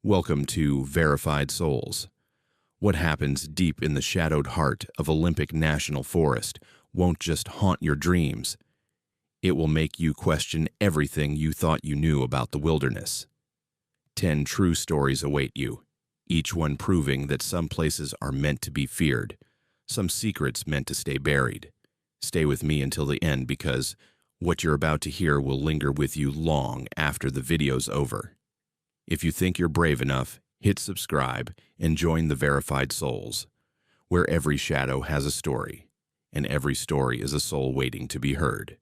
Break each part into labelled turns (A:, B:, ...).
A: Welcome to Verified Souls. What happens deep in the shadowed heart of Olympic National Forest won't just haunt your dreams. It will make you question everything you thought you knew about the wilderness. 10 true stories await you, each one proving that some places are meant to be feared, some secrets meant to stay buried. Stay with me until the end because what you're about to hear will linger with you long after the video's over. If you think you're brave enough, hit subscribe and join the Verified Souls, where every shadow has a story, and every story is a soul waiting to be heard.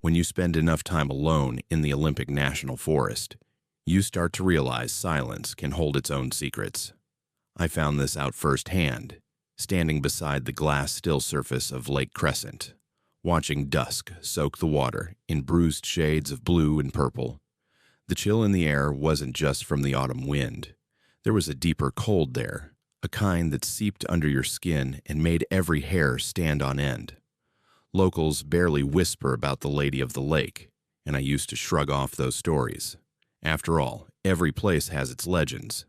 A: When you spend enough time alone in the Olympic National Forest, you start to realize silence can hold its own secrets. I found this out firsthand, standing beside the glass still surface of Lake Crescent, watching dusk soak the water in bruised shades of blue and purple. The chill in the air wasn't just from the autumn wind. There was a deeper cold there, a kind that seeped under your skin and made every hair stand on end. Locals barely whisper about the Lady of the Lake, and I used to shrug off those stories. After all, every place has its legends.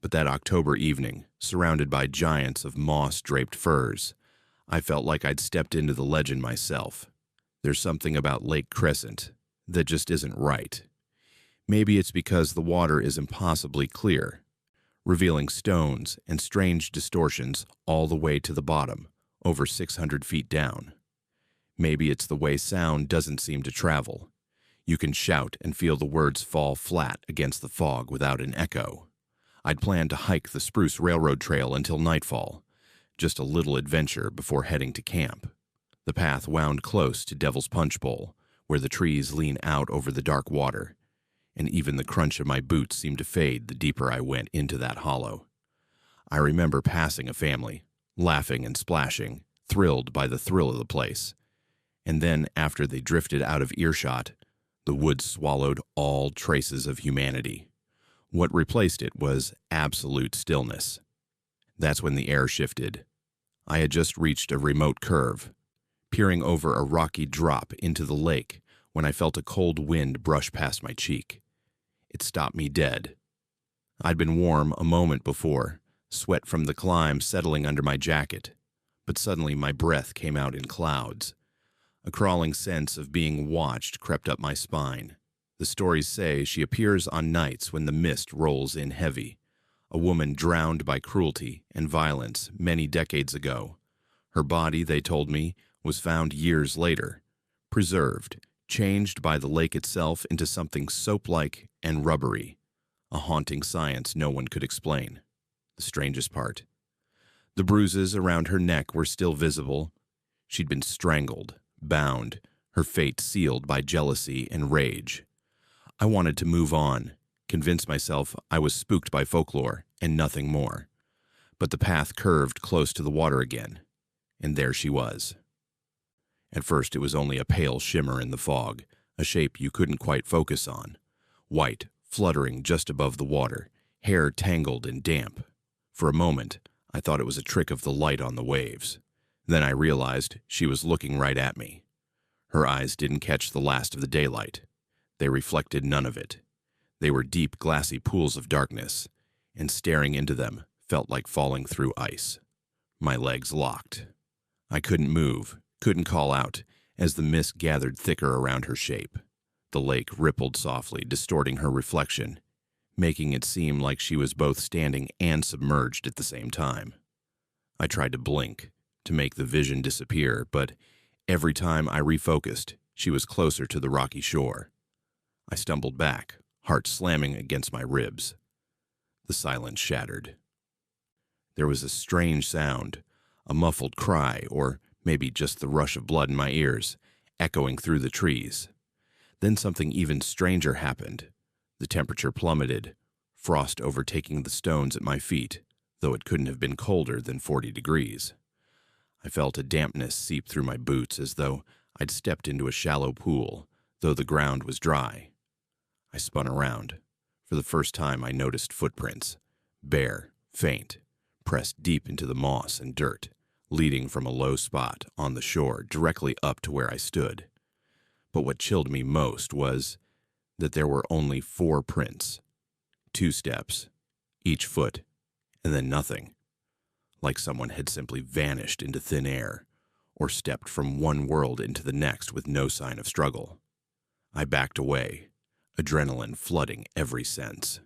A: But that October evening, surrounded by giants of moss-draped firs, I felt like I'd stepped into the legend myself. There's something about Lake Crescent that just isn't right. Maybe it's because the water is impossibly clear, revealing stones and strange distortions all the way to the bottom, over 600 feet down. Maybe it's the way sound doesn't seem to travel. You can shout and feel the words fall flat against the fog without an echo. I'd planned to hike the Spruce Railroad Trail until nightfall, just a little adventure before heading to camp. The path wound close to Devil's Punch Bowl, where the trees lean out over the dark water, and even the crunch of my boots seemed to fade the deeper I went into that hollow. I remember passing a family, laughing and splashing, thrilled by the thrill of the place. And then, after they drifted out of earshot, the woods swallowed all traces of humanity. What replaced it was absolute stillness. That's when the air shifted. I had just reached a remote curve, peering over a rocky drop into the lake when I felt a cold wind brush past my cheek. It stopped me dead. I'd been warm a moment before, sweat from the climb settling under my jacket, but suddenly my breath came out in clouds. A crawling sense of being watched crept up my spine. The stories say she appears on nights when the mist rolls in heavy, a woman drowned by cruelty and violence many decades ago. Her body, they told me, was found years later, preserved, changed by the lake itself into something soap-like and rubbery, a haunting science no one could explain. The strangest part. The bruises around her neck were still visible. She'd been strangled, bound, her fate sealed by jealousy and rage. I wanted to move on, convince myself I was spooked by folklore and nothing more. But the path curved close to the water again, and there she was. At first it was only a pale shimmer in the fog, a shape you couldn't quite focus on. White, fluttering just above the water, hair tangled and damp. For a moment, I thought it was a trick of the light on the waves. Then I realized she was looking right at me. Her eyes didn't catch the last of the daylight. They reflected none of it. They were deep, glassy pools of darkness, and staring into them felt like falling through ice. My legs locked. I couldn't move, couldn't call out, as the mist gathered thicker around her shape. The lake rippled softly, distorting her reflection, making it seem like she was both standing and submerged at the same time. I tried to blink, to make the vision disappear, but every time I refocused, she was closer to the rocky shore. I stumbled back, heart slamming against my ribs. The silence shattered. There was a strange sound, a muffled cry, or maybe just the rush of blood in my ears, echoing through the trees. Then something even stranger happened. The temperature plummeted, frost overtaking the stones at my feet, though it couldn't have been colder than 40 degrees. I felt a dampness seep through my boots as though I'd stepped into a shallow pool, though the ground was dry. I spun around. For the first time, I noticed footprints, bare, faint, pressed deep into the moss and dirt, leading from a low spot on the shore directly up to where I stood. But what chilled me most was that there were only 4 prints. 2 steps, each foot, and then nothing. Like someone had simply vanished into thin air, or stepped from one world into the next with no sign of struggle. I backed away, adrenaline flooding every sense.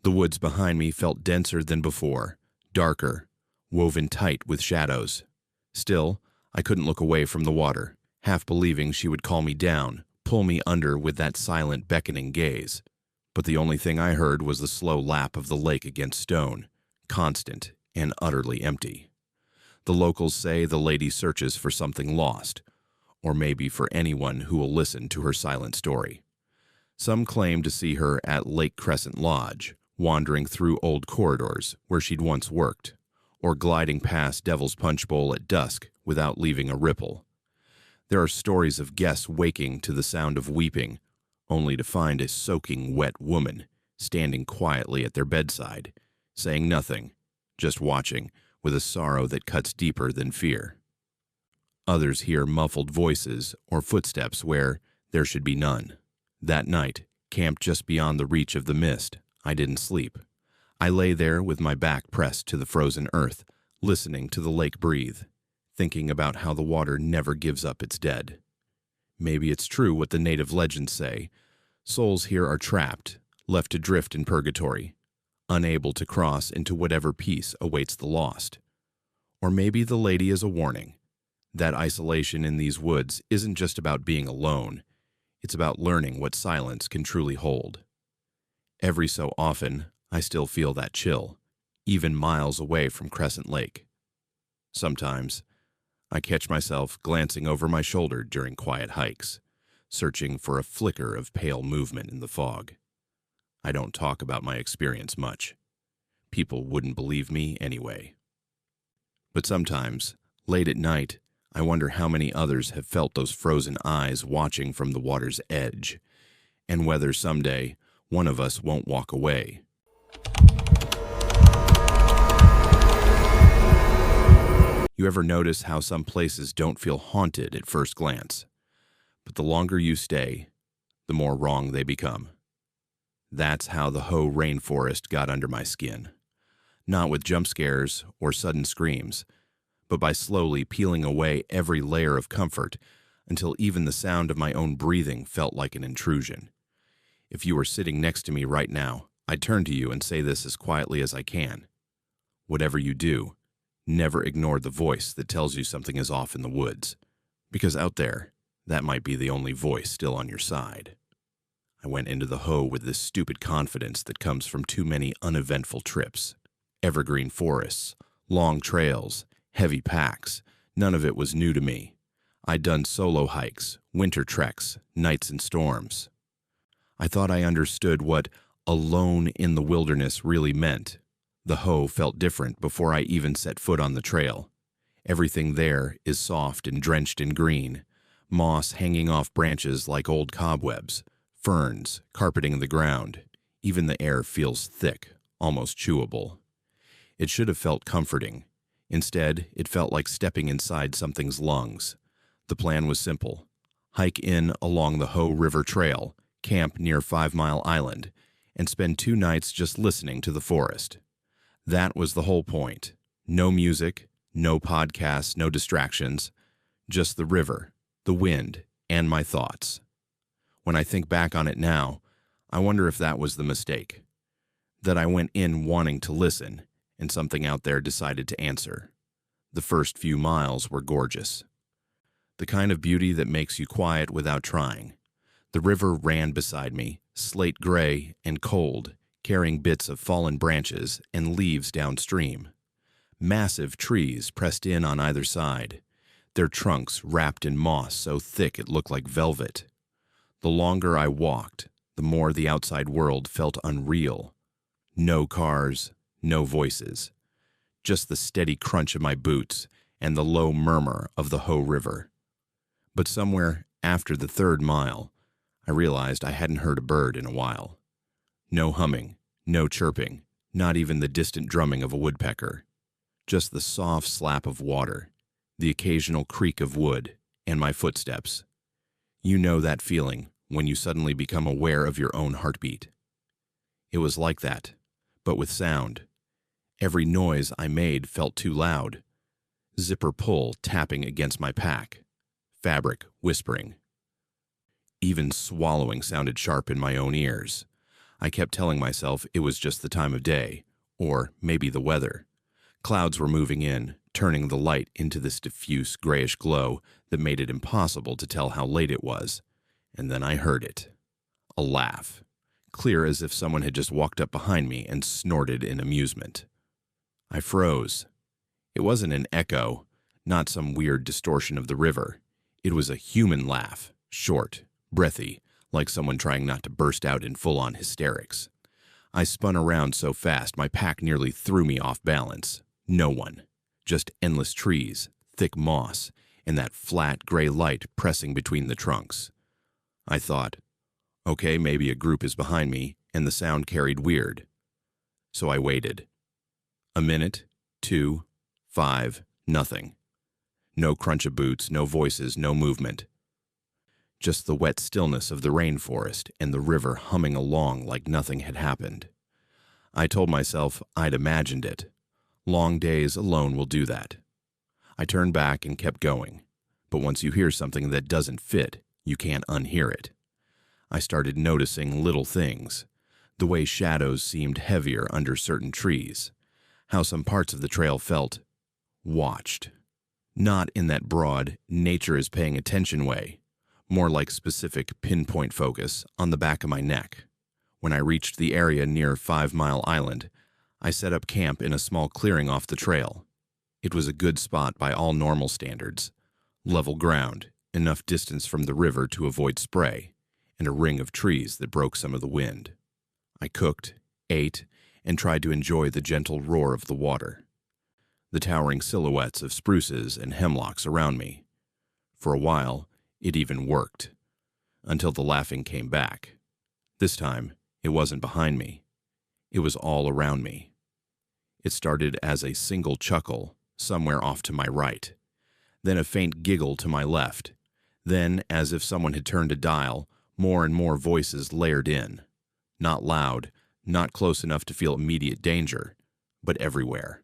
A: The woods behind me felt denser than before, darker, woven tight with shadows. Still, I couldn't look away from the water, half believing she would call me down, pull me under with that silent, beckoning gaze. But the only thing I heard was the slow lap of the lake against stone, constant and utterly empty. The locals say the lady searches for something lost, or maybe for anyone who will listen to her silent story. Some claim to see her at Lake Crescent Lodge, wandering through old corridors where she'd once worked, or gliding past Devil's Punch Bowl at dusk without leaving a ripple. There are stories of guests waking to the sound of weeping, only to find a soaking wet woman standing quietly at their bedside, saying nothing, just watching, with a sorrow that cuts deeper than fear. Others hear muffled voices or footsteps where there should be none. That night, camped just beyond the reach of the mist, I didn't sleep. I lay there with my back pressed to the frozen earth, listening to the lake breathe, thinking about how the water never gives up its dead. Maybe it's true what the native legends say. Souls here are trapped, left to drift in purgatory, unable to cross into whatever peace awaits the lost. Or maybe the lady is a warning. That isolation in these woods isn't just about being alone. It's about learning what silence can truly hold. Every so often, I still feel that chill, even miles away from Crescent Lake. Sometimes, I catch myself glancing over my shoulder during quiet hikes, searching for a flicker of pale movement in the fog. I don't talk about my experience much. People wouldn't believe me anyway. But sometimes, late at night, I wonder how many others have felt those frozen eyes watching from the water's edge, and whether someday one of us won't walk away. You ever notice how some places don't feel haunted at first glance, but the longer you stay, the more wrong they become? That's how the Hoh rainforest got under my skin. Not with jump scares or sudden screams, but by slowly peeling away every layer of comfort until even the sound of my own breathing felt like an intrusion. If you were sitting next to me right now, I'd turn to you and say this as quietly as I can. Whatever you do, never ignore the voice that tells you something is off in the woods, because out there, that might be the only voice still on your side. I went into the Hoh with this stupid confidence that comes from too many uneventful trips. Evergreen forests, long trails, heavy packs, none of it was new to me. I'd done solo hikes, winter treks, nights in storms. I thought I understood what alone in the wilderness really meant. The Hoh felt different before I even set foot on the trail. Everything there is soft and drenched in green, moss hanging off branches like old cobwebs, ferns carpeting the ground. Even the air feels thick, almost chewable. It should have felt comforting. Instead, it felt like stepping inside something's lungs. The plan was simple. Hike in along the Hoh River Trail, camp near 5 Mile Island, and spend 2 nights just listening to the forest. That was the whole point. No music, no podcasts, no distractions, just the river, the wind, and my thoughts. When I think back on it now, I wonder if that was the mistake. That I went in wanting to listen, and something out there decided to answer. The first few miles were gorgeous. The kind of beauty that makes you quiet without trying. The river ran beside me, slate gray and cold, carrying bits of fallen branches and leaves downstream. Massive trees pressed in on either side, their trunks wrapped in moss so thick it looked like velvet. The longer I walked, the more the outside world felt unreal. No cars, no voices, just the steady crunch of my boots and the low murmur of the Hoh River. But somewhere after the 3rd mile, I realized I hadn't heard a bird in a while. No humming, no chirping, not even the distant drumming of a woodpecker. Just the soft slap of water, the occasional creak of wood, and my footsteps. You know that feeling when you suddenly become aware of your own heartbeat. It was like that, but with sound. Every noise I made felt too loud. Zipper pull tapping against my pack. Fabric whispering. Even swallowing sounded sharp in my own ears. I kept telling myself it was just the time of day, or maybe the weather. Clouds were moving in, turning the light into this diffuse grayish glow that made it impossible to tell how late it was. And then I heard it. A laugh, clear as if someone had just walked up behind me and snorted in amusement. I froze. It wasn't an echo, not some weird distortion of the river. It was a human laugh, short, breathy, like someone trying not to burst out in full-on hysterics. I spun around so fast my pack nearly threw me off balance. No one. Just endless trees, thick moss, and that flat gray light pressing between the trunks. I thought, okay, maybe a group is behind me, and the sound carried weird. So I waited. A minute, 2, 5, nothing. No crunch of boots, no voices, no movement. Just the wet stillness of the rainforest and the river humming along like nothing had happened. I told myself I'd imagined it. Long days alone will do that. I turned back and kept going. But once you hear something that doesn't fit, you can't unhear it. I started noticing little things. The way shadows seemed heavier under certain trees. How some parts of the trail felt watched. Not in that broad, nature is paying attention way. More like specific pinpoint focus on the back of my neck. When I reached the area near 5 Mile Island, I set up camp in a small clearing off the trail. It was a good spot by all normal standards. Level ground, enough distance from the river to avoid spray, and a ring of trees that broke some of the wind. I cooked, ate, and tried to enjoy the gentle roar of the water. The towering silhouettes of spruces and hemlocks around me. For a while, it even worked, until the laughing came back. This time, it wasn't behind me. It was all around me. It started as a single chuckle somewhere off to my right, then a faint giggle to my left, then, as if someone had turned a dial, more and more voices layered in. Not loud, not close enough to feel immediate danger, but everywhere.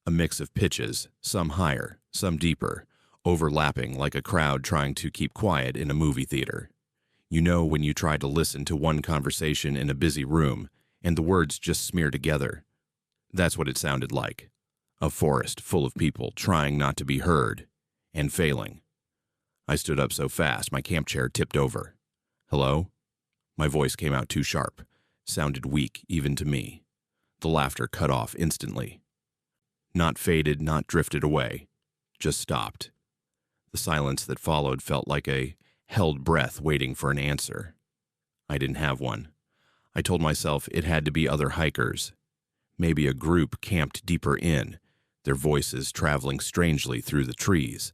A: A mix of pitches, some higher, some deeper, overlapping like a crowd trying to keep quiet in a movie theater. You know when you try to listen to one conversation in a busy room and the words just smear together. That's what it sounded like. A forest full of people trying not to be heard and failing. I stood up so fast my camp chair tipped over. Hello? My voice came out too sharp, sounded weak even to me. The laughter cut off instantly. Not faded, not drifted away, just stopped. The silence that followed felt like a held breath waiting for an answer. I didn't have one. I told myself it had to be other hikers. Maybe a group camped deeper in, their voices traveling strangely through the trees.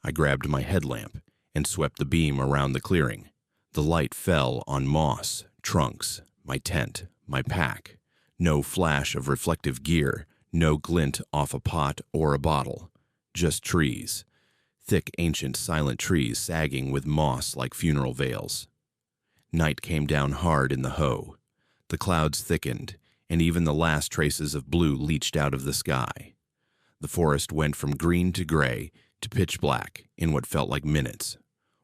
A: I grabbed my headlamp and swept the beam around the clearing. The light fell on moss, trunks, my tent, my pack. No flash of reflective gear, no glint off a pot or a bottle. Just trees. Thick, ancient, silent trees sagging with moss like funeral veils. Night came down hard in the hoe. The clouds thickened, and even the last traces of blue leached out of the sky. The forest went from green to gray to pitch black in what felt like minutes.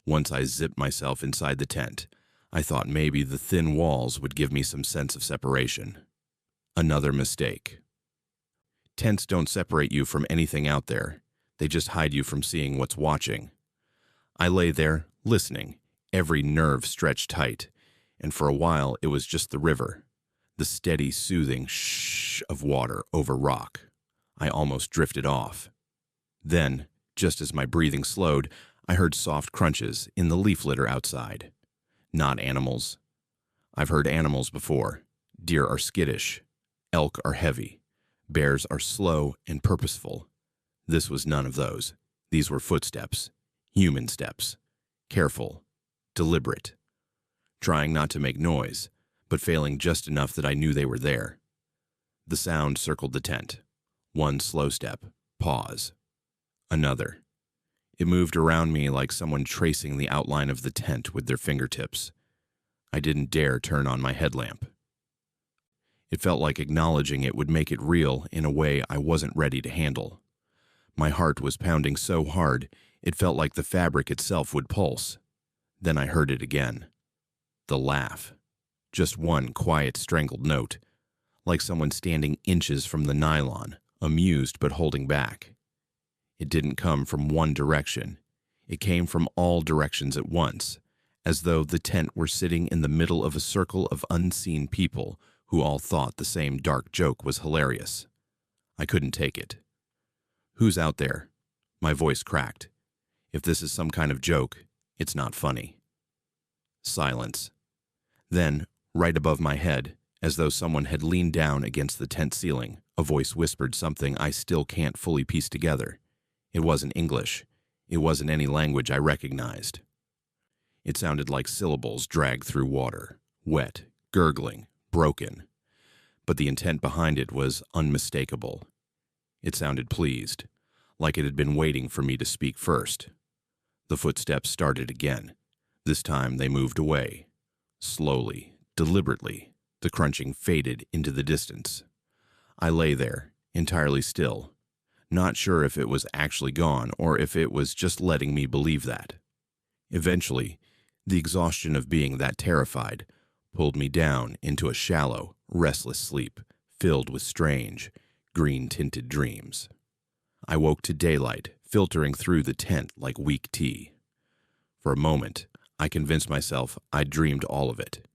A: Once I zipped myself inside the tent, I thought maybe the thin walls would give me some sense of separation. Another mistake. Tents don't separate you from anything out there. They just hide you from seeing what's watching. I lay there, listening, every nerve stretched tight, and for a while it was just the river, the steady, soothing shh of water over rock. I almost drifted off. Then, just as my breathing slowed, I heard soft crunches in the leaf litter outside. Not animals. I've heard animals before. Deer are skittish. Elk are heavy. Bears are slow and purposeful. This was none of those. These were footsteps. Human steps. Careful. Deliberate. Trying not to make noise, but failing just enough that I knew they were there. The sound circled the tent. One slow step. Pause. Another. It moved around me like someone tracing the outline of the tent with their fingertips. I didn't dare turn on my headlamp. It felt like acknowledging it would make it real in a way I wasn't ready to handle. My heart was pounding so hard, it felt like the fabric itself would pulse. Then I heard it again. The laugh. Just one quiet, strangled note, like someone standing inches from the nylon, amused but holding back. It didn't come from one direction. It came from all directions at once, as though the tent were sitting in the middle of a circle of unseen people who all thought the same dark joke was hilarious. I couldn't take it. "Who's out there?" My voice cracked. "If this is some kind of joke, it's not funny." Silence. Then, right above my head, as though someone had leaned down against the tent ceiling, a voice whispered something I still can't fully piece together. It wasn't English. It wasn't any language I recognized. It sounded like syllables dragged through water, wet, gurgling, broken. But the intent behind it was unmistakable. It sounded pleased, like it had been waiting for me to speak first. The footsteps started again. This time they moved away. Slowly, deliberately, the crunching faded into the distance. I lay there, entirely still, not sure if it was actually gone or if it was just letting me believe that. Eventually, the exhaustion of being that terrified pulled me down into a shallow, restless sleep filled with strange, green-tinted dreams. I woke to daylight filtering through the tent like weak tea. For a moment, I convinced myself I'd dreamed all of it.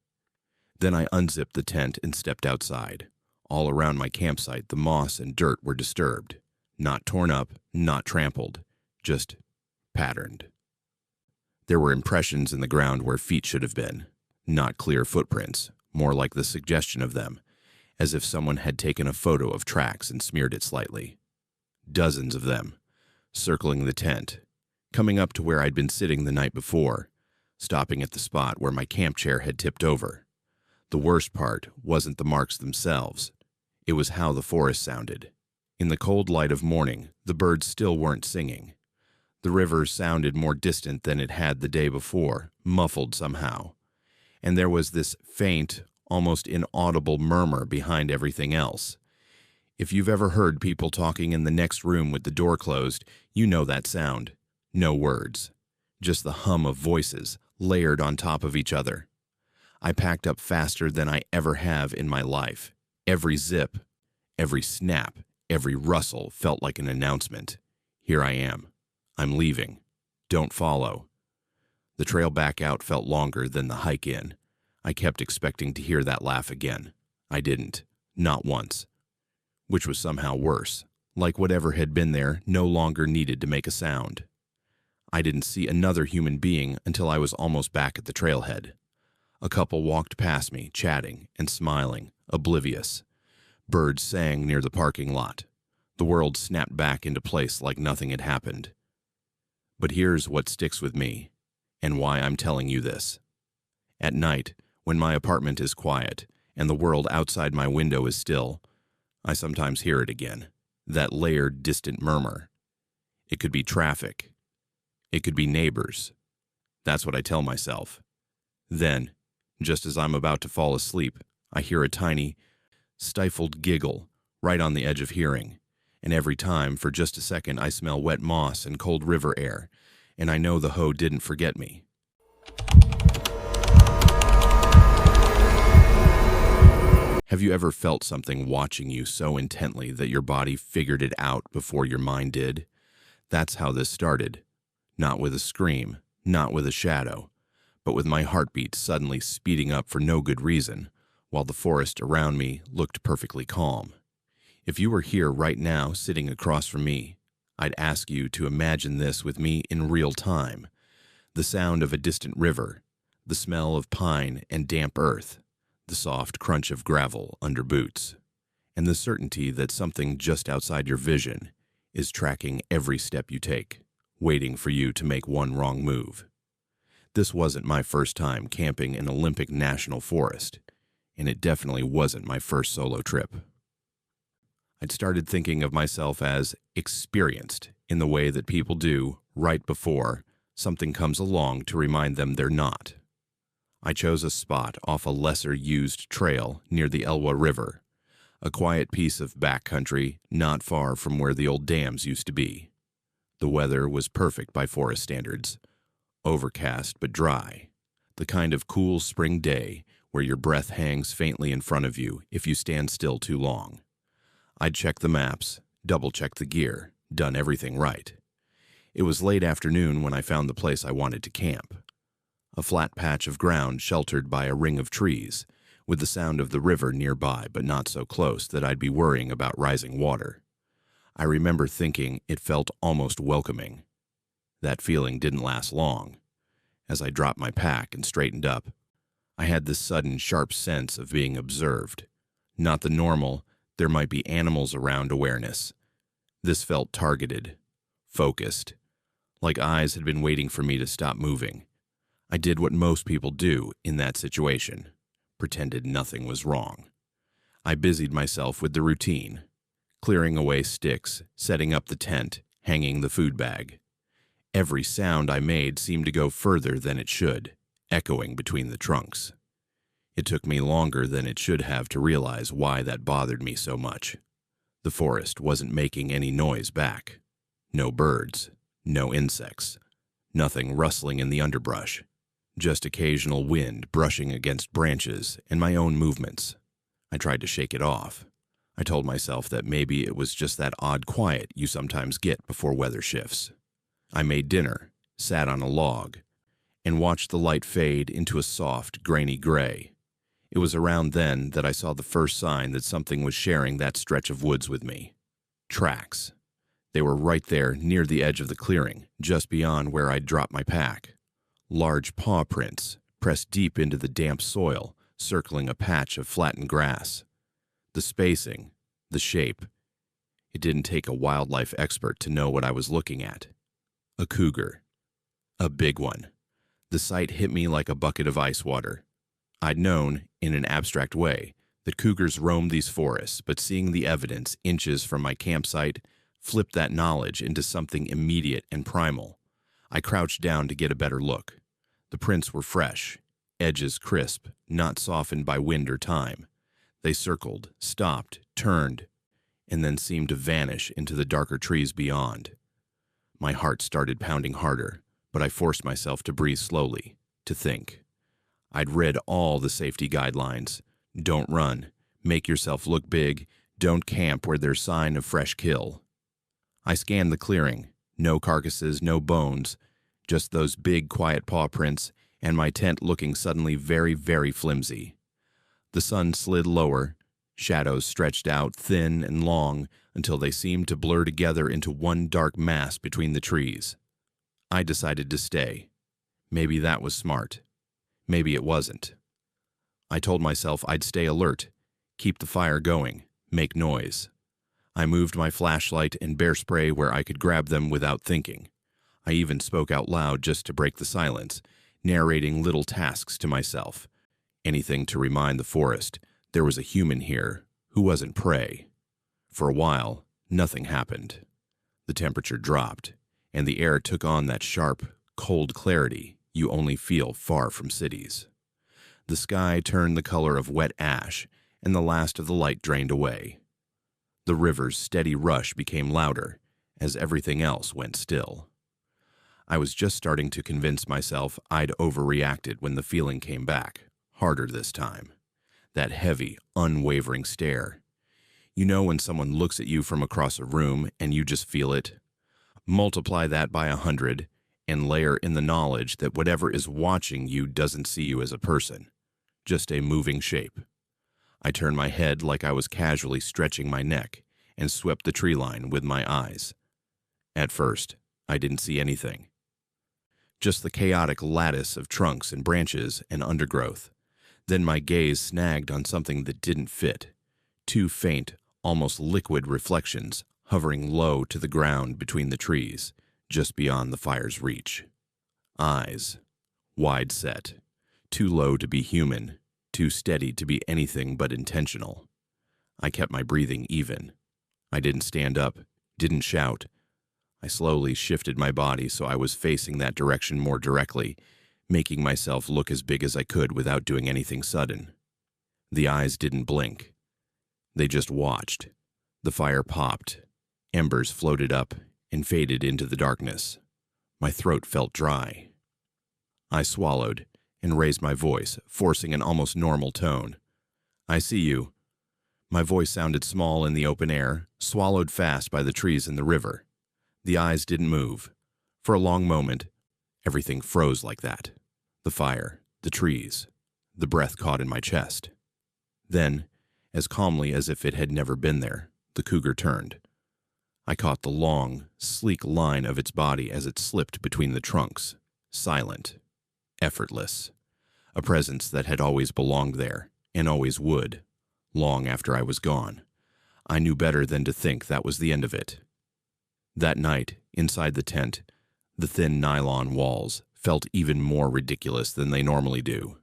A: Then I unzipped the tent and stepped outside. All around my campsite, the moss and dirt were disturbed. Not torn up, not trampled, just patterned. There were impressions in the ground where feet should have been. Not clear footprints, more like the suggestion of them, as if someone had taken a photo of tracks and smeared it slightly. Dozens of them, circling the tent, coming up to where I'd been sitting the night before, stopping at the spot where my camp chair had tipped over. The worst part wasn't the marks themselves. It was how the forest sounded. In the cold light of morning, the birds still weren't singing. The river sounded more distant than it had the day before, muffled somehow. And there was this faint, almost inaudible murmur behind everything else. If you've ever heard people talking in the next room with the door closed, you know that sound. No words. Just the hum of voices, layered on top of each other. I packed up faster than I ever have in my life. Every zip, every snap, every rustle felt like an announcement. Here I am. I'm leaving. Don't follow. The trail back out felt longer than the hike in. I kept expecting to hear that laugh again. I didn't. Not once. Which was somehow worse. Like whatever had been there no longer needed to make a sound. I didn't see another human being until I was almost back at the trailhead. A couple walked past me, chatting and smiling, oblivious. Birds sang near the parking lot. The world snapped back into place like nothing had happened. But here's what sticks with me, and why I'm telling you this. At night, when my apartment is quiet and the world outside my window is still, I sometimes hear it again, that layered, distant murmur. It could be traffic. It could be neighbors. That's what I tell myself. Then, just as I'm about to fall asleep, I hear a tiny, stifled giggle right on the edge of hearing, and every time, for just a second, I smell wet moss and cold river air, and I know the hoe didn't forget me. Have you ever felt something watching you so intently that your body figured it out before your mind did? That's how this started. Not with a scream, not with a shadow, but with my heartbeat suddenly speeding up for no good reason, while the forest around me looked perfectly calm. If you were here right now, sitting across from me, I'd ask you to imagine this with me in real time. The sound of a distant river, the smell of pine and damp earth, the soft crunch of gravel under boots, and the certainty that something just outside your vision is tracking every step you take, waiting for you to make one wrong move. This wasn't my first time camping in Olympic National Forest, and it definitely wasn't my first solo trip. I'd started thinking of myself as experienced in the way that people do right before something comes along to remind them they're not. I chose a spot off a lesser-used trail near the Elwha River, a quiet piece of backcountry not far from where the old dams used to be. The weather was perfect by forest standards, overcast but dry, the kind of cool spring day where your breath hangs faintly in front of you if you stand still too long. I'd checked the maps, double-checked the gear, done everything right. It was late afternoon when I found the place I wanted to camp. A flat patch of ground sheltered by a ring of trees, with the sound of the river nearby but not so close that I'd be worrying about rising water. I remember thinking it felt almost welcoming. That feeling didn't last long. As I dropped my pack and straightened up, I had this sudden sharp sense of being observed. Not the normal, there might be animals around awareness. This felt targeted, focused, like eyes had been waiting for me to stop moving. I did what most people do in that situation, pretended nothing was wrong. I busied myself with the routine, clearing away sticks, setting up the tent, hanging the food bag. Every sound I made seemed to go further than it should, echoing between the trunks. It took me longer than it should have to realize why that bothered me so much. The forest wasn't making any noise back. No birds, no insects, nothing rustling in the underbrush. Just occasional wind brushing against branches and my own movements. I tried to shake it off. I told myself that maybe it was just that odd quiet you sometimes get before weather shifts. I made dinner, sat on a log, and watched the light fade into a soft, grainy gray. It was around then that I saw the first sign that something was sharing that stretch of woods with me. Tracks. They were right there near the edge of the clearing, just beyond where I'd dropped my pack. Large paw prints, pressed deep into the damp soil, circling a patch of flattened grass. The spacing, the shape. It didn't take a wildlife expert to know what I was looking at. A cougar. A big one. The sight hit me like a bucket of ice water. I'd known, in an abstract way, that cougars roamed these forests, but seeing the evidence inches from my campsite flipped that knowledge into something immediate and primal. I crouched down to get a better look. The prints were fresh, edges crisp, not softened by wind or time. They circled, stopped, turned, and then seemed to vanish into the darker trees beyond. My heart started pounding harder, but I forced myself to breathe slowly, to think. I'd read all the safety guidelines. Don't run, make yourself look big, don't camp where there's sign of fresh kill. I scanned the clearing. No carcasses, no bones, just those big, quiet paw prints, and my tent looking suddenly very, very flimsy. The sun slid lower, shadows stretched out thin and long until they seemed to blur together into one dark mass between the trees. I decided to stay. Maybe that was smart. Maybe it wasn't. I told myself I'd stay alert, keep the fire going, make noise. I moved my flashlight and bear spray where I could grab them without thinking. I even spoke out loud just to break the silence, narrating little tasks to myself. Anything to remind the forest there was a human here who wasn't prey. For a while, nothing happened. The temperature dropped, and the air took on that sharp, cold clarity you only feel far from cities. The sky turned the color of wet ash, and the last of the light drained away. The river's steady rush became louder as everything else went still. I was just starting to convince myself I'd overreacted when the feeling came back, harder this time. That heavy, unwavering stare. You know when someone looks at you from across a room and you just feel it? Multiply that by 100 and layer in the knowledge that whatever is watching you doesn't see you as a person, just a moving shape. I turned my head like I was casually stretching my neck and swept the tree line with my eyes. At first, I didn't see anything. Just the chaotic lattice of trunks and branches and undergrowth. Then my gaze snagged on something that didn't fit. Two faint, almost liquid reflections hovering low to the ground between the trees, just beyond the fire's reach. Eyes, wide set, too low to be human, too steady to be anything but intentional. I kept my breathing even. I didn't stand up, didn't shout. I slowly shifted my body so I was facing that direction more directly, making myself look as big as I could without doing anything sudden. The eyes didn't blink. They just watched. The fire popped. Embers floated up and faded into the darkness. My throat felt dry. I swallowed and raised my voice, forcing an almost normal tone. "I see you." My voice sounded small in the open air, swallowed fast by the trees and the river. The eyes didn't move. For a long moment, everything froze like that. The fire, the trees, the breath caught in my chest. Then, as calmly as if it had never been there, the cougar turned. I caught the long, sleek line of its body as it slipped between the trunks, silent, effortless, a presence that had always belonged there, and always would, long after I was gone. I knew better than to think that was the end of it. That night, inside the tent, the thin nylon walls felt even more ridiculous than they normally do.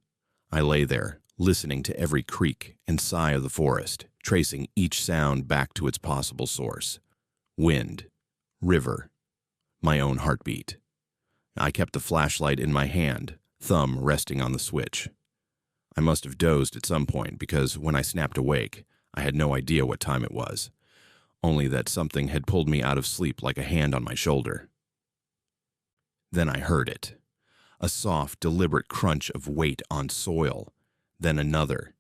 A: I lay there, listening to every creak and sigh of the forest, tracing each sound back to its possible source. Wind, river, my own heartbeat. I kept the flashlight in my hand, thumb resting on the switch. I must have dozed at some point because when I snapped awake, I had no idea what time it was, only that something had pulled me out of sleep like a hand on my shoulder. Then I heard it, a soft, deliberate crunch of weight on soil, then another,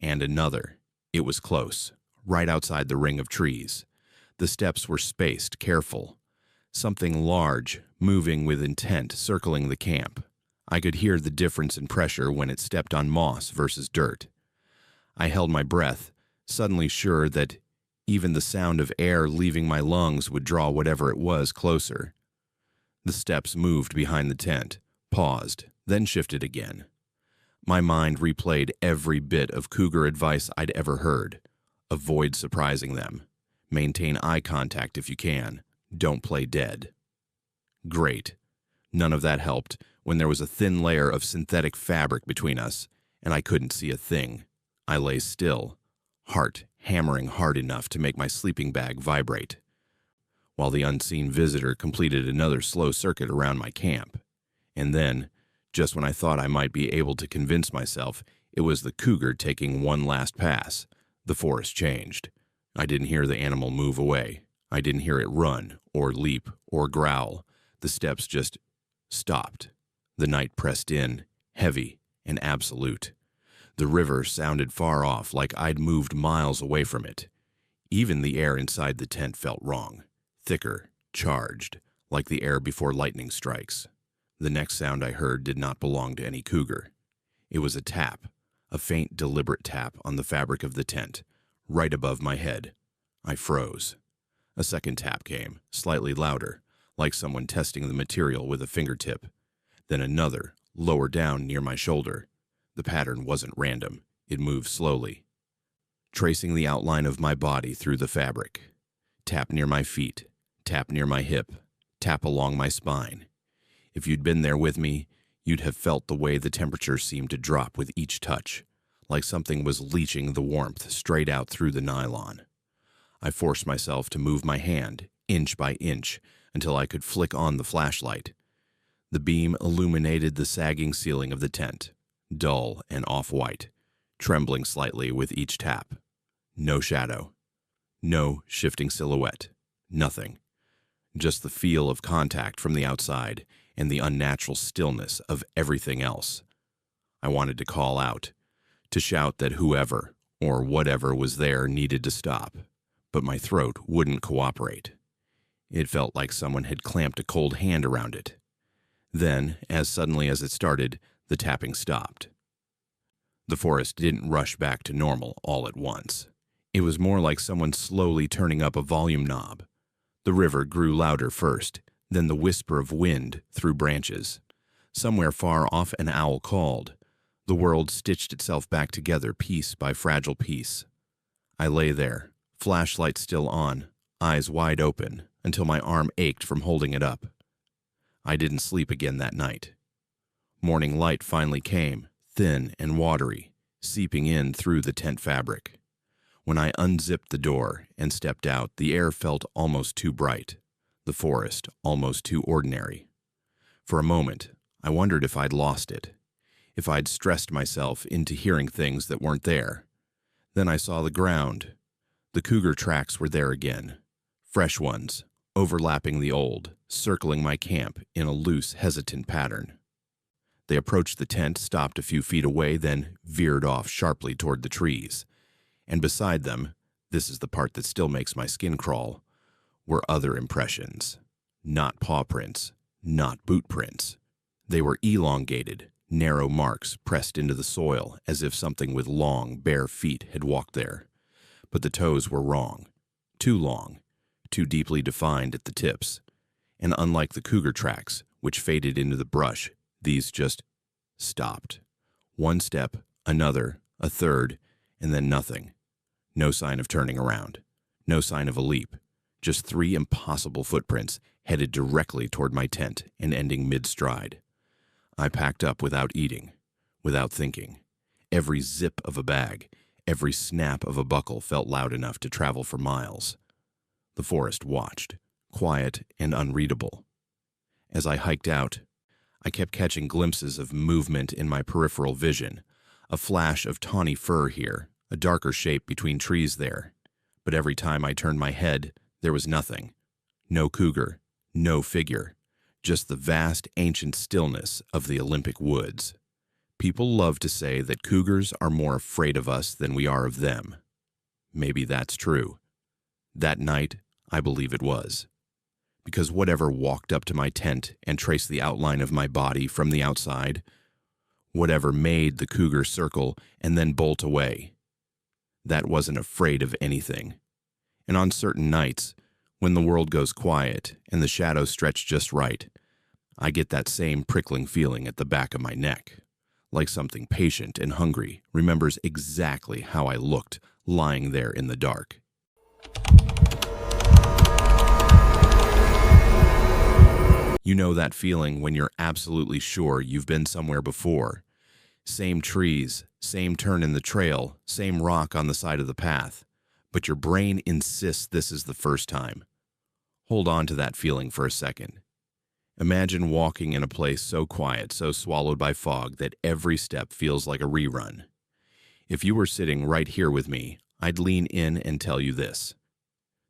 A: and another. It was close, right outside the ring of trees. The steps were spaced, careful. Something large, moving with intent, circling the camp. I could hear the difference in pressure when it stepped on moss versus dirt. I held my breath, suddenly sure that even the sound of air leaving my lungs would draw whatever it was closer. The steps moved behind the tent, paused, then shifted again. My mind replayed every bit of cougar advice I'd ever heard. Avoid surprising them. Maintain eye contact if you can. Don't play dead. Great. None of that helped when there was a thin layer of synthetic fabric between us, and I couldn't see a thing. I lay still, heart hammering hard enough to make my sleeping bag vibrate, while the unseen visitor completed another slow circuit around my camp. And then, just when I thought I might be able to convince myself it was the cougar taking one last pass, the forest changed. I didn't hear the animal move away. I didn't hear it run, or leap, or growl. The steps just stopped. The night pressed in, heavy and absolute. The river sounded far off, like I'd moved miles away from it. Even the air inside the tent felt wrong. Thicker, charged, like the air before lightning strikes. The next sound I heard did not belong to any cougar. It was a tap, a faint, deliberate tap on the fabric of the tent, right above my head. I froze. A second tap came, slightly louder, like someone testing the material with a fingertip. Then another, lower down near my shoulder. The pattern wasn't random. It moved slowly, tracing the outline of my body through the fabric. Tap near my feet, tap near my hip, tap along my spine. If you'd been there with me, you'd have felt the way the temperature seemed to drop with each touch, like something was leaching the warmth straight out through the nylon. I forced myself to move my hand, inch by inch, until I could flick on the flashlight. The beam illuminated the sagging ceiling of the tent, dull and off-white, trembling slightly with each tap. No shadow. No shifting silhouette. Nothing. Just the feel of contact from the outside and the unnatural stillness of everything else. I wanted to call out, to shout that whoever or whatever was there needed to stop, but my throat wouldn't cooperate. It felt like someone had clamped a cold hand around it. Then, as suddenly as it started, the tapping stopped. The forest didn't rush back to normal all at once. It was more like someone slowly turning up a volume knob. The river grew louder first, then the whisper of wind through branches. Somewhere far off an owl called. The world stitched itself back together piece by fragile piece. I lay there, flashlight still on, eyes wide open, until my arm ached from holding it up. I didn't sleep again that night. Morning light finally came, thin and watery, seeping in through the tent fabric. When I unzipped the door and stepped out, the air felt almost too bright. the forest almost too ordinary. For a moment, I wondered if I'd lost it, if I'd stressed myself into hearing things that weren't there. Then I saw the ground. The cougar tracks were there again, fresh ones, overlapping the old, circling my camp in a loose, hesitant pattern. They approached the tent, stopped a few feet away, then veered off sharply toward the trees. And beside them, this is the part that still makes my skin crawl, were other impressions. Not paw prints, not boot prints. They were elongated, narrow marks pressed into the soil as if something with long, bare feet had walked there. But the toes were wrong. Too long, too deeply defined at the tips. And unlike the cougar tracks, which faded into the brush, these just stopped. One step, another, a third, and then nothing. No sign of turning around. No sign of a leap. Just 3 impossible footprints headed directly toward my tent and ending mid-stride. I packed up without eating, without thinking. Every zip of a bag, every snap of a buckle felt loud enough to travel for miles. The forest watched, quiet and unreadable. As I hiked out, I kept catching glimpses of movement in my peripheral vision, a flash of tawny fur here, a darker shape between trees there. But every time I turned my head, there was nothing. No cougar, no figure, just the vast ancient stillness of the Olympic woods. People love to say that cougars are more afraid of us than we are of them. Maybe that's true. That night, I believe it was. Because whatever walked up to my tent and traced the outline of my body from the outside, whatever made the cougar circle and then bolt away, that wasn't afraid of anything. And on certain nights, when the world goes quiet and the shadows stretch just right, I get that same prickling feeling at the back of my neck, like something patient and hungry remembers exactly how I looked lying there in the dark. You know that feeling when you're absolutely sure you've been somewhere before. Same trees, same turn in the trail, same rock on the side of the path, but your brain insists this is the first time. Hold on to that feeling for a second. Imagine walking in a place so quiet, so swallowed by fog that every step feels like a rerun. If you were sitting right here with me, I'd lean in and tell you this.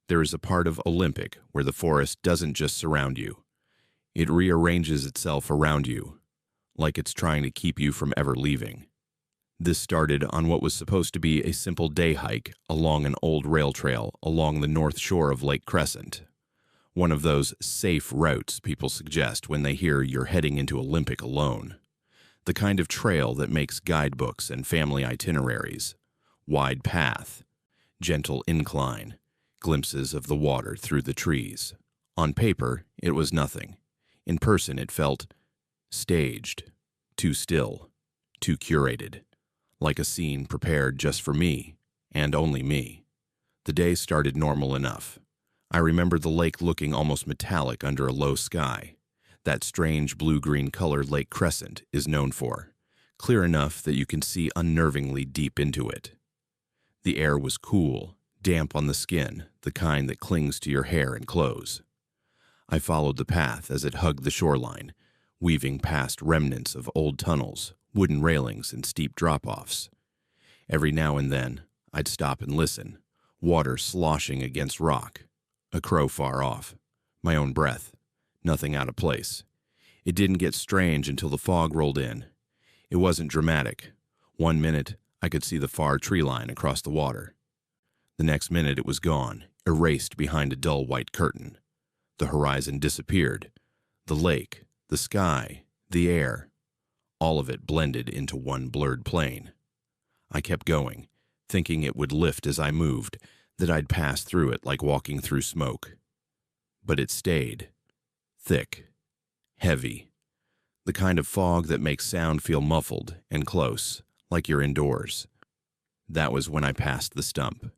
A: There is a part of Olympic where the forest doesn't just surround you. It rearranges itself around you, like it's trying to keep you from ever leaving. This started on what was supposed to be a simple day hike along an old rail trail along the north shore of Lake Crescent. One of those safe routes people suggest when they hear you're heading into Olympic alone. The kind of trail that makes guidebooks and family itineraries. Wide path, gentle incline, glimpses of the water through the trees. On paper, it was nothing. In person, it felt staged, too still, too curated, like a scene prepared just for me, and only me. The day started normal enough. I remember the lake looking almost metallic under a low sky. That strange blue-green color Lake Crescent is known for, clear enough that you can see unnervingly deep into it. The air was cool, damp on the skin, the kind that clings to your hair and clothes. I followed the path as it hugged the shoreline, weaving past remnants of old tunnels, wooden railings, and steep drop-offs. Every now and then, I'd stop and listen, water sloshing against rock, a crow far off, my own breath, nothing out of place. It didn't get strange until the fog rolled in. It wasn't dramatic. 1 minute, I could see the far tree line across the water. The next minute, it was gone, erased behind a dull white curtain. The horizon disappeared. The lake, the sky, the air, all of it blended into one blurred plane. I kept going, thinking it would lift as I moved, that I'd pass through it like walking through smoke. But it stayed. Thick. Heavy. The kind of fog that makes sound feel muffled and close, like you're indoors. That was when I passed the stump.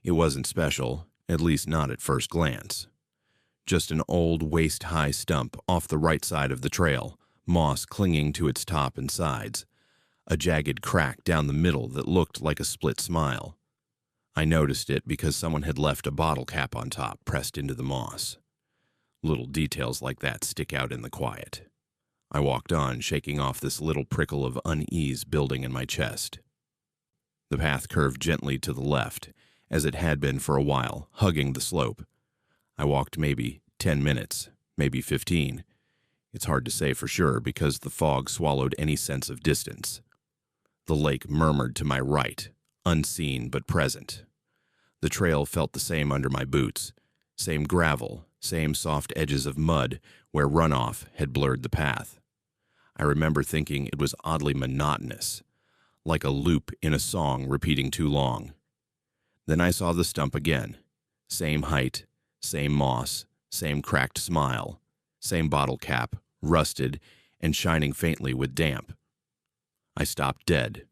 A: It wasn't special, at least not at first glance. Just an old waist-high stump off the right side of the trail, moss clinging to its top and sides, a jagged crack down the middle that looked like a split smile. I noticed it because someone had left a bottle cap on top pressed into the moss. Little details like that stick out in the quiet. I walked on, shaking off this little prickle of unease building in my chest. The path curved gently to the left, as it had been for a while, hugging the slope. I walked maybe 10 minutes, maybe 15. It's hard to say for sure because the fog swallowed any sense of distance. The lake murmured to my right, unseen but present. The trail felt the same under my boots, same gravel, same soft edges of mud where runoff had blurred the path. I remember thinking it was oddly monotonous, like a loop in a song repeating too long. Then I saw the stump again. Same height, same moss, same cracked smile, same bottle cap, rusted and shining faintly with damp. I stopped dead.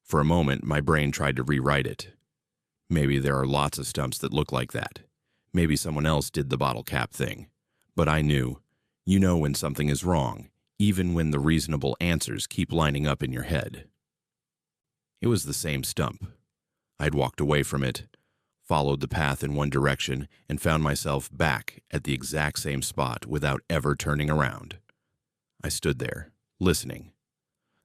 A: For a moment, my brain tried to rewrite it. Maybe there are lots of stumps that look like that. Maybe someone else did the bottle cap thing. But I knew. You know when something is wrong, even when the reasonable answers keep lining up in your head. It was the same stump. I'd walked away from it, followed the path in one direction, and found myself back at the exact same spot without ever turning around. I stood there, listening.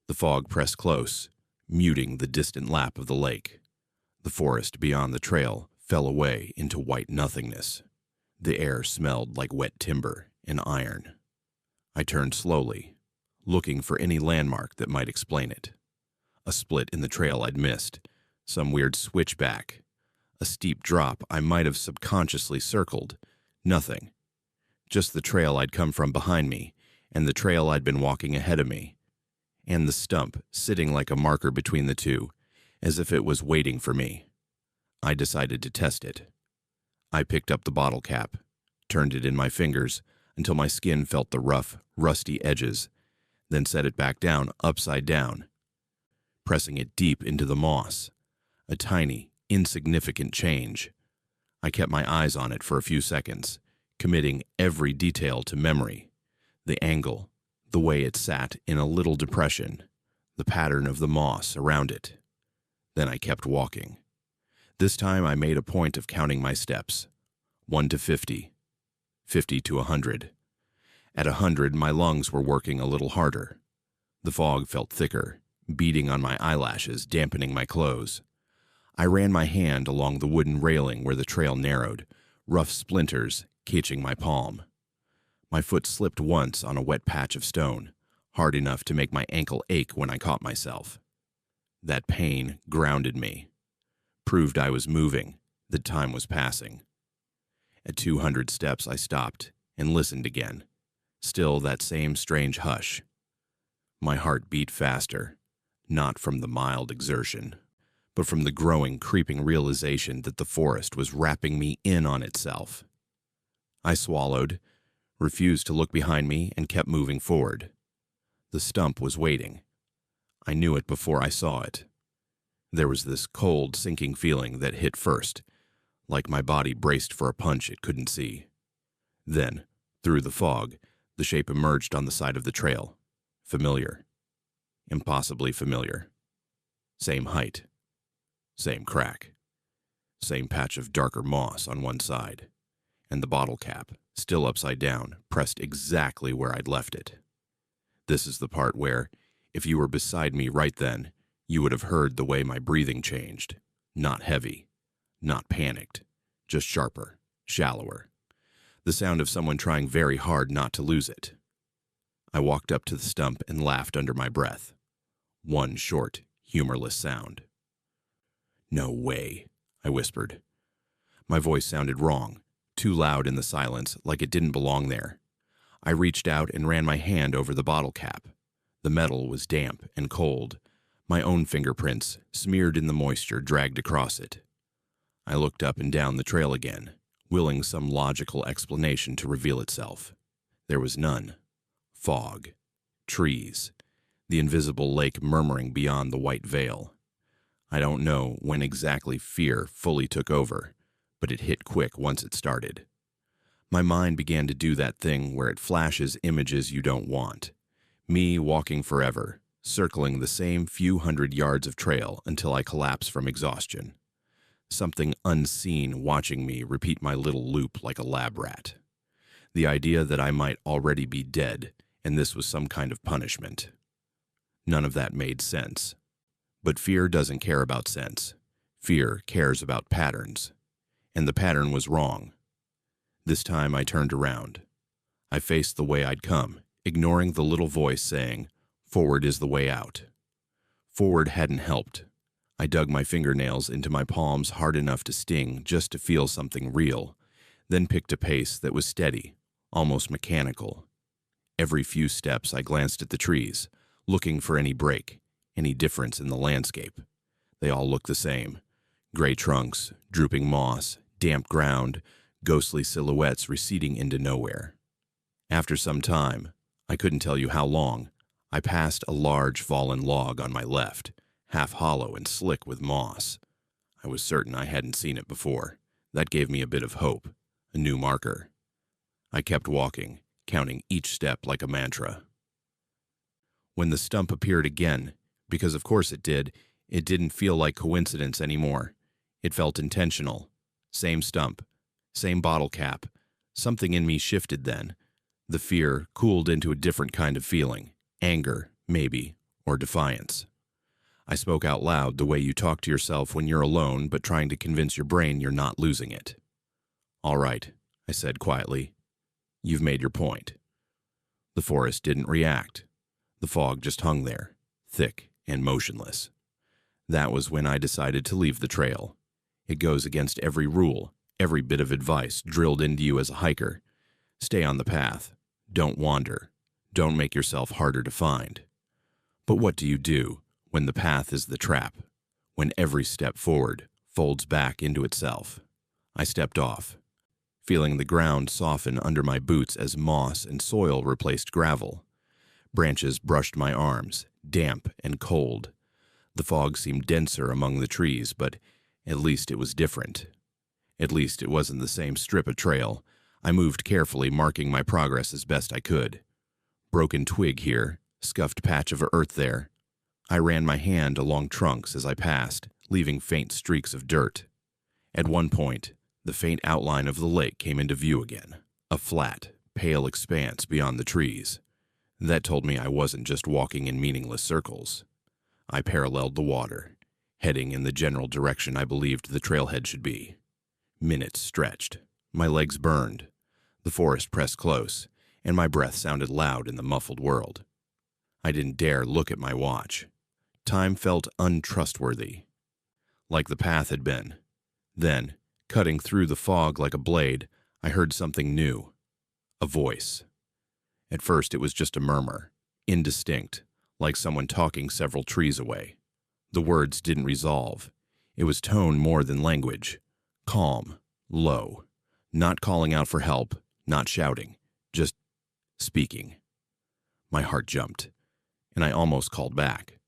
A: The fog pressed close, muting the distant lap of the lake. The forest beyond the trail fell away into white nothingness. The air smelled like wet timber and iron. I turned slowly, looking for any landmark that might explain it. A split in the trail I'd missed, some weird switchback, a steep drop I might have subconsciously circled. Nothing. Just the trail I'd come from behind me, and the trail I'd been walking ahead of me, and the stump sitting like a marker between the two, as if it was waiting for me. I decided to test it. I picked up the bottle cap, turned it in my fingers until my skin felt the rough, rusty edges, then set it back down upside down, pressing it deep into the moss. A tiny, insignificant change. I kept my eyes on it for a few seconds, committing every detail to memory. The angle, the way it sat in a little depression, the pattern of the moss around it. Then I kept walking. This time I made a point of counting my steps. 1 to 50, 50 to 100. At 100, my lungs were working a little harder. The fog felt thicker, beating on my eyelashes, dampening my clothes. I ran my hand along the wooden railing where the trail narrowed, rough splinters catching my palm. My foot slipped once on a wet patch of stone, hard enough to make my ankle ache when I caught myself. That pain grounded me, proved I was moving, that time was passing. At 200 steps, I stopped and listened again. Still that same strange hush. My heart beat faster, not from the mild exertion, but from the growing, creeping realization that the forest was wrapping me in on itself. I swallowed, refused to look behind me, and kept moving forward. The stump was waiting. I knew it before I saw it. There was this cold, sinking feeling that hit first, like my body braced for a punch it couldn't see. Then, through the fog, the shape emerged on the side of the trail. Familiar. Impossibly familiar. Same height. Same crack. Same patch of darker moss on one side. And the bottle cap, still upside down, pressed exactly where I'd left it. This is the part where, if you were beside me right then, you would have heard the way my breathing changed. Not heavy. Not panicked. Just sharper. Shallower. The sound of someone trying very hard not to lose it. I walked up to the stump and laughed under my breath. One short, humorless sound. "No way," I whispered. My voice sounded wrong, too loud in the silence, like it didn't belong there. I reached out and ran my hand over the bottle cap. The metal was damp and cold. My own fingerprints, smeared in the moisture, dragged across it. I looked up and down the trail again, willing some logical explanation to reveal itself. There was none. Fog. Trees. The invisible lake murmuring beyond the white veil. I don't know when exactly fear fully took over, but it hit quick once it started. My mind began to do that thing where it flashes images you don't want. Me walking forever, circling the same few hundred yards of trail until I collapse from exhaustion. Something unseen watching me repeat my little loop like a lab rat. The idea that I might already be dead, and this was some kind of punishment. None of that made sense. But fear doesn't care about sense. Fear cares about patterns. And the pattern was wrong. This time I turned around. I faced the way I'd come, ignoring the little voice saying, "Forward is the way out." Forward hadn't helped. I dug my fingernails into my palms hard enough to sting just to feel something real, then picked a pace that was steady, almost mechanical. Every few steps I glanced at the trees, looking for any break, any difference in the landscape. They all looked the same. Gray trunks, drooping moss, damp ground, ghostly silhouettes receding into nowhere. After some time, I couldn't tell you how long, I passed a large fallen log on my left, half hollow and slick with moss. I was certain I hadn't seen it before. That gave me a bit of hope, a new marker. I kept walking, counting each step like a mantra. When the stump appeared again, because of course it didn't feel like coincidence anymore. It felt intentional. Same stump, same bottle cap. Something in me shifted then. The fear cooled into a different kind of feeling. Anger, maybe, or defiance. I spoke out loud the way you talk to yourself when you're alone but trying to convince your brain you're not losing it. "All right," I said quietly. "You've made your point." The forest didn't react. The fog just hung there, thick and motionless. That was when I decided to leave the trail. It goes against every rule, every bit of advice drilled into you as a hiker. Stay on the path. Don't wander. Don't make yourself harder to find. But what do you do when the path is the trap? When every step forward folds back into itself? I stepped off, feeling the ground soften under my boots as moss and soil replaced gravel. Branches brushed my arms, damp and cold. The fog seemed denser among the trees, but at least it was different. At least it wasn't the same strip of trail. I moved carefully, marking my progress as best I could. Broken twig here, scuffed patch of earth there. I ran my hand along trunks as I passed, leaving faint streaks of dirt. At one point, the faint outline of the lake came into view again, a flat, pale expanse beyond the trees. That told me I wasn't just walking in meaningless circles. I paralleled the water, heading in the general direction I believed the trailhead should be. Minutes stretched. My legs burned. The forest pressed close, and my breath sounded loud in the muffled world. I didn't dare look at my watch. Time felt untrustworthy, like the path had been. Then, cutting through the fog like a blade, I heard something new. A voice. At first it was just a murmur, indistinct, like someone talking several trees away. The words didn't resolve. It was tone more than language. Calm, low, not calling out for help, not shouting, just speaking. My heart jumped, and I almost called back,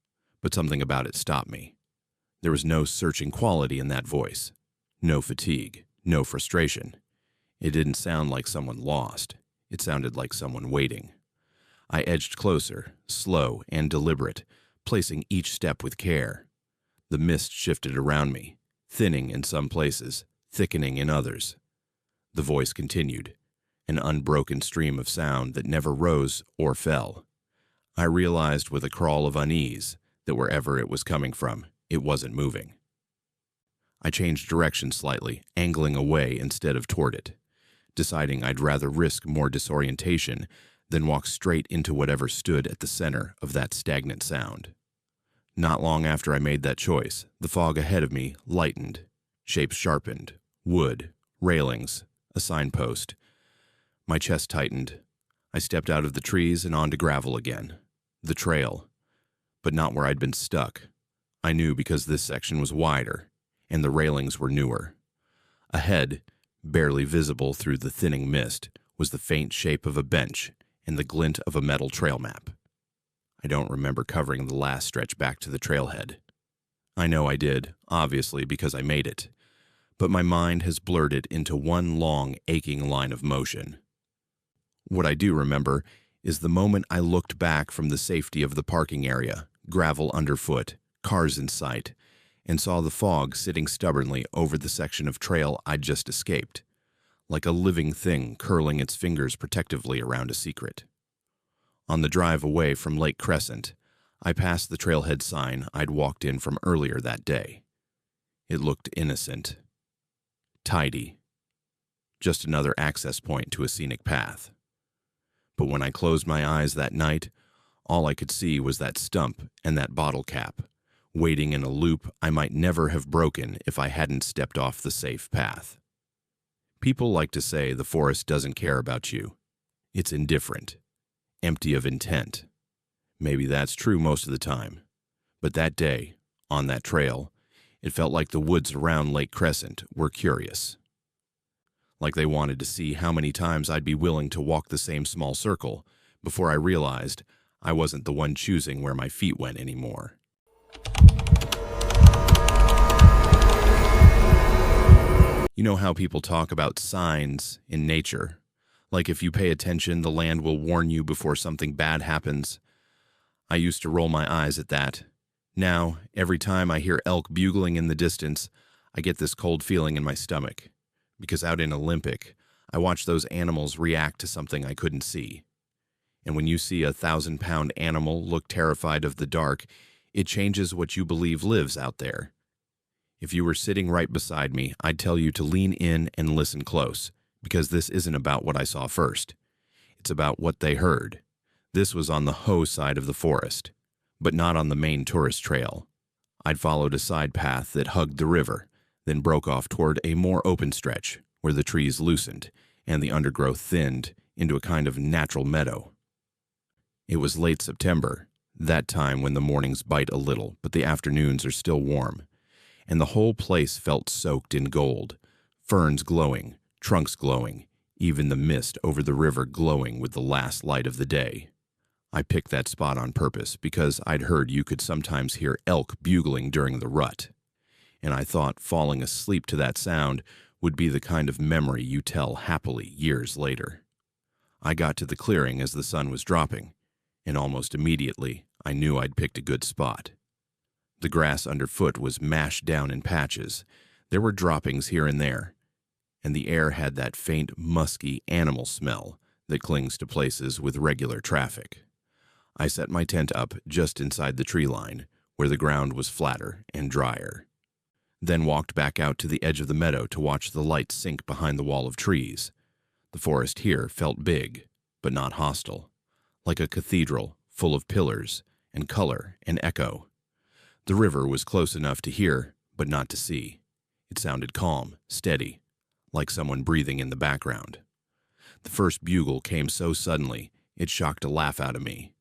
A: but something about it stopped me. There was no searching quality in that voice, no fatigue, no frustration. It didn't sound like someone lost. It sounded like someone waiting. I edged closer, slow and deliberate, placing each step with care. The mist shifted around me, thinning in some places, thickening in others. The voice continued, an unbroken stream of sound that never rose or fell. I realized with a crawl of unease that wherever it was coming from, it wasn't moving. I changed direction slightly, angling away instead of toward it, deciding I'd rather risk more disorientation than walk straight into whatever stood at the center of that stagnant sound. Not long after I made that choice, the fog ahead of me lightened, shapes sharpened, wood, railings, a signpost. My chest tightened. I stepped out of the trees and onto gravel again. The trail, but not where I'd been stuck. I knew because this section was wider, and the railings were newer. Ahead, barely visible through the thinning mist, was the faint shape of a bench and the glint of a metal trail map. I don't remember covering the last stretch back to the trailhead. I know I did, obviously, because I made it, but my mind has blurred it into one long, aching line of motion. What I do remember is the moment I looked back from the safety of the parking area, gravel underfoot, cars in sight, and saw the fog sitting stubbornly over the section of trail I'd just escaped, like a living thing curling its fingers protectively around a secret. On the drive away from Lake Crescent, I passed the trailhead sign I'd walked in from earlier that day. It looked innocent, tidy, just another access point to a scenic path. But when I closed my eyes that night, all I could see was that stump and that bottle cap, waiting in a loop I might never have broken if I hadn't stepped off the safe path. People like to say the forest doesn't care about you. It's indifferent, empty of intent. Maybe that's true most of the time. But that day, on that trail, it felt like the woods around Lake Crescent were curious. Like they wanted to see how many times I'd be willing to walk the same small circle before I realized I wasn't the one choosing where my feet went anymore. You know how people talk about signs in nature? Like if you pay attention, the land will warn you before something bad happens. I used to roll my eyes at that. Now, every time I hear elk bugling in the distance, I get this cold feeling in my stomach. Because out in Olympic, I watch those animals react to something I couldn't see. And when you see a 1,000-pound animal look terrified of the dark, it changes what you believe lives out there. If you were sitting right beside me, I'd tell you to lean in and listen close, because this isn't about what I saw first. It's about what they heard. This was on the Ho side of the forest, but not on the main tourist trail. I'd followed a side path that hugged the river, then broke off toward a more open stretch where the trees loosened and the undergrowth thinned into a kind of natural meadow. It was late September, that time when the mornings bite a little, but the afternoons are still warm, and the whole place felt soaked in gold, ferns glowing, trunks glowing, even the mist over the river glowing with the last light of the day. I picked that spot on purpose because I'd heard you could sometimes hear elk bugling during the rut, and I thought falling asleep to that sound would be the kind of memory you tell happily years later. I got to the clearing as the sun was dropping, and almost immediately I knew I'd picked a good spot. The grass underfoot was mashed down in patches. There were droppings here and there, and the air had that faint, musky animal smell that clings to places with regular traffic. I set my tent up just inside the tree line, where the ground was flatter and drier. Then walked back out to the edge of the meadow to watch the light sink behind the wall of trees. The forest here felt big, but not hostile, like a cathedral full of pillars and color and echo. The river was close enough to hear, but not to see. It sounded calm, steady, like someone breathing in the background. The first bugle came so suddenly, it shocked a laugh out of me.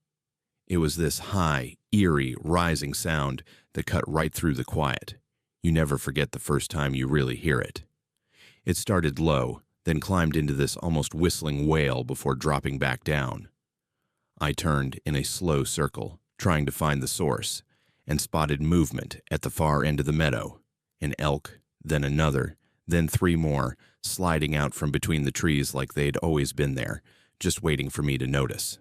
A: It was this high, eerie, rising sound that cut right through the quiet. You never forget the first time you really hear it. It started low, then climbed into this almost whistling wail before dropping back down. I turned in a slow circle, trying to find the source, and spotted movement at the far end of the meadow. An elk, then another, then three more, sliding out from between the trees like they'd always been there, just waiting for me to notice.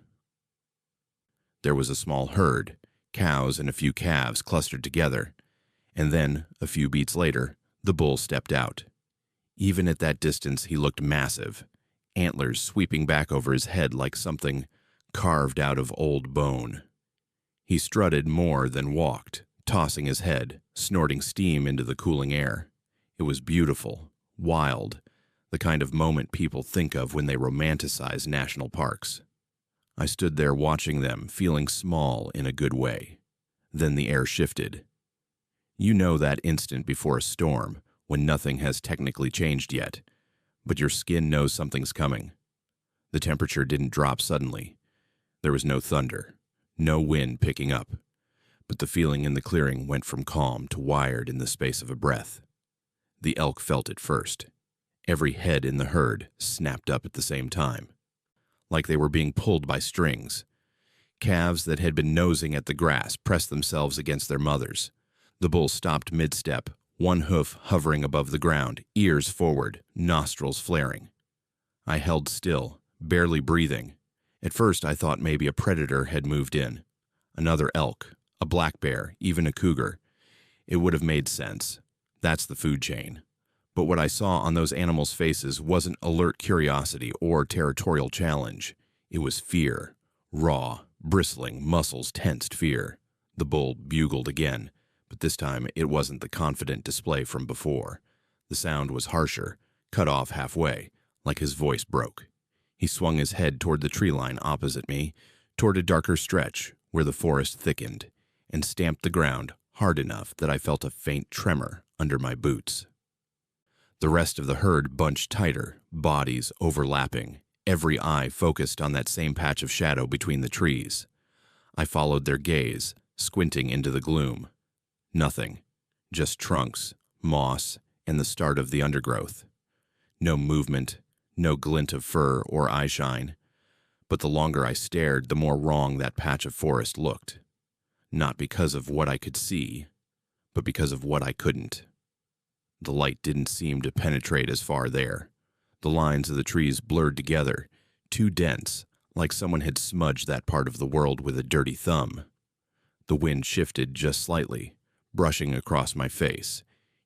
A: There was a small herd, cows and a few calves clustered together, and then, a few beats later, the bull stepped out. Even at that distance, he looked massive, antlers sweeping back over his head like something carved out of old bone. He strutted more than walked, tossing his head, snorting steam into the cooling air. It was beautiful, wild, the kind of moment people think of when they romanticize national parks. I stood there watching them, feeling small in a good way. Then the air shifted. You know that instant before a storm, when nothing has technically changed yet, but your skin knows something's coming. The temperature didn't drop suddenly. There was no thunder, no wind picking up, but the feeling in the clearing went from calm to wired in the space of a breath. The elk felt it first. Every head in the herd snapped up at the same time, like they were being pulled by strings. Calves that had been nosing at the grass pressed themselves against their mothers. The bull stopped mid-step, one hoof hovering above the ground, ears forward, nostrils flaring. I held still, barely breathing. At first I thought maybe a predator had moved in. Another elk, a black bear, even a cougar. It would have made sense. That's the food chain. But what I saw on those animals' faces wasn't alert curiosity or territorial challenge. It was fear. Raw, bristling, muscles-tensed fear. The bull bugled again, but this time it wasn't the confident display from before. The sound was harsher, cut off halfway, like his voice broke. He swung his head toward the tree line opposite me, toward a darker stretch where the forest thickened, and stamped the ground hard enough that I felt a faint tremor under my boots. The rest of the herd bunched tighter, bodies overlapping, every eye focused on that same patch of shadow between the trees. I followed their gaze, squinting into the gloom. Nothing, just trunks, moss, and the start of the undergrowth. No movement, no glint of fur or eyeshine. But the longer I stared, the more wrong that patch of forest looked. Not because of what I could see, but because of what I couldn't. The light didn't seem to penetrate as far there. The lines of the trees blurred together, too dense, like someone had smudged that part of the world with a dirty thumb. The wind shifted just slightly, brushing across my face,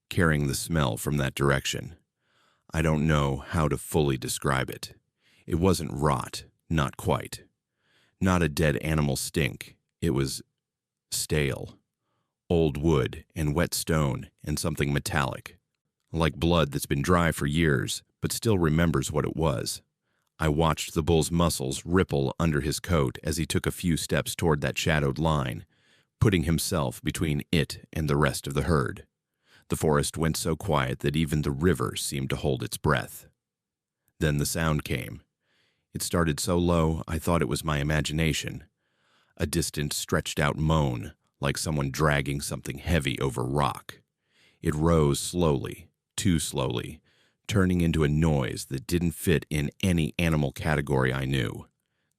A: carrying the smell from that direction. I don't know how to fully describe it. It wasn't rot, not quite. Not a dead animal stink. It was stale. Old wood and wet stone and something metallic. Like blood that's been dry for years, but still remembers what it was. I watched the bull's muscles ripple under his coat as he took a few steps toward that shadowed line, putting himself between it and the rest of the herd. The forest went so quiet that even the river seemed to hold its breath. Then the sound came. It started so low I thought it was my imagination. A distant, stretched-out moan, like someone dragging something heavy over rock. It rose slowly, too slowly, turning into a noise that didn't fit in any animal category I knew.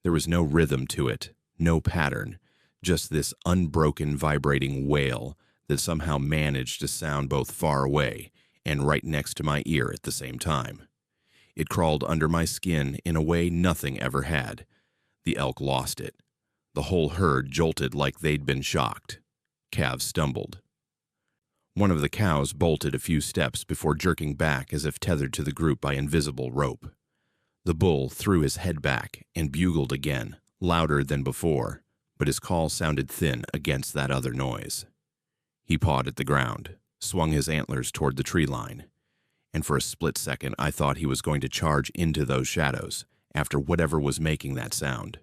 A: There was no rhythm to it, no pattern, just this unbroken vibrating wail that somehow managed to sound both far away and right next to my ear at the same time. It crawled under my skin in a way nothing ever had. The elk lost it. The whole herd jolted like they'd been shocked. Calves stumbled. One of the cows bolted a few steps before jerking back as if tethered to the group by invisible rope. The bull threw his head back and bugled again, louder than before, but his call sounded thin against that other noise. He pawed at the ground, swung his antlers toward the tree line, and for a split second I thought he was going to charge into those shadows after whatever was making that sound.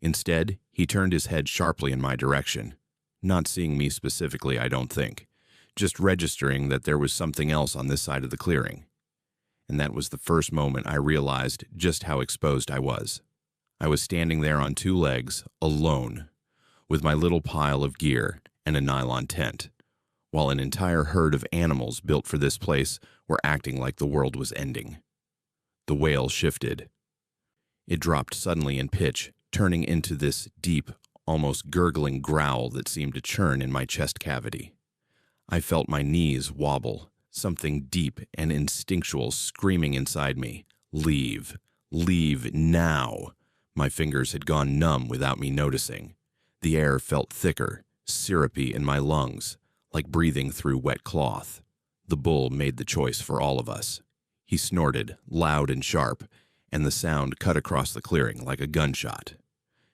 A: Instead, he turned his head sharply in my direction, not seeing me specifically, I don't think, just registering that there was something else on this side of the clearing. And that was the first moment I realized just how exposed I was. I was standing there on two legs, alone, with my little pile of gear and a nylon tent, while an entire herd of animals built for this place were acting like the world was ending. The wail shifted. It dropped suddenly in pitch, turning into this deep, almost gurgling growl that seemed to churn in my chest cavity. I felt my knees wobble, something deep and instinctual screaming inside me. Leave. Leave now. My fingers had gone numb without me noticing. The air felt thicker, syrupy in my lungs, like breathing through wet cloth. The bull made the choice for all of us. He snorted, loud and sharp, and the sound cut across the clearing like a gunshot.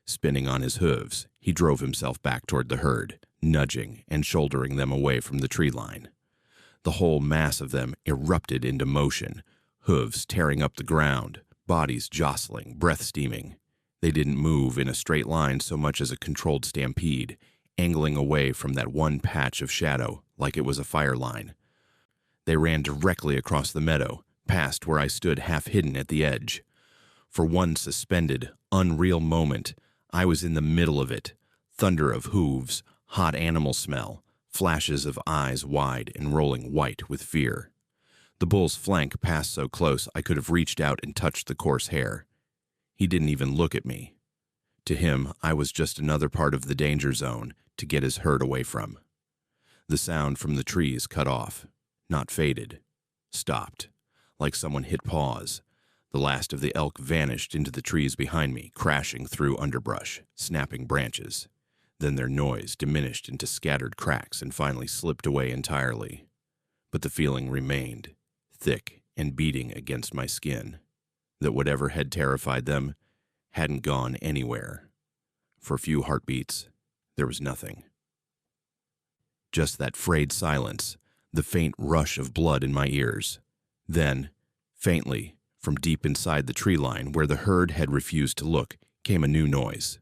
A: Spinning on his hooves, he drove himself back toward the herd, nudging and shouldering them away from the tree line. The whole mass of them erupted into motion, hooves tearing up the ground, bodies jostling, breath steaming. They didn't move in a straight line so much as a controlled stampede, angling away from that one patch of shadow like it was a fire line. They ran directly across the meadow, past where I stood half hidden at the edge. For one suspended, unreal moment, I was in the middle of it. Thunder of hooves, hot animal smell, flashes of eyes wide and rolling white with fear. The bull's flank passed so close I could have reached out and touched the coarse hair. He didn't even look at me. To him, I was just another part of the danger zone to get his herd away from. The sound from the trees cut off, not faded, stopped, like someone hit pause. The last of the elk vanished into the trees behind me, crashing through underbrush, snapping branches. Then their noise diminished into scattered cracks and finally slipped away entirely. But the feeling remained, thick and beating against my skin, that whatever had terrified them hadn't gone anywhere. For a few heartbeats, there was nothing. Just that frayed silence, the faint rush of blood in my ears. Then, faintly, from deep inside the tree line where the herd had refused to look, came a new noise.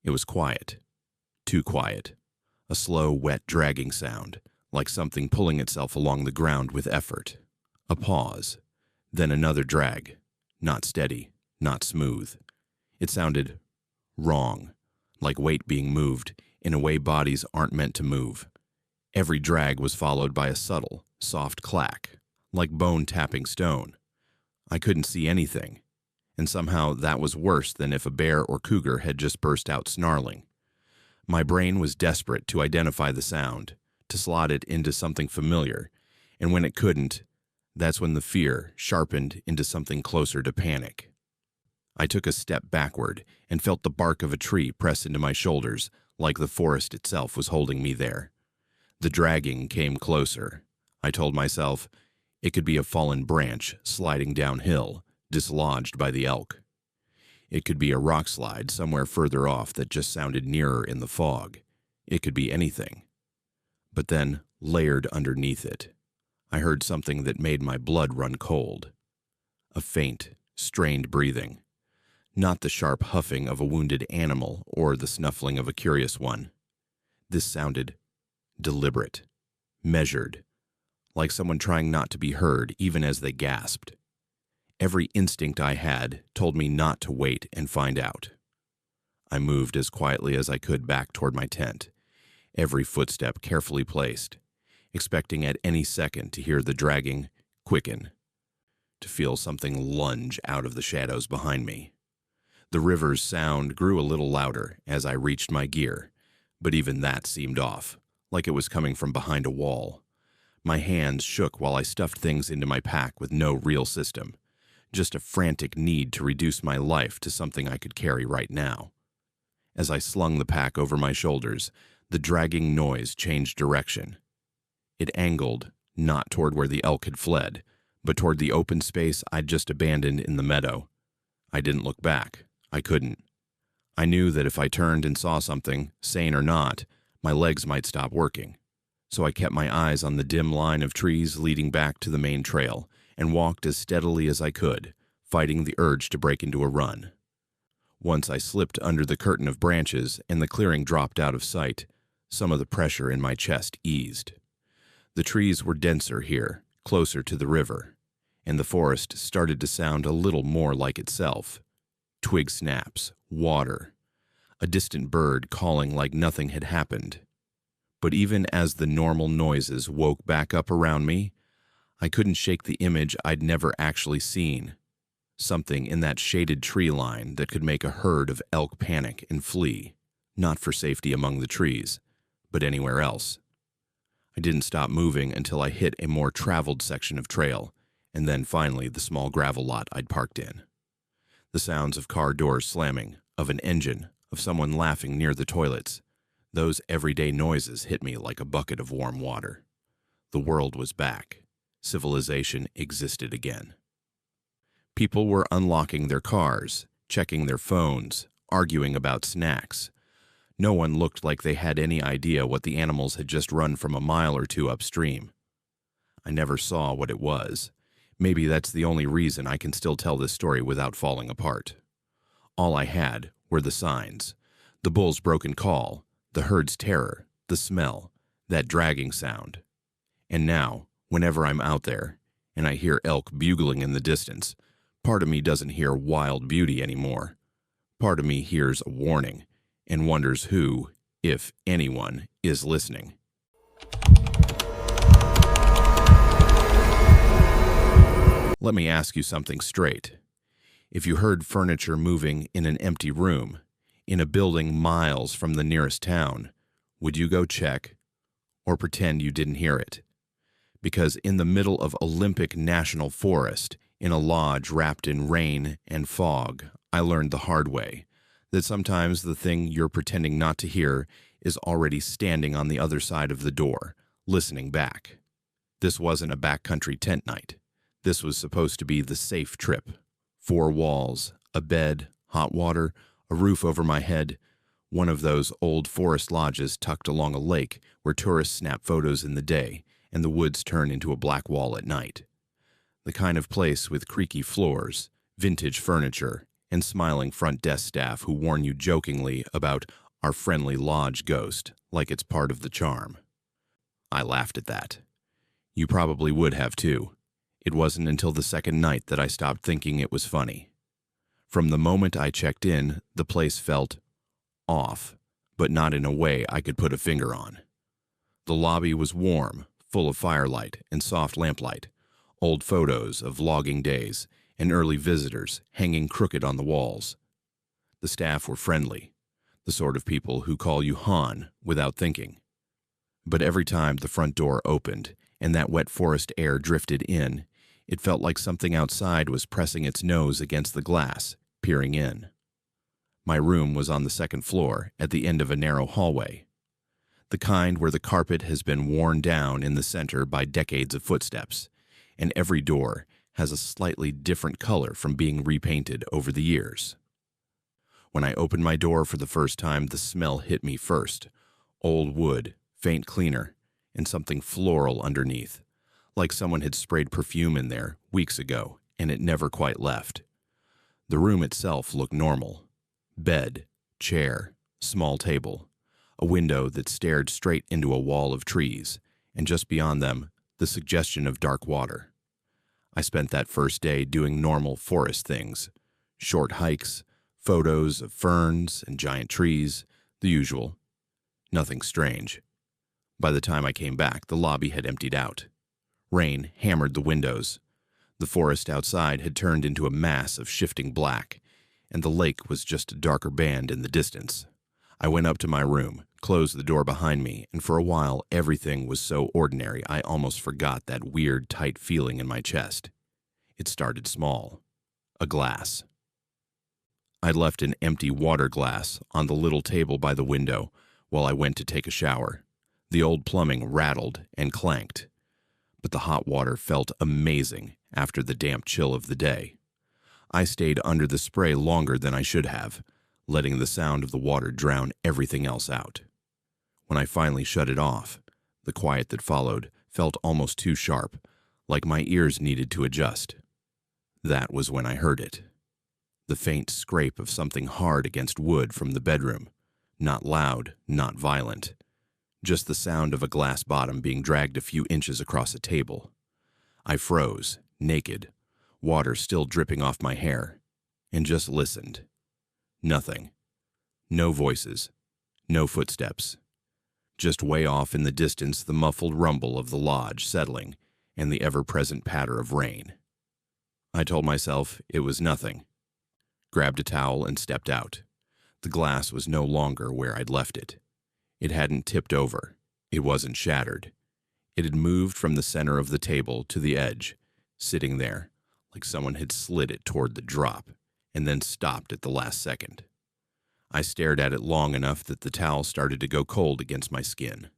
A: It was quiet. Too quiet. A slow, wet, dragging sound, like something pulling itself along the ground with effort. A pause. Then another drag. Not steady, not smooth. It sounded wrong, like weight being moved in a way bodies aren't meant to move. Every drag was followed by a subtle, soft clack, like bone tapping stone. I couldn't see anything, and somehow that was worse than if a bear or cougar had just burst out snarling. My brain was desperate to identify the sound, to slot it into something familiar, and when it couldn't, that's when the fear sharpened into something closer to panic. I took a step backward and felt the bark of a tree press into my shoulders, like the forest itself was holding me there. The dragging came closer. I told myself it could be a fallen branch sliding downhill, dislodged by the elk. It could be a rock slide somewhere further off that just sounded nearer in the fog. It could be anything. But then, layered underneath it, I heard something that made my blood run cold. A faint, strained breathing. Not the sharp huffing of a wounded animal or the snuffling of a curious one. This sounded deliberate, measured, like someone trying not to be heard even as they gasped. Every instinct I had told me not to wait and find out. I moved as quietly as I could back toward my tent, every footstep carefully placed, expecting at any second to hear the dragging quicken, to feel something lunge out of the shadows behind me. The river's sound grew a little louder as I reached my gear, but even that seemed off, like it was coming from behind a wall. My hands shook while I stuffed things into my pack with no real system, just a frantic need to reduce my life to something I could carry right now. As I slung the pack over my shoulders, the dragging noise changed direction. It angled, not toward where the elk had fled, but toward the open space I'd just abandoned in the meadow. I didn't look back. I couldn't. I knew that if I turned and saw something, sane or not, my legs might stop working. So I kept my eyes on the dim line of trees leading back to the main trail and walked as steadily as I could, fighting the urge to break into a run. Once I slipped under the curtain of branches and the clearing dropped out of sight, some of the pressure in my chest eased. The trees were denser here, closer to the river, and the forest started to sound a little more like itself. Twig snaps, water, a distant bird calling like nothing had happened. But even as the normal noises woke back up around me, I couldn't shake the image I'd never actually seen. Something in that shaded tree line that could make a herd of elk panic and flee, not for safety among the trees, but anywhere else. I didn't stop moving until I hit a more traveled section of trail, and then finally the small gravel lot I'd parked in. The sounds of car doors slamming, of an engine, of someone laughing near the toilets. Those everyday noises hit me like a bucket of warm water. The world was back. Civilization existed again. People were unlocking their cars, checking their phones, arguing about snacks. No one looked like they had any idea what the animals had just run from a mile or two upstream. I never saw what it was. Maybe that's the only reason I can still tell this story without falling apart. All I had were the signs, the bull's broken call, the herd's terror, the smell, that dragging sound. And now, whenever I'm out there, and I hear elk bugling in the distance, part of me doesn't hear wild beauty anymore. Part of me hears a warning, and wonders who, if anyone, is listening. Let me ask you something straight. If you heard furniture moving in an empty room, in a building miles from the nearest town, would you go check or pretend you didn't hear it? Because in the middle of Olympic National Forest, in a lodge wrapped in rain and fog, I learned the hard way that sometimes the thing you're pretending not to hear is already standing on the other side of the door, listening back. This wasn't a backcountry tent night. This was supposed to be the safe trip. 4 walls, a bed, hot water, a roof over my head, one of those old forest lodges tucked along a lake where tourists snap photos in the day and the woods turn into a black wall at night. The kind of place with creaky floors, vintage furniture, and smiling front desk staff who warn you jokingly about our friendly lodge ghost, like it's part of the charm. I laughed at that. You probably would have too. It wasn't until the second night that I stopped thinking it was funny. From the moment I checked in, the place felt off, but not in a way I could put a finger on. The lobby was warm, full of firelight and soft lamplight, old photos of logging days and early visitors hanging crooked on the walls. The staff were friendly, the sort of people who call you Han without thinking. But every time the front door opened and that wet forest air drifted in, it felt like something outside was pressing its nose against the glass, peering in. My room was on the second floor, at the end of a narrow hallway. The kind where the carpet has been worn down in the center by decades of footsteps, and every door has a slightly different color from being repainted over the years. When I opened my door for the first time, the smell hit me first. Old wood, faint cleaner, and something floral underneath, like someone had sprayed perfume in there weeks ago, and it never quite left. The room itself looked normal. Bed, chair, small table, a window that stared straight into a wall of trees, and just beyond them, the suggestion of dark water. I spent that first day doing normal forest things, short hikes, photos of ferns and giant trees, the usual. Nothing strange. By the time I came back, the lobby had emptied out. Rain hammered the windows. The forest outside had turned into a mass of shifting black, and the lake was just a darker band in the distance. I went up to my room, closed the door behind me, and for a while everything was so ordinary I almost forgot that weird, tight feeling in my chest. It started small. A glass. I'd left an empty water glass on the little table by the window while I went to take a shower. The old plumbing rattled and clanked, but the hot water felt amazing after the damp chill of the day. I stayed under the spray longer than I should have, letting the sound of the water drown everything else out. When I finally shut it off, the quiet that followed felt almost too sharp, like my ears needed to adjust. That was when I heard it. The faint scrape of something hard against wood from the bedroom. Not loud, not violent. Just the sound of a glass bottom being dragged a few inches across a table. I froze, naked, water still dripping off my hair, and just listened. Nothing. No voices. No footsteps. Just way off in the distance the muffled rumble of the lodge settling and the ever-present patter of rain. I told myself it was nothing. Grabbed a towel and stepped out. The glass was no longer where I'd left it. It hadn't tipped over. It wasn't shattered. It had moved from the center of the table to the edge, sitting there, like someone had slid it toward the drop, and then stopped at the last second. I stared at it long enough that the towel started to go cold against my skin.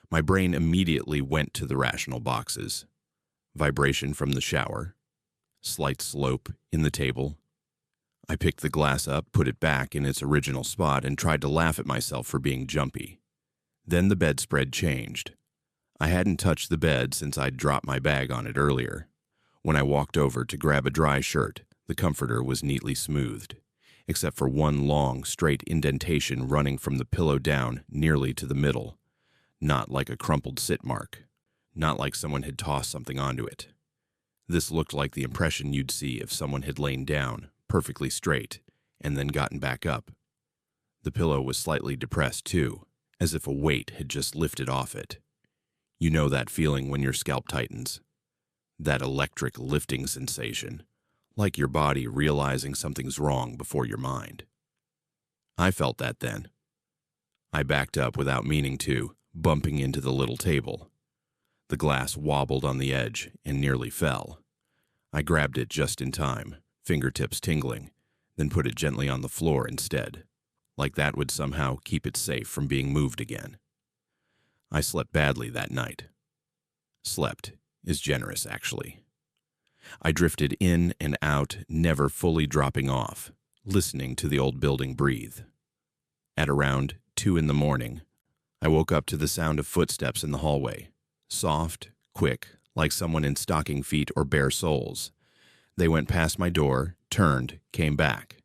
A: My brain immediately went to the rational boxes. Vibration from the shower. Slight slope in the table. I picked the glass up, put it back in its original spot, and tried to laugh at myself for being jumpy. Then the bedspread changed. I hadn't touched the bed since I'd dropped my bag on it earlier. When I walked over to grab a dry shirt, the comforter was neatly smoothed, except for one long, straight indentation running from the pillow down nearly to the middle. Not like a crumpled sit mark. Not like someone had tossed something onto it. This looked like the impression you'd see if someone had lain down, perfectly straight, and then gotten back up. The pillow was slightly depressed, too, as if a weight had just lifted off it. You know that feeling when your scalp tightens. That electric lifting sensation, like your body realizing something's wrong before your mind. I felt that then. I backed up without meaning to, bumping into the little table. The glass wobbled on the edge and nearly fell. I grabbed it just in time, fingertips tingling, then put it gently on the floor instead, like that would somehow keep it safe from being moved again. I slept badly that night. Slept is generous, actually. I drifted in and out, never fully dropping off, listening to the old building breathe. At around 2 in the morning, I woke up to the sound of footsteps in the hallway. Soft, quick, like someone in stocking feet or bare soles. They went past my door, turned, came back.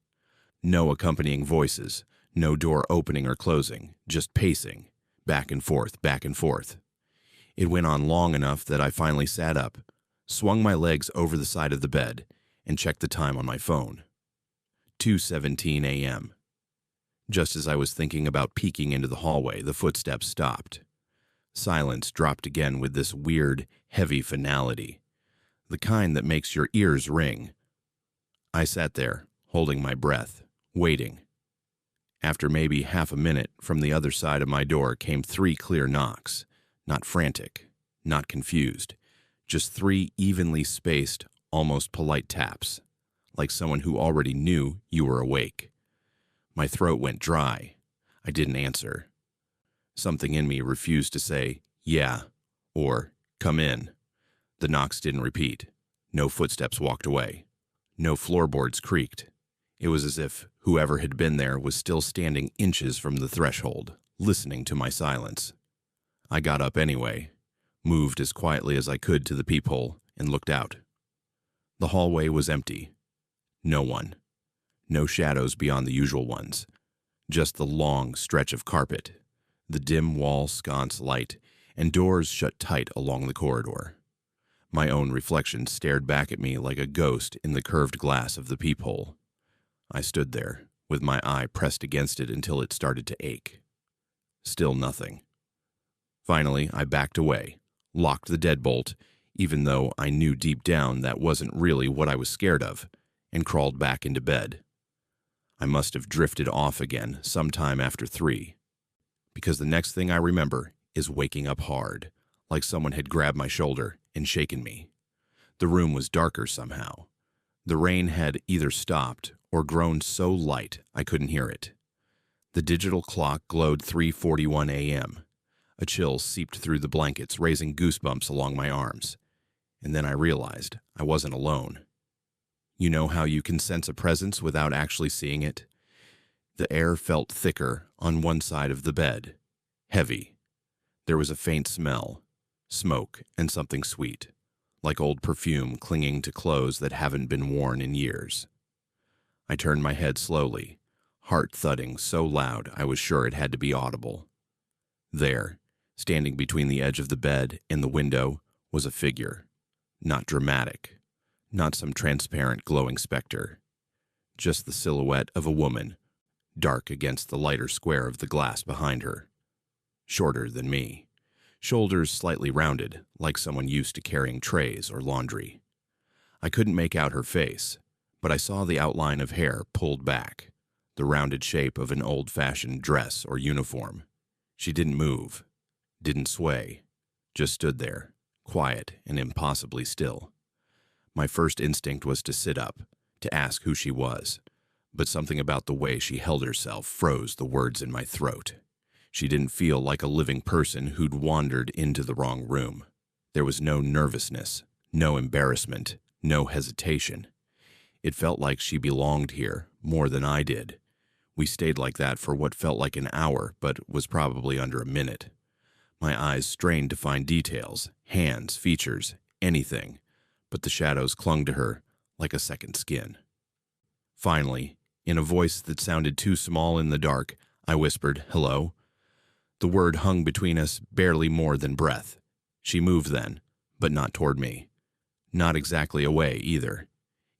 A: No accompanying voices, no door opening or closing, just pacing, back and forth, back and forth. It went on long enough that I finally sat up, swung my legs over the side of the bed, and checked the time on my phone. 2:17 a.m. Just as I was thinking about peeking into the hallway, the footsteps stopped. Silence dropped again with this weird, heavy finality, the kind that makes your ears ring. I sat there, holding my breath, waiting. After maybe half a minute, from the other side of my door came 3 clear knocks, not frantic, not confused, just 3 evenly spaced, almost polite taps, like someone who already knew you were awake. My throat went dry. I didn't answer. Something in me refused to say, yeah, or come in. The knocks didn't repeat. No footsteps walked away. No floorboards creaked. It was as if whoever had been there was still standing inches from the threshold, listening to my silence. I got up anyway, moved as quietly as I could to the peephole, and looked out. The hallway was empty. No one. No shadows beyond the usual ones. Just the long stretch of carpet, the dim wall sconce light, and doors shut tight along the corridor. My own reflection stared back at me like a ghost in the curved glass of the peephole. I stood there, with my eye pressed against it until it started to ache. Still nothing. Finally, I backed away, locked the deadbolt, even though I knew deep down that wasn't really what I was scared of, and crawled back into bed. I must have drifted off again sometime after 3, because the next thing I remember is waking up hard, like someone had grabbed my shoulder and shaken me. The room was darker somehow. The rain had either stopped or grown so light I couldn't hear it. The digital clock glowed 3:41 a.m. A chill seeped through the blankets, raising goosebumps along my arms. And then I realized I wasn't alone. You know how you can sense a presence without actually seeing it? The air felt thicker on one side of the bed, heavy. There was a faint smell, smoke and something sweet, like old perfume clinging to clothes that haven't been worn in years. I turned my head slowly, heart thudding so loud I was sure it had to be audible. There, standing between the edge of the bed and the window, was a figure, not dramatic. Not some transparent glowing specter. Just the silhouette of a woman, dark against the lighter square of the glass behind her. Shorter than me. Shoulders slightly rounded, like someone used to carrying trays or laundry. I couldn't make out her face, but I saw the outline of hair pulled back, the rounded shape of an old-fashioned dress or uniform. She didn't move, didn't sway, just stood there, quiet and impossibly still. My first instinct was to sit up, to ask who she was, but something about the way she held herself froze the words in my throat. She didn't feel like a living person who'd wandered into the wrong room. There was no nervousness, no embarrassment, no hesitation. It felt like she belonged here more than I did. We stayed like that for what felt like an hour, but was probably under a minute. My eyes strained to find details, hands, features, anything. But the shadows clung to her like a second skin. Finally, in a voice that sounded too small in the dark, I whispered, "Hello?" The word hung between us barely more than breath. She moved then, but not toward me. Not exactly away, either.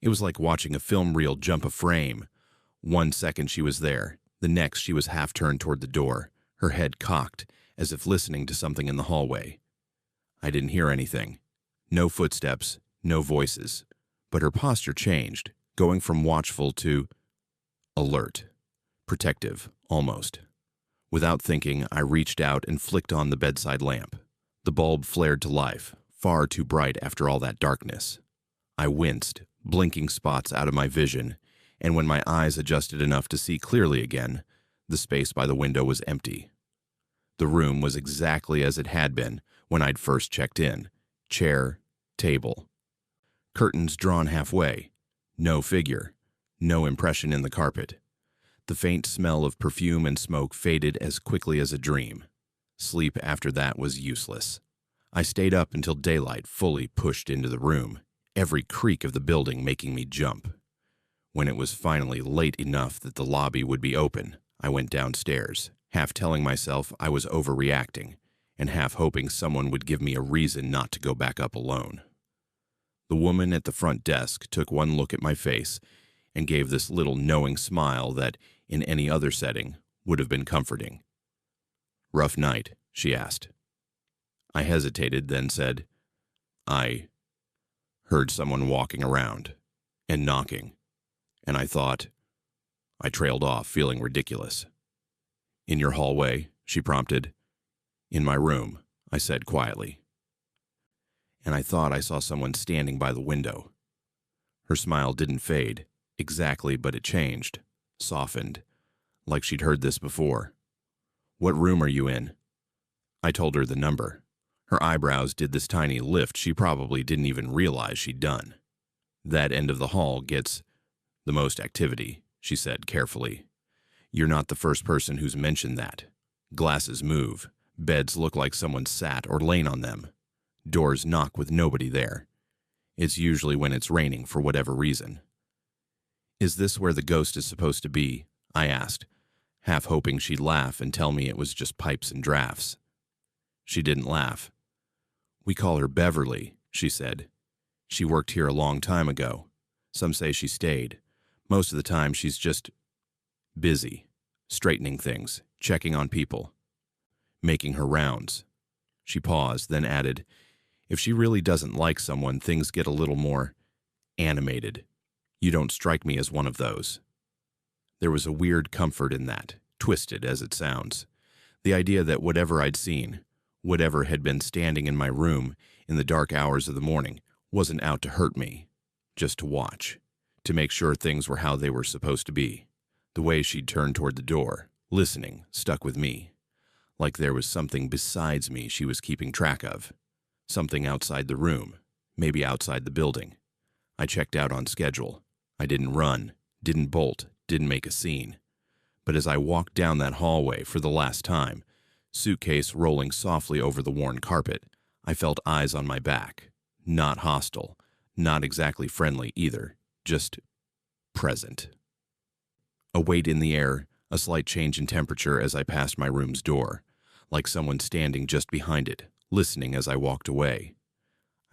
A: It was like watching a film reel jump a frame. 1 second she was there, the next she was half turned toward the door, her head cocked, as if listening to something in the hallway. I didn't hear anything. No footsteps. No voices, but her posture changed, going from watchful to alert, protective, almost. Without thinking, I reached out and flicked on the bedside lamp. The bulb flared to life, far too bright after all that darkness. I winced, blinking spots out of my vision, and when my eyes adjusted enough to see clearly again, the space by the window was empty. The room was exactly as it had been when I'd first checked in. Chair, table. Curtains drawn halfway. No figure. No impression in the carpet. The faint smell of perfume and smoke faded as quickly as a dream. Sleep after that was useless. I stayed up until daylight fully pushed into the room, every creak of the building making me jump. When it was finally late enough that the lobby would be open, I went downstairs, half telling myself I was overreacting, and half hoping someone would give me a reason not to go back up alone. The woman at the front desk took one look at my face and gave this little knowing smile that, in any other setting, would have been comforting. "Rough night?" she asked. I hesitated, then said, "I heard someone walking around and knocking, and I thought." I trailed off, feeling ridiculous. "In your hallway?" she prompted. "In my room," I said quietly. "And I thought I saw someone standing by the window." Her smile didn't fade, exactly, but it changed, softened, like she'd heard this before. "What room are you in?" I told her the number. Her eyebrows did this tiny lift she probably didn't even realize she'd done. "That end of the hall gets the most activity," she said carefully. "You're not the first person who's mentioned that. Glasses move. Beds look like someone sat or lain on them. Doors knock with nobody there. It's usually when it's raining for whatever reason." "Is this where the ghost is supposed to be?" I asked, half hoping she'd laugh and tell me it was just pipes and drafts. She didn't laugh. "We call her Beverly," she said. "She worked here a long time ago. Some say she stayed. Most of the time she's just busy, straightening things, checking on people, making her rounds." She paused, then added, "If she really doesn't like someone, things get a little more animated. You don't strike me as one of those." There was a weird comfort in that, twisted as it sounds. The idea that whatever I'd seen, whatever had been standing in my room in the dark hours of the morning, wasn't out to hurt me, just to watch, to make sure things were how they were supposed to be. The way she'd turned toward the door, listening, stuck with me. Like there was something besides me she was keeping track of. Something outside the room, maybe outside the building. I checked out on schedule. I didn't run, didn't bolt, didn't make a scene. But as I walked down that hallway for the last time, suitcase rolling softly over the worn carpet, I felt eyes on my back. Not hostile, not exactly friendly either, just present. A weight in the air, a slight change in temperature as I passed my room's door, like someone standing just behind it, listening as I walked away.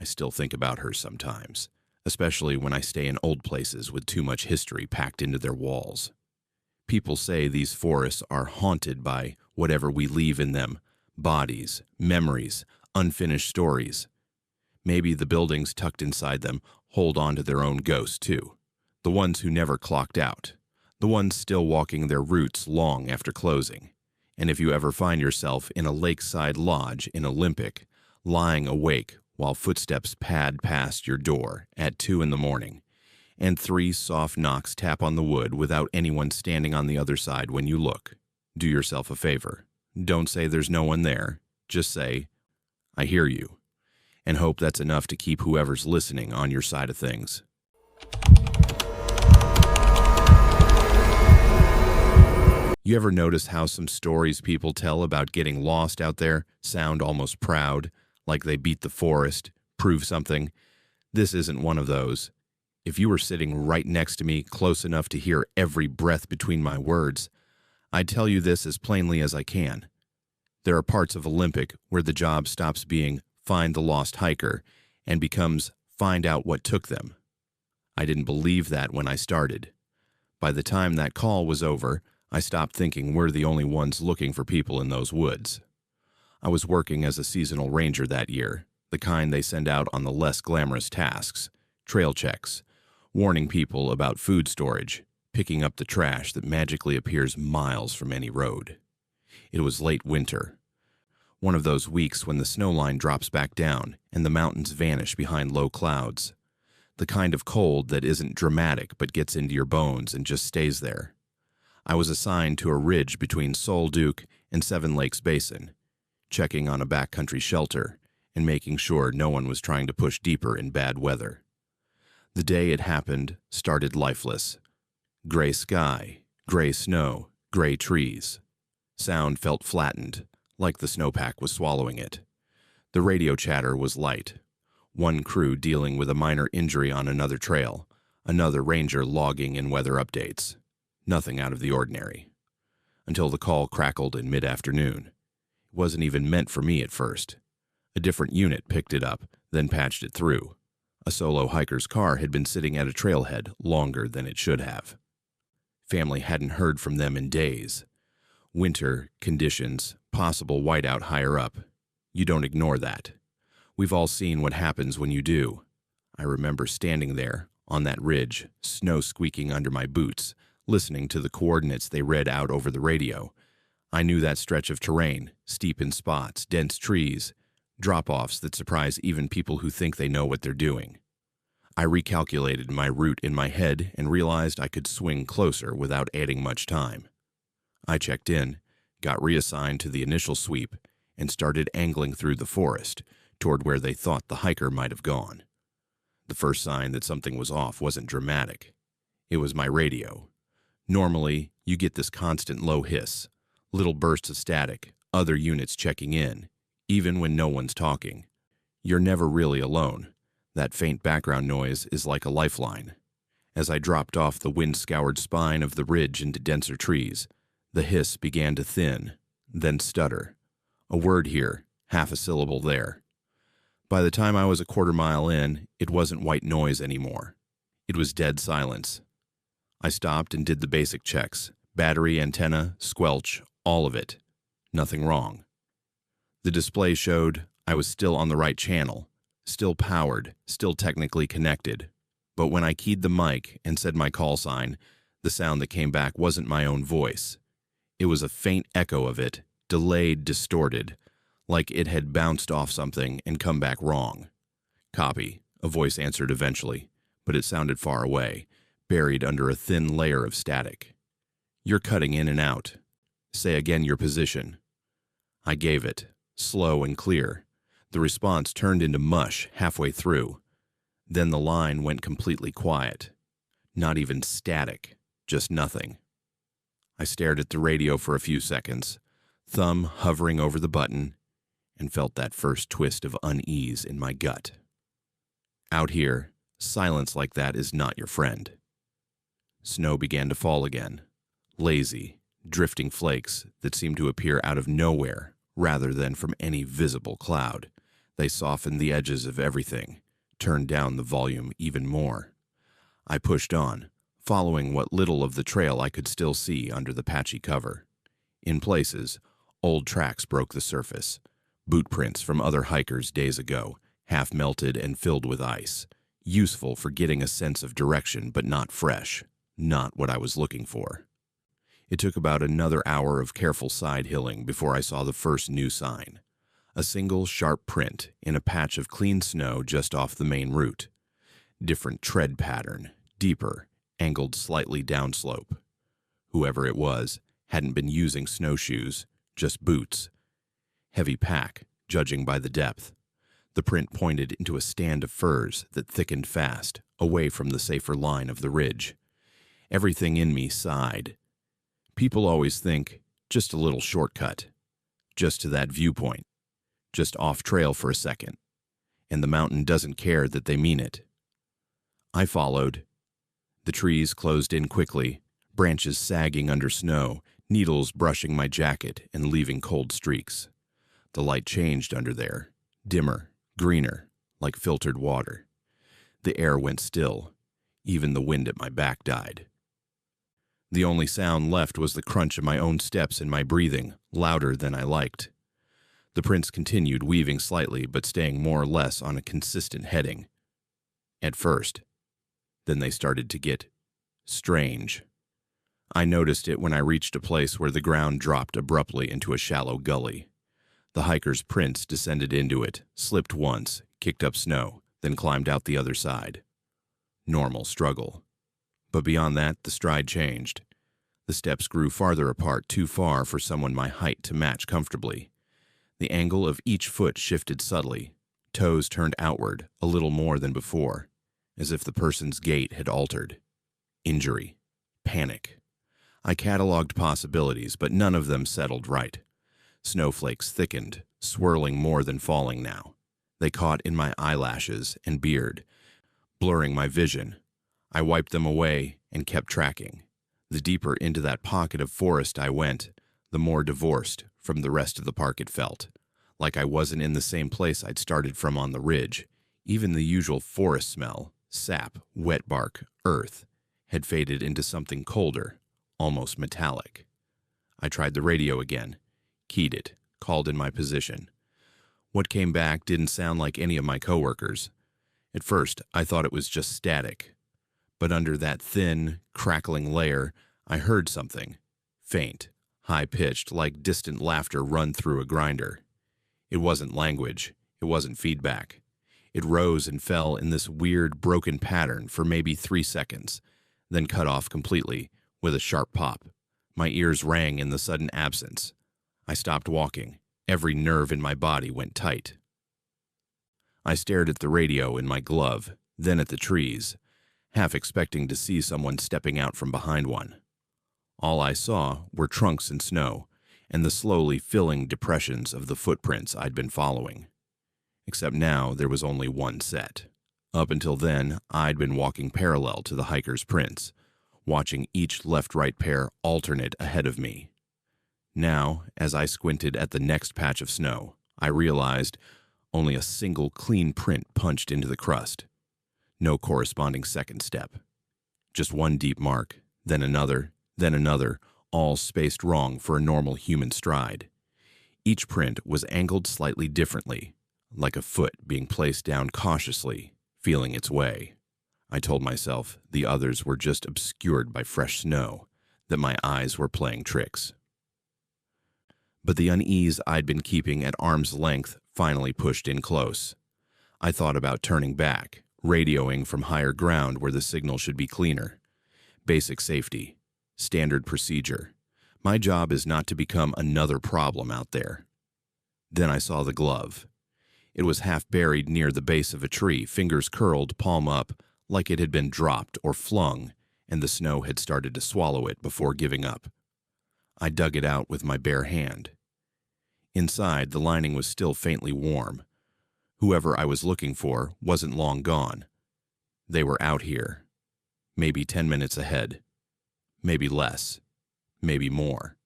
A: I still think about her sometimes, especially when I stay in old places with too much history packed into their walls. People say these forests are haunted by whatever we leave in them, bodies, memories, unfinished stories. Maybe the buildings tucked inside them hold on to their own ghosts too, the ones who never clocked out, the ones still walking their routes long after closing. And if you ever find yourself in a lakeside lodge in Olympic, lying awake while footsteps pad past your door at 2 a.m, and 3 soft knocks tap on the wood without anyone standing on the other side when you look, do yourself a favor. Don't say there's no one there. Just say, "I hear you," and hope that's enough to keep whoever's listening on your side of things. You ever notice how some stories people tell about getting lost out there sound almost proud, like they beat the forest, prove something? This isn't one of those. If you were sitting right next to me, close enough to hear every breath between my words, I'd tell you this as plainly as I can. There are parts of Olympic where the job stops being find the lost hiker and becomes find out what took them. I didn't believe that when I started. By the time that call was over, I stopped thinking we're the only ones looking for people in those woods. I was working as a seasonal ranger that year, the kind they send out on the less glamorous tasks, trail checks, warning people about food storage, picking up the trash that magically appears miles from any road. It was late winter, one of those weeks when the snow line drops back down and the mountains vanish behind low clouds, the kind of cold that isn't dramatic but gets into your bones and just stays there. I was assigned to a ridge between Sol Duke and Seven Lakes Basin, checking on a backcountry shelter and making sure no one was trying to push deeper in bad weather. The day it happened started lifeless. Gray sky, gray snow, gray trees. Sound felt flattened, like the snowpack was swallowing it. The radio chatter was light. One crew dealing with a minor injury on another trail, another ranger logging in weather updates. Nothing out of the ordinary. Until the call crackled in mid-afternoon. It wasn't even meant for me at first. A different unit picked it up, then patched it through. A solo hiker's car had been sitting at a trailhead longer than it should have. Family hadn't heard from them in days. Winter, conditions, possible whiteout higher up. You don't ignore that. We've all seen what happens when you do. I remember standing there, on that ridge, snow squeaking under my boots, listening to the coordinates they read out over the radio. I knew that stretch of terrain, steep in spots, dense trees, drop-offs that surprise even people who think they know what they're doing. I recalculated my route in my head and realized I could swing closer without adding much time. I checked in, got reassigned to the initial sweep, and started angling through the forest toward where they thought the hiker might have gone. The first sign that something was off wasn't dramatic. It was my radio. Normally, you get this constant low hiss, little bursts of static, other units checking in, even when no one's talking. You're never really alone. That faint background noise is like a lifeline. As I dropped off the wind-scoured spine of the ridge into denser trees, the hiss began to thin, then stutter. A word here, half a syllable there. By the time I was a quarter mile in, it wasn't white noise anymore. It was dead silence. I stopped and did the basic checks. Battery, antenna, squelch, all of it. Nothing wrong. The display showed I was still on the right channel, still powered, still technically connected. But when I keyed the mic and said my call sign, the sound that came back wasn't my own voice. It was a faint echo of it, delayed, distorted, like it had bounced off something and come back wrong. Copy, a voice answered eventually, but it sounded far away, buried under a thin layer of static. You're cutting in and out. Say again your position. I gave it, slow and clear. The response turned into mush halfway through. Then the line went completely quiet. Not even static, just nothing. I stared at the radio for a few seconds, thumb hovering over the button, and felt that first twist of unease in my gut. Out here, silence like that is not your friend. Snow began to fall again, lazy, drifting flakes that seemed to appear out of nowhere rather than from any visible cloud. They softened the edges of everything, turned down the volume even more. I pushed on, following what little of the trail I could still see under the patchy cover. In places, old tracks broke the surface, boot prints from other hikers days ago, half melted and filled with ice, useful for getting a sense of direction but not fresh, not what I was looking for. It took about another hour of careful side-hilling before I saw the first new sign, a single sharp print in a patch of clean snow just off the main route. Different tread pattern, deeper, angled slightly downslope. Whoever it was hadn't been using snowshoes, just boots. Heavy pack, judging by the depth. The print pointed into a stand of firs that thickened fast, away from the safer line of the ridge. Everything in me sighed. People always think, just a little shortcut. Just to that viewpoint. Just off trail for a second. And the mountain doesn't care that they mean it. I followed. The trees closed in quickly, branches sagging under snow, needles brushing my jacket and leaving cold streaks. The light changed under there, dimmer, greener, like filtered water. The air went still. Even the wind at my back died. The only sound left was the crunch of my own steps and my breathing, louder than I liked. The prints continued, weaving slightly but staying more or less on a consistent heading. At first. Then they started to get strange. I noticed it when I reached a place where the ground dropped abruptly into a shallow gully. The hiker's prints descended into it, slipped once, kicked up snow, then climbed out the other side. Normal struggle. But beyond that, the stride changed. The steps grew farther apart, too far for someone my height to match comfortably. The angle of each foot shifted subtly. Toes turned outward, a little more than before. as if the person's gait had altered. Injury. Panic. I cataloged possibilities, but none of them settled right. Snowflakes thickened, swirling more than falling now. They caught in my eyelashes and beard, blurring my vision. I wiped them away and kept tracking. The deeper into that pocket of forest I went, the more divorced from the rest of the park it felt. Like I wasn't in the same place I'd started from on the ridge. Even the usual forest smell, sap, wet bark, earth, had faded into something colder, almost metallic. I tried the radio again, keyed it, called in my position. What came back didn't sound like any of my coworkers. At first, I thought it was just static. But under that thin, crackling layer, I heard something. Faint, high-pitched, like distant laughter run through a grinder. It wasn't language. It wasn't feedback. It rose and fell in this weird, broken pattern for maybe 3 seconds, then cut off completely with a sharp pop. My ears rang in the sudden absence. I stopped walking. Every nerve in my body went tight. I stared at the radio in my glove, then at the trees, half expecting to see someone stepping out from behind one. All I saw were trunks and snow, and the slowly filling depressions of the footprints I'd been following. Except now there was only one set. Up until then, I'd been walking parallel to the hiker's prints, watching each left-right pair alternate ahead of me. Now, as I squinted at the next patch of snow, I realized only a single clean print punched into the crust. No corresponding second step. Just one deep mark, then another, all spaced wrong for a normal human stride. Each print was angled slightly differently, like a foot being placed down cautiously, feeling its way. I told myself the others were just obscured by fresh snow, that my eyes were playing tricks. But the unease I'd been keeping at arm's length finally pushed in close. I thought about turning back, radioing from higher ground where the signal should be cleaner. Basic safety. Standard procedure. My job is not to become another problem out there. Then I saw the glove. It was half buried near the base of a tree, fingers curled, palm up, like it had been dropped or flung, and the snow had started to swallow it before giving up. I dug it out with my bare hand. Inside, the lining was still faintly warm. Whoever I was looking for wasn't long gone. They were out here. Maybe 10 minutes ahead. Maybe less. Maybe more.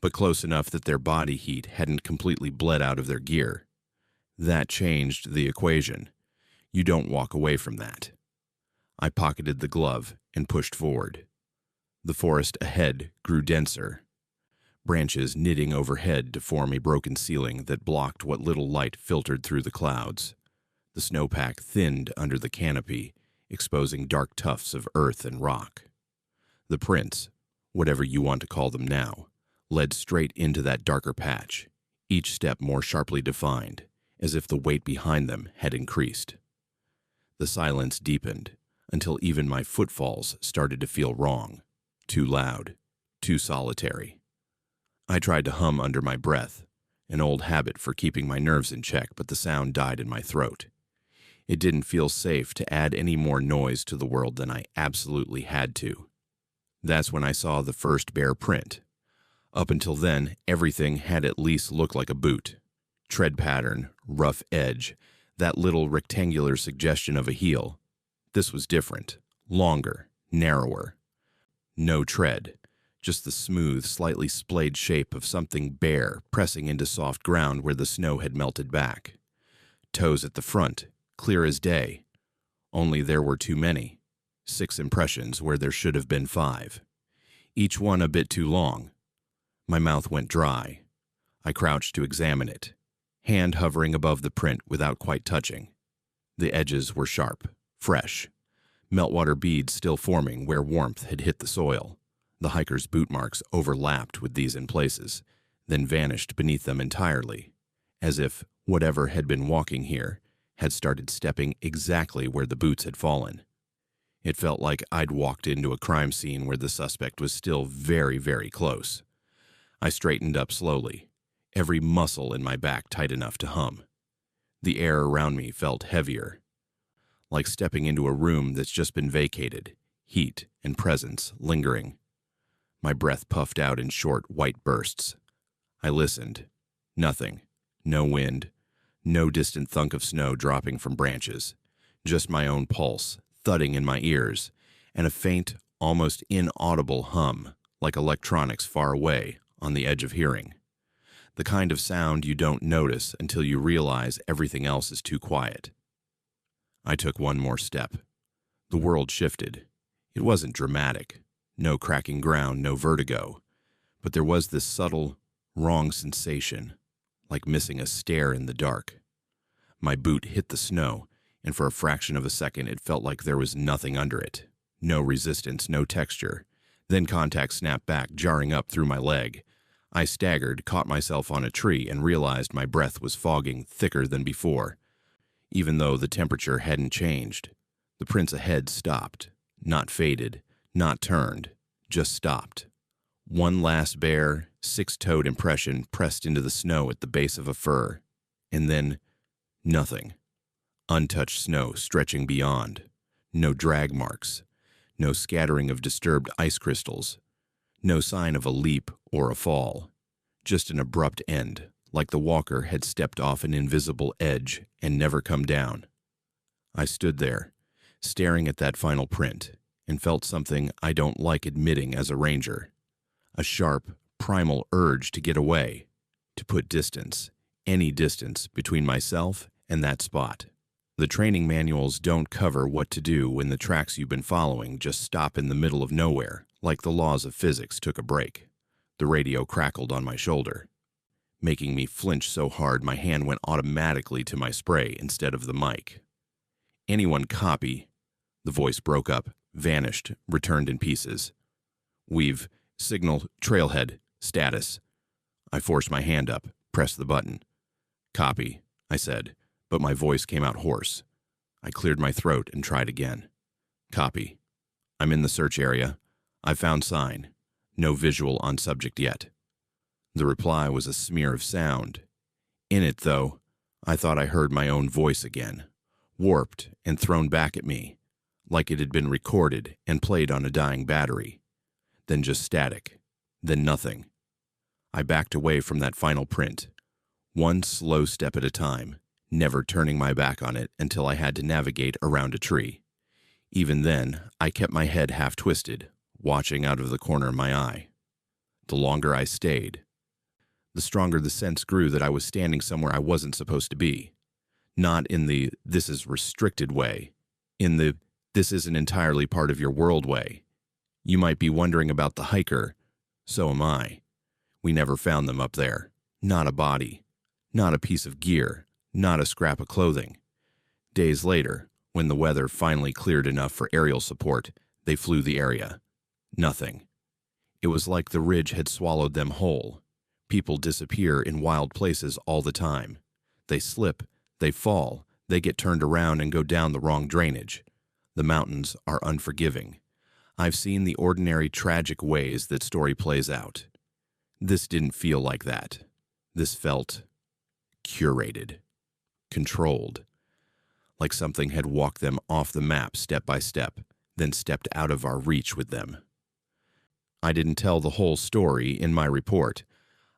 A: But close enough that their body heat hadn't completely bled out of their gear. That changed the equation. You don't walk away from that. I pocketed the glove and pushed forward. The forest ahead grew denser, branches knitting overhead to form a broken ceiling that blocked what little light filtered through the clouds. The snowpack thinned under the canopy, exposing dark tufts of earth and rock. The prints, whatever you want to call them now, led straight into that darker patch, each step more sharply defined, as if the weight behind them had increased. The silence deepened, until even my footfalls started to feel wrong, too loud, too solitary. I tried to hum under my breath, an old habit for keeping my nerves in check, but the sound died in my throat. It didn't feel safe to add any more noise to the world than I absolutely had to. That's when I saw the first bare print. Up until then, everything had at least looked like a boot. Tread pattern, rough edge, that little rectangular suggestion of a heel. This was different, longer, narrower. No tread, just the smooth, slightly splayed shape of something bare pressing into soft ground where the snow had melted back. Toes at the front, clear as day. Only there were too many. 6 impressions where there should have been 5. Each one a bit too long. My mouth went dry. I crouched to examine it, hand hovering above the print without quite touching. The edges were sharp, fresh, meltwater beads still forming where warmth had hit the soil. The hiker's boot marks overlapped with these in places, then vanished beneath them entirely, as if whatever had been walking here had started stepping exactly where the boots had fallen. It felt like I'd walked into a crime scene where the suspect was still very, very close. I straightened up slowly, every muscle in my back tight enough to hum. The air around me felt heavier, like stepping into a room that's just been vacated, heat and presence lingering. My breath puffed out in short, white bursts. I listened. Nothing. No wind. No distant thunk of snow dropping from branches. Just my own pulse, thudding in my ears, and a faint, almost inaudible hum, like electronics far away, on the edge of hearing. The kind of sound you don't notice until you realize everything else is too quiet. I took one more step. The world shifted. It wasn't dramatic. No cracking ground, no vertigo. But there was this subtle, wrong sensation, like missing a stair in the dark. My boot hit the snow, and for a fraction of a second it felt like there was nothing under it. No resistance, no texture. Then contact snapped back, jarring up through my leg. I staggered, caught myself on a tree, and realized my breath was fogging thicker than before. Even though the temperature hadn't changed, the prints ahead stopped. Not faded, not turned, just stopped. One last bare, six-toed impression pressed into the snow at the base of a fir. And then, nothing. Untouched snow stretching beyond. No drag marks. No scattering of disturbed ice crystals. No sign of a leap or a fall. Just an abrupt end, like the walker had stepped off an invisible edge and never come down. I stood there, staring at that final print, and felt something I don't like admitting as a ranger. A sharp, primal urge to get away, to put distance, any distance, between myself and that spot. The training manuals don't cover what to do when the tracks you've been following just stop in the middle of nowhere, like the laws of physics took a break. The radio crackled on my shoulder, making me flinch so hard my hand went automatically to my spray instead of the mic. "Anyone copy?" The voice broke up, vanished, returned in pieces. "We've signal trailhead status." I forced my hand up, pressed the button. "Copy," I said, but my voice came out hoarse. I cleared my throat and tried again. "Copy. I'm in the search area. I found sign. No visual on subject yet." The reply was a smear of sound. In it, though, I thought I heard my own voice again, warped and thrown back at me, like it had been recorded and played on a dying battery. Then just static. Then nothing. I backed away from that final print, one slow step at a time, never turning my back on it until I had to navigate around a tree. Even then, I kept my head half twisted, watching out of the corner of my eye. The longer I stayed, the stronger the sense grew that I was standing somewhere I wasn't supposed to be. Not in the "this is restricted" way, in the "this isn't entirely part of your world" way. You might be wondering about the hiker. So am I. We never found them up there. Not a body. Not a piece of gear. Not a scrap of clothing. Days later, when the weather finally cleared enough for aerial support, they flew the area. Nothing. It was like the ridge had swallowed them whole. People disappear in wild places all the time. They slip, they fall, they get turned around and go down the wrong drainage. The mountains are unforgiving. I've seen the ordinary tragic ways that story plays out. This didn't feel like that. This felt curated, controlled, like something had walked them off the map step by step, then stepped out of our reach with them. I didn't tell the whole story in my report.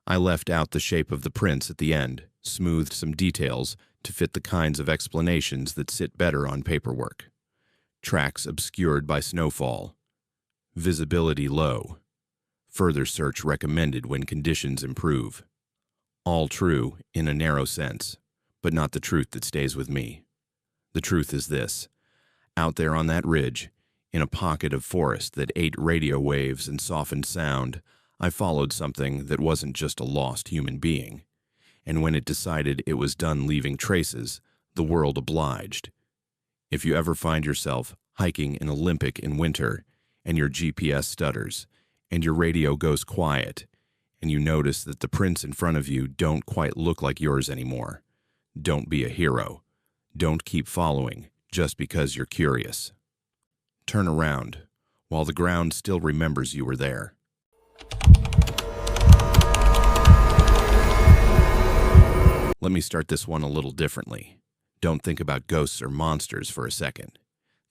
A: I left out the shape of the prints at the end, smoothed some details to fit the kinds of explanations that sit better on paperwork. Tracks obscured by snowfall. Visibility low. Further search recommended when conditions improve. All true in a narrow sense, but not the truth that stays with me. The truth is this. Out there on that ridge, in a pocket of forest that ate radio waves and softened sound, I followed something that wasn't just a lost human being. And when it decided it was done leaving traces, the world obliged. If you ever find yourself hiking an Olympic in winter, and your GPS stutters, and your radio goes quiet, and you notice that the prints in front of you don't quite look like yours anymore, don't be a hero. Don't keep following just because you're curious. Turn around while the ground still remembers you were there. Let me start this one a little differently. Don't think about ghosts or monsters for a second.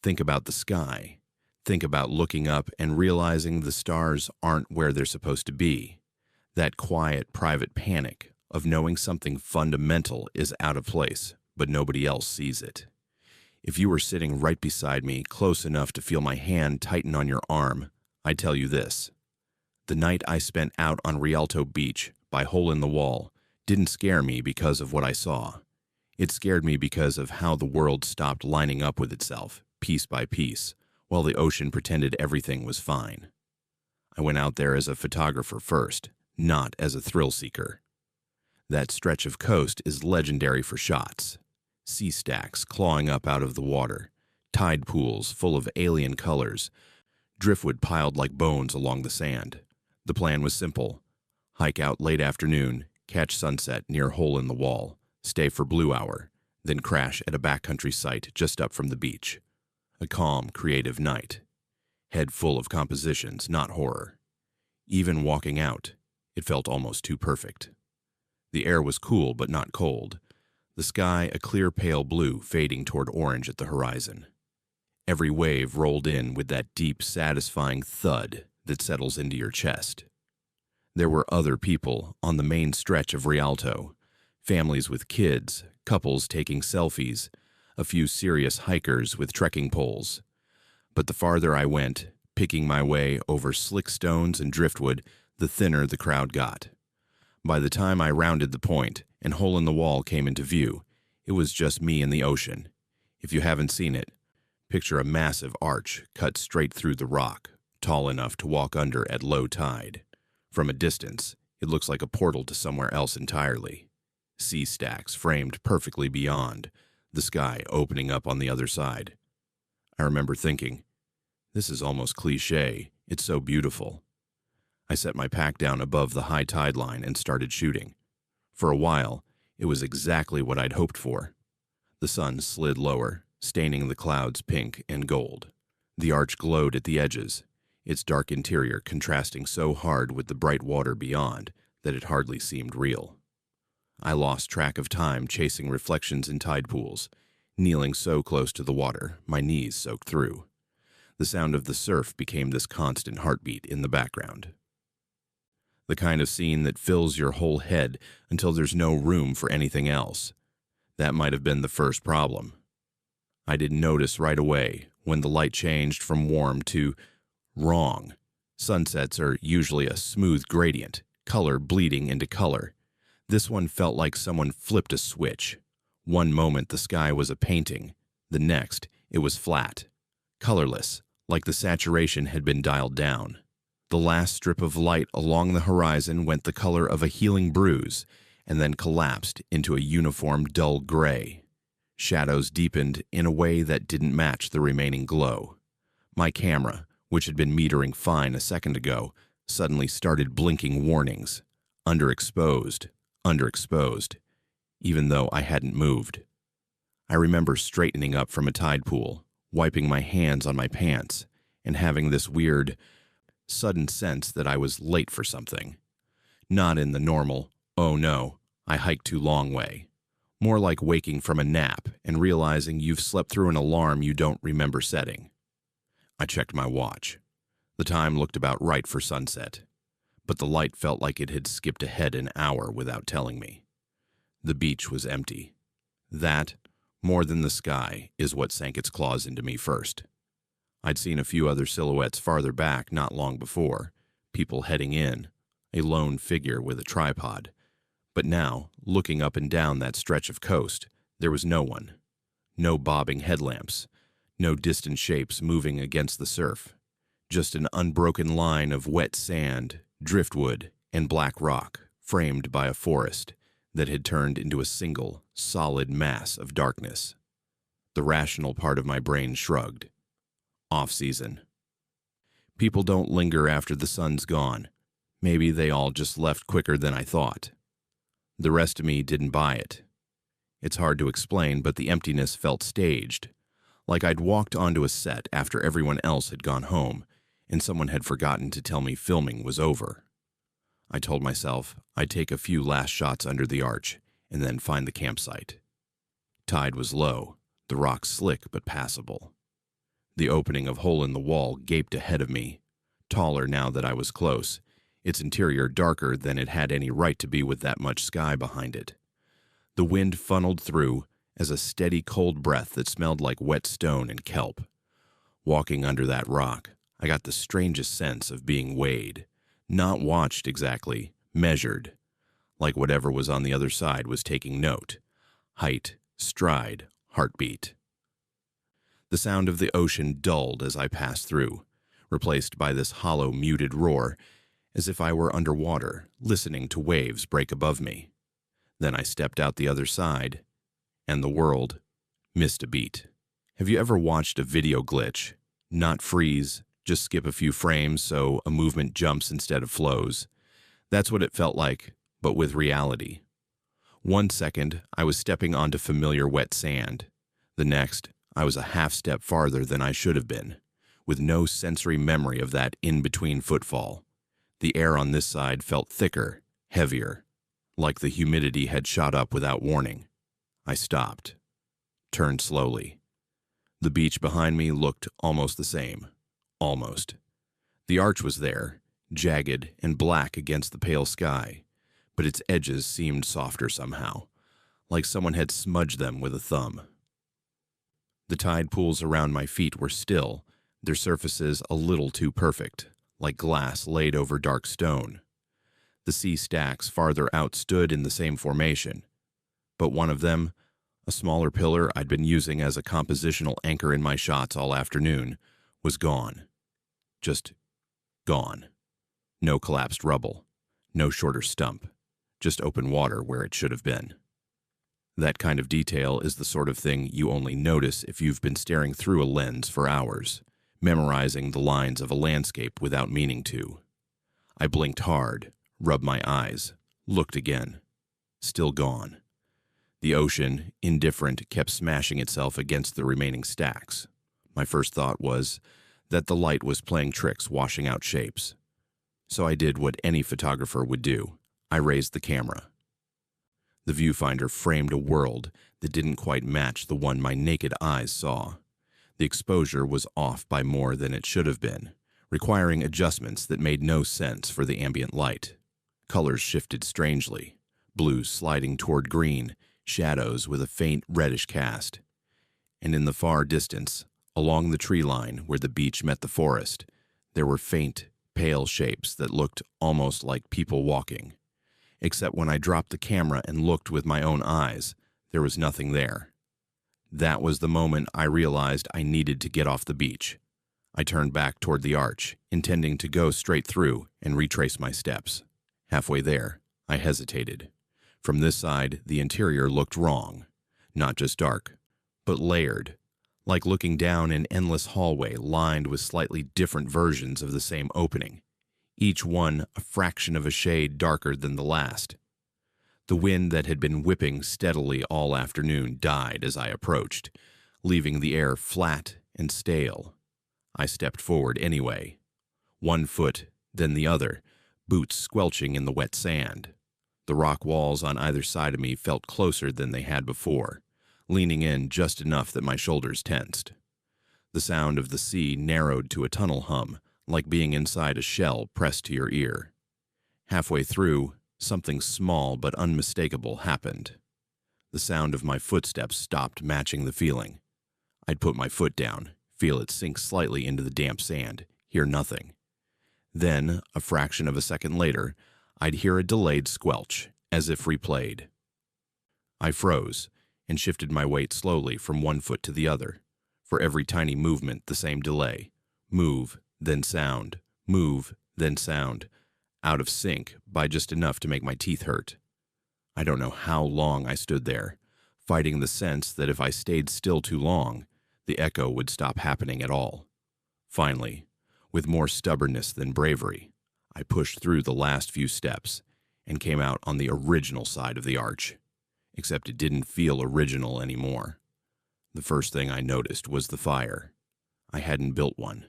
A: Think about the sky. Think about looking up and realizing the stars aren't where they're supposed to be. That quiet, private panic of knowing something fundamental is out of place, but nobody else sees it. If you were sitting right beside me, close enough to feel my hand tighten on your arm, I tell you this. The night I spent out on Rialto Beach by Hole in the Wall didn't scare me because of what I saw. It scared me because of how the world stopped lining up with itself, piece by piece, while the ocean pretended everything was fine. I went out there as a photographer first, not as a thrill seeker. That stretch of coast is legendary for shots. Sea stacks clawing up out of the water, tide pools full of alien colors, driftwood piled like bones along the sand. The plan was simple. Hike out late afternoon, catch sunset near Hole in the Wall, stay for blue hour, then crash at a backcountry site just up from the beach. A calm, creative night. Head full of compositions, not horror. Even walking out, it felt almost too perfect. The air was cool but not cold. The sky a clear pale blue fading toward orange at the horizon. Every wave rolled in with that deep, satisfying thud that settles into your chest. There were other people on the main stretch of Rialto, families with kids, couples taking selfies, a few serious hikers with trekking poles. But the farther I went, picking my way over slick stones and driftwood, the thinner the crowd got. By the time I rounded the point and Hole in the Wall came into view, it was just me and the ocean. If you haven't seen it, picture a massive arch cut straight through the rock, tall enough to walk under at low tide. From a distance, it looks like a portal to somewhere else entirely. Sea stacks framed perfectly beyond, the sky opening up on the other side. I remember thinking, this is almost cliché, it's so beautiful. I set my pack down above the high tide line and started shooting. For a while, it was exactly what I'd hoped for. The sun slid lower, staining the clouds pink and gold. The arch glowed at the edges, its dark interior contrasting so hard with the bright water beyond that it hardly seemed real. I lost track of time chasing reflections in tide pools, kneeling so close to the water, my knees soaked through. The sound of the surf became this constant heartbeat in the background. The kind of scene that fills your whole head until there's no room for anything else. That might have been the first problem. I didn't notice right away when the light changed from warm to wrong. Sunsets are usually a smooth gradient, color bleeding into color. This one felt like someone flipped a switch. One moment the sky was a painting, the next it was flat, colorless, like the saturation had been dialed down. The last strip of light along the horizon went the color of a healing bruise and then collapsed into a uniform dull gray. Shadows deepened in a way that didn't match the remaining glow. My camera, which had been metering fine a second ago, suddenly started blinking warnings. Underexposed, underexposed, even though I hadn't moved. I remember straightening up from a tide pool, wiping my hands on my pants, and having this weird, sudden sense that I was late for something. Not in the normal, oh no, I hiked too long way. More like waking from a nap and realizing you've slept through an alarm you don't remember setting. I checked my watch. The time looked about right for sunset, but the light felt like it had skipped ahead an hour without telling me. The beach was empty. That, more than the sky, is what sank its claws into me first. I'd seen a few other silhouettes farther back not long before, people heading in, a lone figure with a tripod. But now, looking up and down that stretch of coast, there was no one. No bobbing headlamps, no distant shapes moving against the surf. Just an unbroken line of wet sand, driftwood, and black rock, framed by a forest that had turned into a single, solid mass of darkness. The rational part of my brain shrugged. Off-season. People don't linger after the sun's gone. Maybe they all just left quicker than I thought. The rest of me didn't buy it. It's hard to explain, but the emptiness felt staged, like I'd walked onto a set after everyone else had gone home, and someone had forgotten to tell me filming was over. I told myself I'd take a few last shots under the arch, and then find the campsite. Tide was low, the rocks slick but passable. The opening of hole in the wall gaped ahead of me, taller now that I was close, its interior darker than it had any right to be with that much sky behind it. The wind funneled through as a steady cold breath that smelled like wet stone and kelp. Walking under that rock, I got the strangest sense of being weighed, not watched exactly, measured, like whatever was on the other side was taking note. Height, stride, heartbeat. The sound of the ocean dulled as I passed through, replaced by this hollow, muted roar, as if I were underwater, listening to waves break above me. Then I stepped out the other side, and the world missed a beat. Have you ever watched a video glitch? Not freeze, just skip a few frames so a movement jumps instead of flows. That's what it felt like, but with reality. 1 second, I was stepping onto familiar wet sand. The next, I was a half step farther than I should have been, with no sensory memory of that in-between footfall. The air on this side felt thicker, heavier, like the humidity had shot up without warning. I stopped, turned slowly. The beach behind me looked almost the same. Almost. The arch was there, jagged and black against the pale sky, but its edges seemed softer somehow, like someone had smudged them with a thumb. The tide pools around my feet were still, their surfaces a little too perfect, like glass laid over dark stone. The sea stacks farther out stood in the same formation, but one of them, a smaller pillar I'd been using as a compositional anchor in my shots all afternoon, was gone. Just gone. No collapsed rubble, no shorter stump, just open water where it should have been. That kind of detail is the sort of thing you only notice if you've been staring through a lens for hours, memorizing the lines of a landscape without meaning to. I blinked hard, rubbed my eyes, looked again. Still gone. The ocean, indifferent, kept smashing itself against the remaining stacks. My first thought was that the light was playing tricks, washing out shapes. So I did what any photographer would do. I raised the camera. The viewfinder framed a world that didn't quite match the one my naked eyes saw. The exposure was off by more than it should have been, requiring adjustments that made no sense for the ambient light. Colors shifted strangely, blues sliding toward green, shadows with a faint reddish cast. And in the far distance, along the tree line where the beach met the forest, there were faint, pale shapes that looked almost like people walking. Except when I dropped the camera and looked with my own eyes, there was nothing there. That was the moment I realized I needed to get off the beach. I turned back toward the arch, intending to go straight through and retrace my steps. Halfway there, I hesitated. From this side, the interior looked wrong. Not just dark, but layered, like looking down an endless hallway lined with slightly different versions of the same opening, each one a fraction of a shade darker than the last. The wind that had been whipping steadily all afternoon died as I approached, leaving the air flat and stale. I stepped forward anyway. 1 foot, then the other, boots squelching in the wet sand. The rock walls on either side of me felt closer than they had before, leaning in just enough that my shoulders tensed. The sound of the sea narrowed to a tunnel hum, like being inside a shell pressed to your ear. Halfway through, something small but unmistakable happened. The sound of my footsteps stopped matching the feeling. I'd put my foot down, feel it sink slightly into the damp sand, hear nothing. Then, a fraction of a second later, I'd hear a delayed squelch, as if replayed. I froze and shifted my weight slowly from 1 foot to the other. For every tiny movement, the same delay. Move, then sound. Move, then sound. Out of sync by just enough to make my teeth hurt. I don't know how long I stood there, fighting the sense that if I stayed still too long, the echo would stop happening at all. Finally, with more stubbornness than bravery, I pushed through the last few steps and came out on the original side of the arch, except it didn't feel original anymore. The first thing I noticed was the fire. I hadn't built one.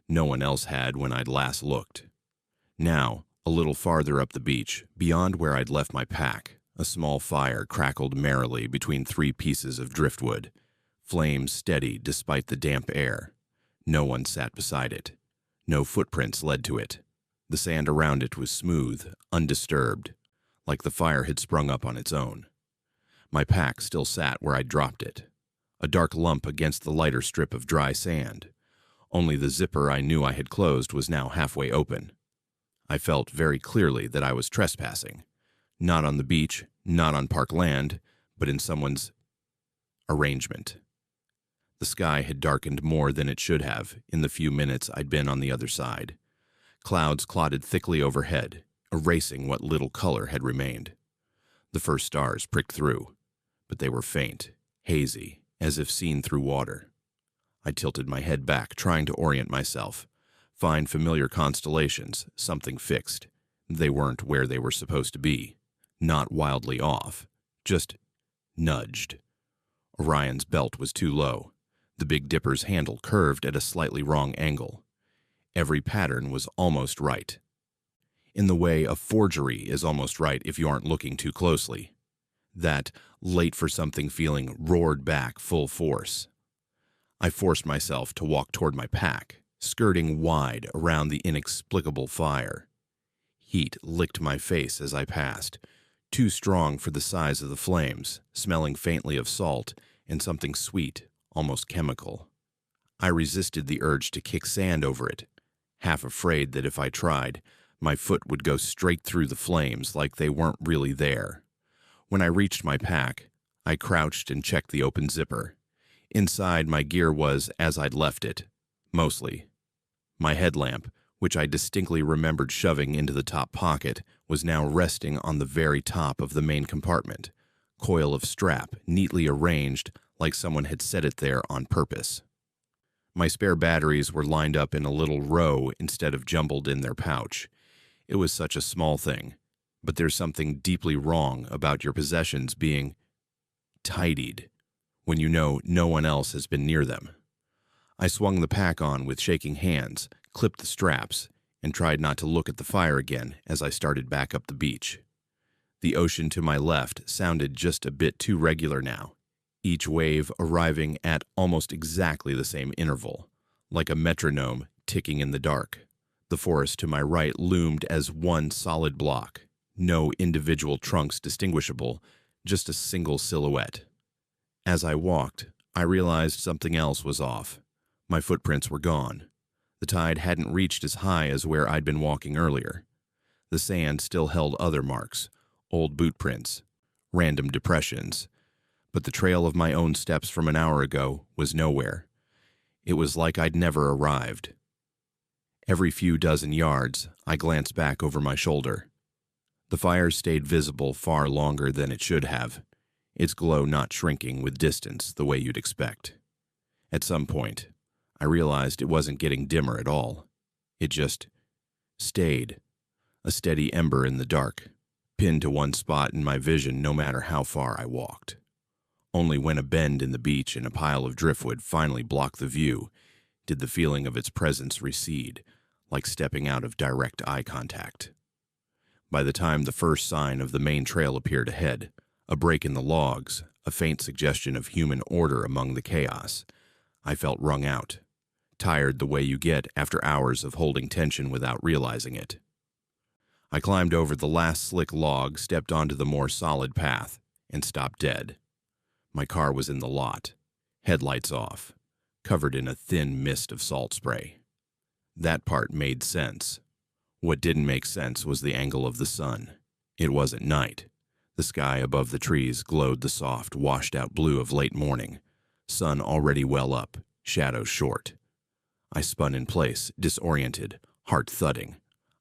A: No one else had when I'd last looked. Now, a little farther up the beach, beyond where I'd left my pack, A small fire crackled merrily between 3 pieces of driftwood, flames steady despite the damp air. No one sat beside it. No footprints led to it. The sand around it was smooth, undisturbed, like the fire had sprung up on its own. My pack still sat where I'd dropped it, a dark lump against the lighter strip of dry sand. Only the zipper I knew I had closed was now halfway open. I felt very clearly that I was trespassing. Not on the beach, not on park land, but in someone's arrangement. The sky had darkened more than it should have in the few minutes I'd been on the other side. Clouds clotted thickly overhead, erasing what little color had remained. The first stars pricked through, but they were faint, hazy, as if seen through water. I tilted my head back, trying to orient myself, find familiar constellations, something fixed. They weren't where they were supposed to be. Not wildly off, just nudged. Orion's belt was too low. The Big Dipper's handle curved at a slightly wrong angle. Every pattern was almost right. In the way a forgery is almost right if you aren't looking too closely. That late-for-something feeling roared back full force. I forced myself to walk toward my pack, skirting wide around the inexplicable fire. Heat licked my face as I passed, too strong for the size of the flames, smelling faintly of salt and something sweet, almost chemical. I resisted the urge to kick sand over it, half afraid that if I tried, my foot would go straight through the flames like they weren't really there. When I reached my pack, I crouched and checked the open zipper. Inside, my gear was as I'd left it, mostly. My headlamp, which I distinctly remembered shoving into the top pocket, was now resting on the very top of the main compartment, coil of strap neatly arranged like someone had set it there on purpose. My spare batteries were lined up in a little row instead of jumbled in their pouch. It was such a small thing, but there's something deeply wrong about your possessions being tidied when you know no one else has been near them. I swung the pack on with shaking hands, clipped the straps, and tried not to look at the fire again as I started back up the beach. The ocean to my left sounded just a bit too regular now, each wave arriving at almost exactly the same interval, like a metronome ticking in the dark. The forest to my right loomed as one solid block, no individual trunks distinguishable, just a single silhouette. As I walked, I realized something else was off. My footprints were gone. The tide hadn't reached as high as where I'd been walking earlier. The sand still held other marks, old boot prints, random depressions, but the trail of my own steps from an hour ago was nowhere. It was like I'd never arrived. Every few dozen yards, I glanced back over my shoulder. The fire stayed visible far longer than it should have, its glow not shrinking with distance the way you'd expect. At some point, I realized it wasn't getting dimmer at all. It just stayed, a steady ember in the dark, pinned to one spot in my vision no matter how far I walked. Only when a bend in the beach and a pile of driftwood finally blocked the view did the feeling of its presence recede, like stepping out of direct eye contact. By the time the first sign of the main trail appeared ahead, a break in the logs, a faint suggestion of human order among the chaos, I felt wrung out, tired the way you get after hours of holding tension without realizing it. I climbed over the last slick log, stepped onto the more solid path, and stopped dead. My car was in the lot, headlights off, covered in a thin mist of salt spray. That part made sense. What didn't make sense was the angle of the sun. It wasn't night. The sky above the trees glowed the soft, washed-out blue of late morning, sun already well up, shadows short. I spun in place, disoriented, heart thudding.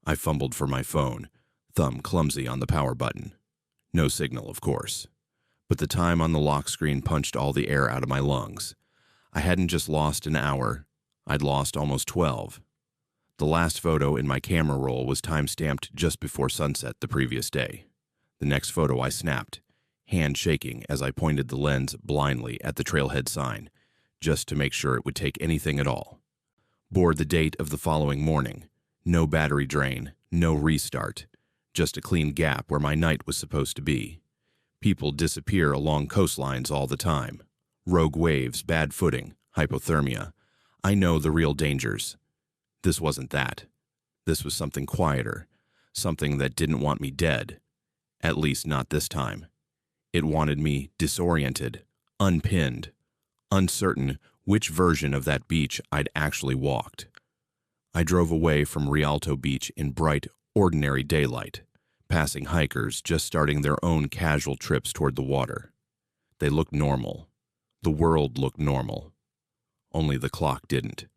A: I fumbled for my phone, thumb clumsy on the power button. No signal, of course. But the time on the lock screen punched all the air out of my lungs. I hadn't just lost an hour, I'd lost almost 12. The last photo in my camera roll was time-stamped just before sunset the previous day. The next photo I snapped, hand shaking as I pointed the lens blindly at the trailhead sign, just to make sure it would take anything at all. Bore the date of the following morning. No battery drain, no restart, just a clean gap where my night was supposed to be. People disappear along coastlines all the time. Rogue waves, bad footing, hypothermia. I know the real dangers. This wasn't that. This was something quieter, something that didn't want me dead. At least not this time. It wanted me disoriented, unpinned, uncertain which version of that beach I'd actually walked. I drove away from Rialto Beach in bright, ordinary daylight, passing hikers just starting their own casual trips toward the water. They looked normal. The world looked normal. Only the clock didn't.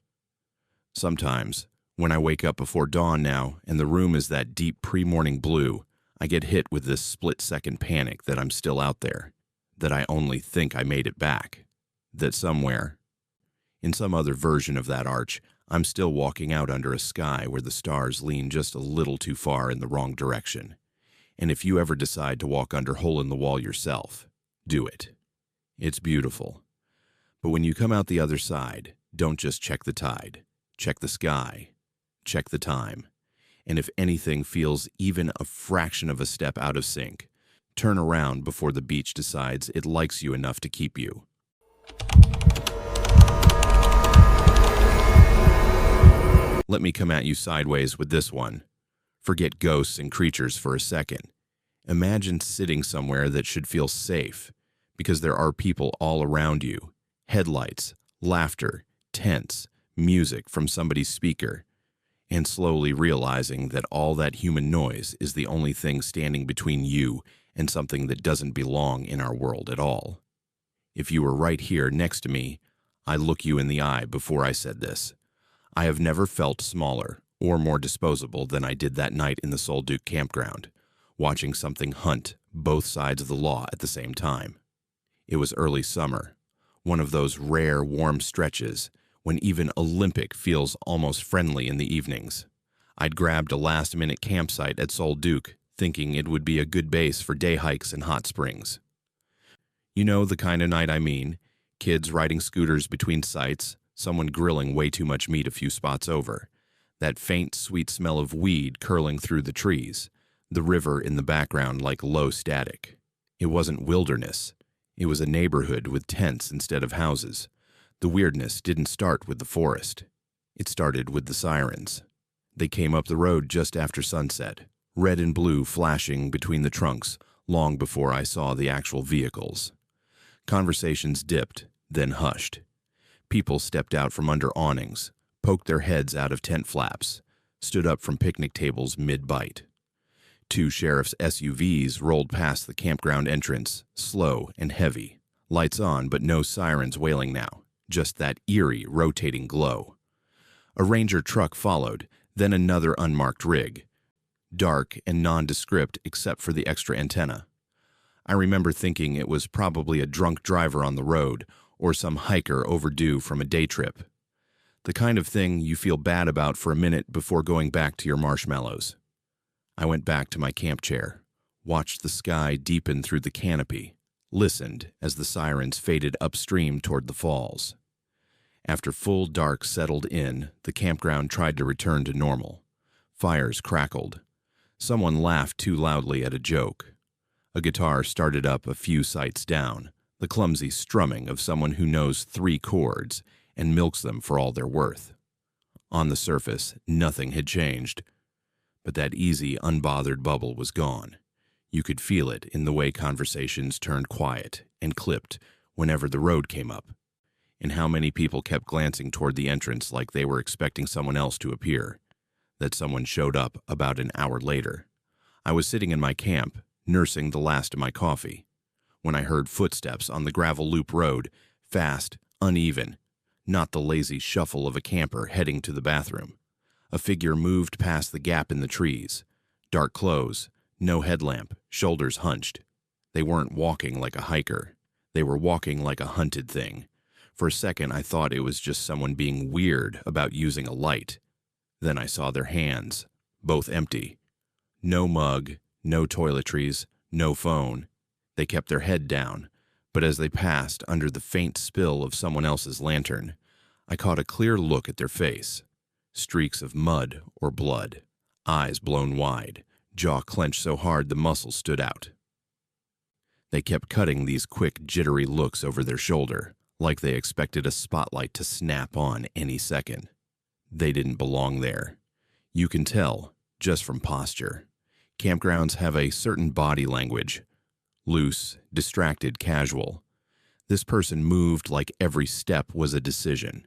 A: Sometimes, when I wake up before dawn now and the room is that deep pre-morning blue, I get hit with this split-second panic that I'm still out there, that I only think I made it back, that somewhere, in some other version of that arch, I'm still walking out under a sky where the stars lean just a little too far in the wrong direction. And if you ever decide to walk under hole in the wall yourself, do it. It's beautiful. But when you come out the other side, don't just check the tide. Check the sky. Check the time. And if anything feels even a fraction of a step out of sync, turn around before the beach decides it likes you enough to keep you. Let me come at you sideways with this one. Forget ghosts and creatures for a second. Imagine sitting somewhere that should feel safe, because there are people all around you. Headlights, laughter, tents, music from somebody's speaker, and slowly realizing that all that human noise is the only thing standing between you and something that doesn't belong in our world at all. If you were right here next to me, I'd look you in the eye before I said this. I have never felt smaller or more disposable than I did that night in the Sol Duc campground, watching something hunt both sides of the law at the same time. It was early summer, one of those rare warm stretches when even Olympic feels almost friendly in the evenings. I'd grabbed a last-minute campsite at Sol Duc, thinking it would be a good base for day hikes and hot springs. You know the kind of night I mean, kids riding scooters between sites, someone grilling way too much meat a few spots over, that faint, sweet smell of weed curling through the trees, the river in the background like low static. It wasn't wilderness. It was a neighborhood with tents instead of houses. The weirdness didn't start with the forest. It started with the sirens. They came up the road just after sunset, red and blue flashing between the trunks long before I saw the actual vehicles. Conversations dipped, then hushed. People stepped out from under awnings, poked their heads out of tent flaps, stood up from picnic tables mid-bite. 2 sheriff's SUVs rolled past the campground entrance, slow and heavy. Lights on, but no sirens wailing now, just that eerie, rotating glow. A Ranger truck followed, then another unmarked rig, dark and nondescript except for the extra antenna. I remember thinking it was probably a drunk driver on the road or some hiker overdue from a day trip. The kind of thing you feel bad about for a minute before going back to your marshmallows. I went back to my camp chair, watched the sky deepen through the canopy, listened as the sirens faded upstream toward the falls. After full dark settled in, the campground tried to return to normal. Fires crackled. Someone laughed too loudly at a joke. A guitar started up a few sites down, the clumsy strumming of someone who knows 3 chords and milks them for all they're worth. On the surface, nothing had changed, but that easy, unbothered bubble was gone. You could feel it in the way conversations turned quiet and clipped whenever the road came up, and how many people kept glancing toward the entrance like they were expecting someone else to appear. That someone showed up about an hour later. I was sitting in my camp, nursing the last of my coffee, when I heard footsteps on the gravel loop road, fast, uneven, not the lazy shuffle of a camper heading to the bathroom. A figure moved past the gap in the trees. Dark clothes, no headlamp, shoulders hunched. They weren't walking like a hiker. They were walking like a hunted thing. For a second, I thought it was just someone being weird about using a light. Then I saw their hands, both empty. No mug, no toiletries, no phone. They kept their head down, but as they passed under the faint spill of someone else's lantern, I caught a clear look at their face. Streaks of mud or blood, eyes blown wide, jaw clenched so hard the muscles stood out. They kept cutting these quick, jittery looks over their shoulder, like they expected a spotlight to snap on any second. They didn't belong there. You can tell, just from posture. Campgrounds have a certain body language. Loose, distracted, casual. This person moved like every step was a decision,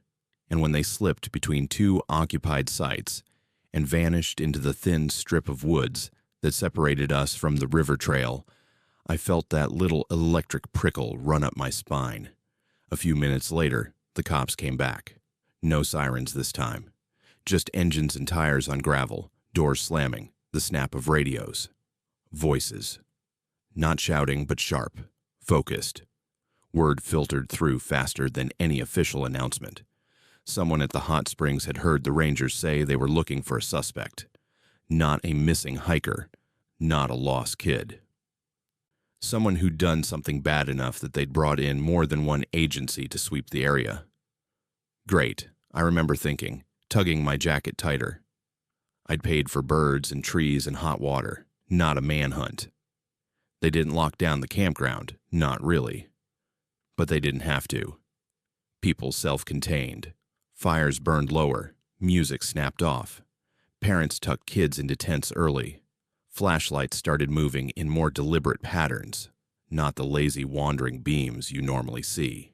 A: and when they slipped between two occupied sites and vanished into the thin strip of woods that separated us from the river trail, I felt that little electric prickle run up my spine. A few minutes later, the cops came back. No sirens this time. Just engines and tires on gravel, doors slamming, the snap of radios. Voices. Not shouting, but sharp, focused. Word filtered through faster than any official announcement. Someone at the hot springs had heard the rangers say they were looking for a suspect. Not a missing hiker, not a lost kid. Someone who'd done something bad enough that they'd brought in more than one agency to sweep the area. Great, I remember thinking, tugging my jacket tighter. I'd paid for birds and trees and hot water, not a manhunt. They didn't lock down the campground, not really. But they didn't have to. People self-contained. Fires burned lower, music snapped off. Parents tucked kids into tents early. Flashlights started moving in more deliberate patterns, not the lazy wandering beams you normally see.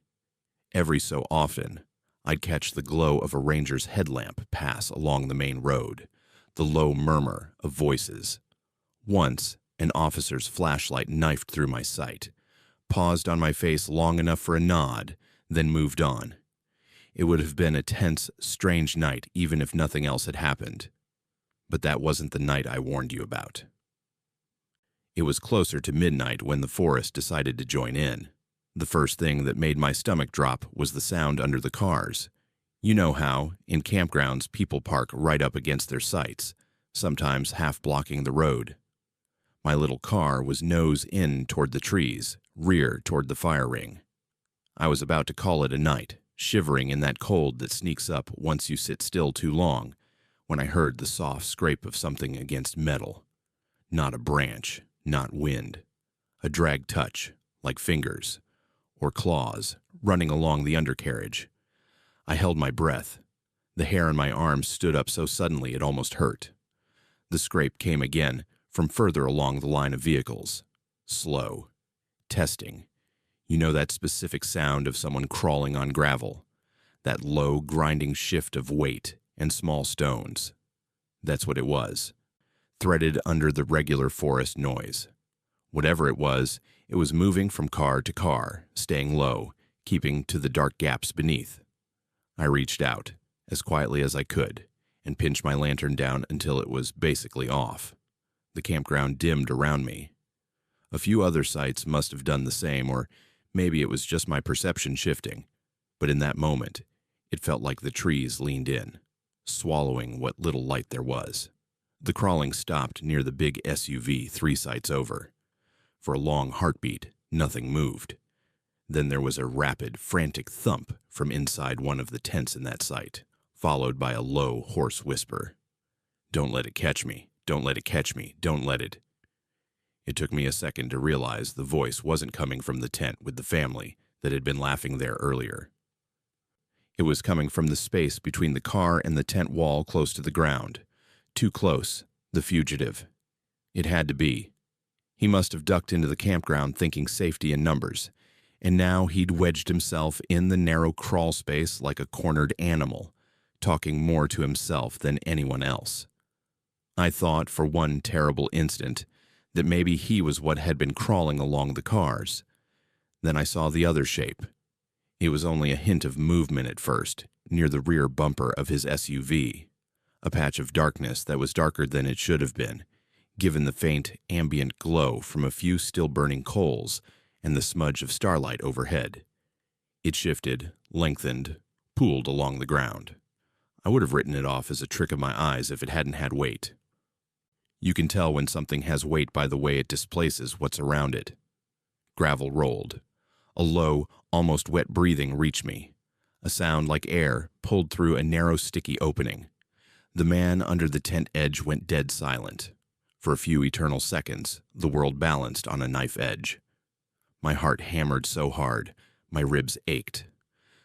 A: Every so often, I'd catch the glow of a ranger's headlamp pass along the main road, the low murmur of voices. Once, an officer's flashlight knifed through my sight, paused on my face long enough for a nod, then moved on. It would have been a tense, strange night even if nothing else had happened. But that wasn't the night I warned you about. It was closer to midnight when the forest decided to join in. The first thing that made my stomach drop was the sound under the cars. You know how, in campgrounds, people park right up against their sites, sometimes half blocking the road. My little car was nose in toward the trees, rear toward the fire ring. I was about to call it a night, shivering in that cold that sneaks up once you sit still too long, when I heard the soft scrape of something against metal. Not a branch, not wind. A dragged touch, like fingers, or claws, running along the undercarriage. I held my breath. The hair on my arms stood up so suddenly it almost hurt. The scrape came again, from further along the line of vehicles. Slow. Testing. You know that specific sound of someone crawling on gravel. That low, grinding shift of weight and small stones. That's what it was. Threaded under the regular forest noise. Whatever it was moving from car to car, staying low, keeping to the dark gaps beneath. I reached out, as quietly as I could, and pinched my lantern down until it was basically off. The campground dimmed around me. A few other sites must have done the same, or maybe it was just my perception shifting. But in that moment, it felt like the trees leaned in, swallowing what little light there was. The crawling stopped near the big SUV 3 sites over. For a long heartbeat, nothing moved. Then there was a rapid, frantic thump from inside one of the tents in that site, followed by a low, hoarse whisper. "Don't let it catch me. Don't let it catch me. Don't let it." It took me a second to realize the voice wasn't coming from the tent with the family that had been laughing there earlier. It was coming from the space between the car and the tent wall close to the ground. Too close, the fugitive. It had to be. He must have ducked into the campground thinking safety in numbers, and now he'd wedged himself in the narrow crawl space like a cornered animal, talking more to himself than anyone else. I thought for one terrible instant that maybe he was what had been crawling along the cars. Then I saw the other shape. It was only a hint of movement at first, near the rear bumper of his SUV. A patch of darkness that was darker than it should have been, given the faint, ambient glow from a few still-burning coals and the smudge of starlight overhead. It shifted, lengthened, pooled along the ground. I would have written it off as a trick of my eyes if it hadn't had weight. You can tell when something has weight by the way it displaces what's around it. Gravel rolled. A low, almost wet breathing reached me. A sound like air pulled through a narrow, sticky opening. The man under the tent edge went dead silent. For a few eternal seconds, the world balanced on a knife edge. My heart hammered so hard, my ribs ached.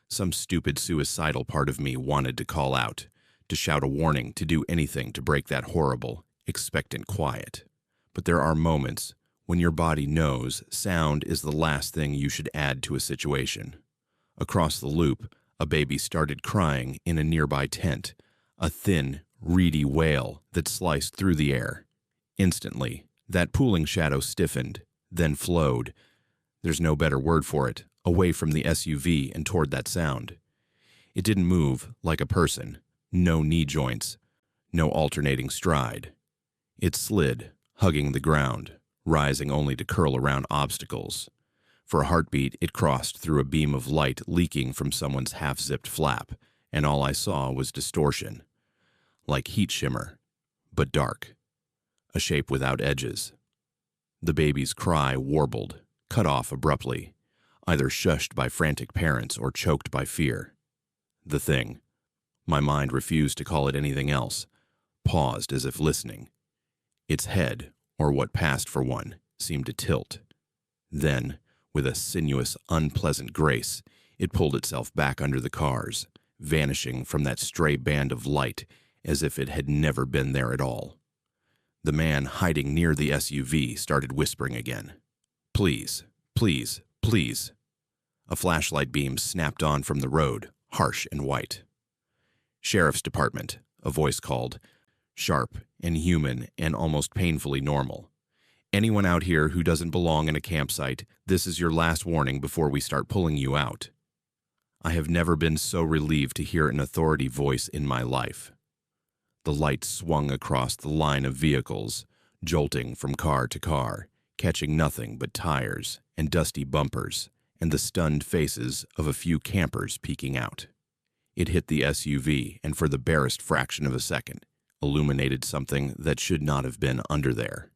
A: Some stupid suicidal part of me wanted to call out, to shout a warning, to do anything to break that horrible, expectant quiet. But there are moments when your body knows sound is the last thing you should add to a situation. Across the loop, a baby started crying in a nearby tent, a thin, reedy wail that sliced through the air. Instantly, that pooling shadow stiffened, then flowed. There's no better word for it, away from the SUV and toward that sound. It didn't move like a person, no knee joints, no alternating stride. It slid, hugging the ground, rising only to curl around obstacles. For a heartbeat, it crossed through a beam of light leaking from someone's half-zipped flap, and all I saw was distortion. Like heat shimmer, but dark. A shape without edges. The baby's cry warbled, cut off abruptly, either shushed by frantic parents or choked by fear. The thing, my mind refused to call it anything else, paused as if listening. Its head, or what passed for one, seemed to tilt. Then, with a sinuous, unpleasant grace, it pulled itself back under the cars, vanishing from that stray band of light as if it had never been there at all. The man hiding near the SUV started whispering again. "Please, please, please." A flashlight beam snapped on from the road, harsh and white. "Sheriff's Department," a voice called, sharp and human and almost painfully normal. "Anyone out here who doesn't belong in a campsite, this is your last warning before we start pulling you out." I have never been so relieved to hear an authority voice in my life. The light swung across the line of vehicles, jolting from car to car, catching nothing but tires and dusty bumpers and the stunned faces of a few campers peeking out. It hit the SUV and for the barest fraction of a second, illuminated something that should not have been under there.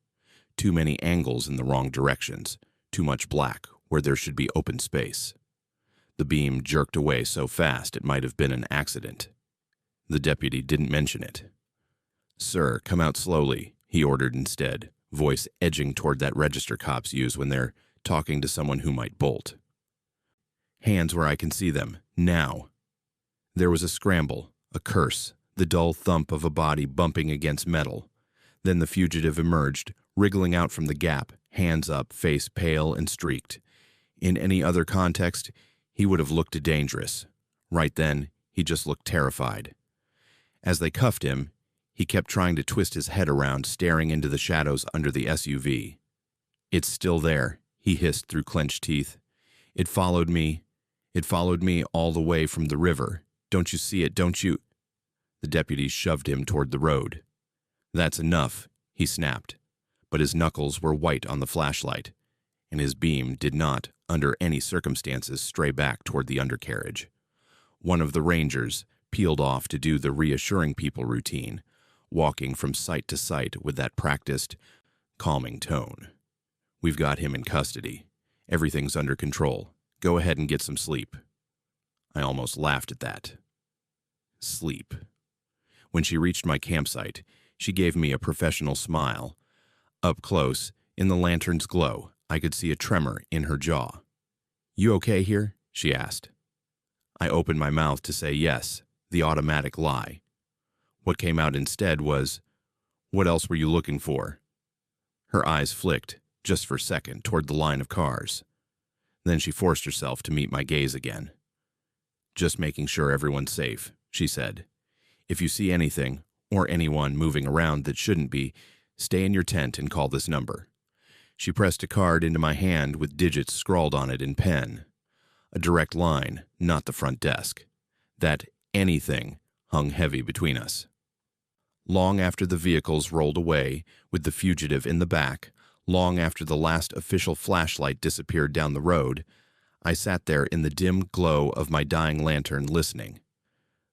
A: Too many angles in the wrong directions, too much black where there should be open space. The beam jerked away so fast it might have been an accident. The deputy didn't mention it. "Sir, come out slowly," he ordered instead, voice edging toward that register cops use when they're talking to someone who might bolt. "Hands where I can see them, now." There was a scramble, a curse, the dull thump of a body bumping against metal. Then the fugitive emerged, wriggling out from the gap, hands up, face pale and streaked. In any other context, he would have looked dangerous. Right then, he just looked terrified. As they cuffed him, he kept trying to twist his head around, staring into the shadows under the SUV. "It's still there," he hissed through clenched teeth. It followed me all the way from the river. Don't you see it, don't you?" The deputy shoved him toward the road. "That's enough," he snapped, but his knuckles were white on the flashlight, and his beam did not, under any circumstances, stray back toward the undercarriage. One of the rangers peeled off to do the reassuring people routine, walking from site to site with that practiced, calming tone. "We've got him in custody. Everything's under control. Go ahead and get some sleep." I almost laughed at that. Sleep. When she reached my campsite, she gave me a professional smile. Up close, in the lantern's glow, I could see a tremor in her jaw. "You okay here?" she asked. I opened my mouth to say yes, the automatic lie. What came out instead was, "What else were you looking for?" Her eyes flicked, just for a second, toward the line of cars. Then she forced herself to meet my gaze again. "Just making sure everyone's safe," she said. "If you see anything, or anyone moving around that shouldn't be, stay in your tent and call this number." She pressed a card into my hand with digits scrawled on it in pen. A direct line, not the front desk. That anything hung heavy between us. Long after the vehicles rolled away, with the fugitive in the back, long after the last official flashlight disappeared down the road, I sat there in the dim glow of my dying lantern listening.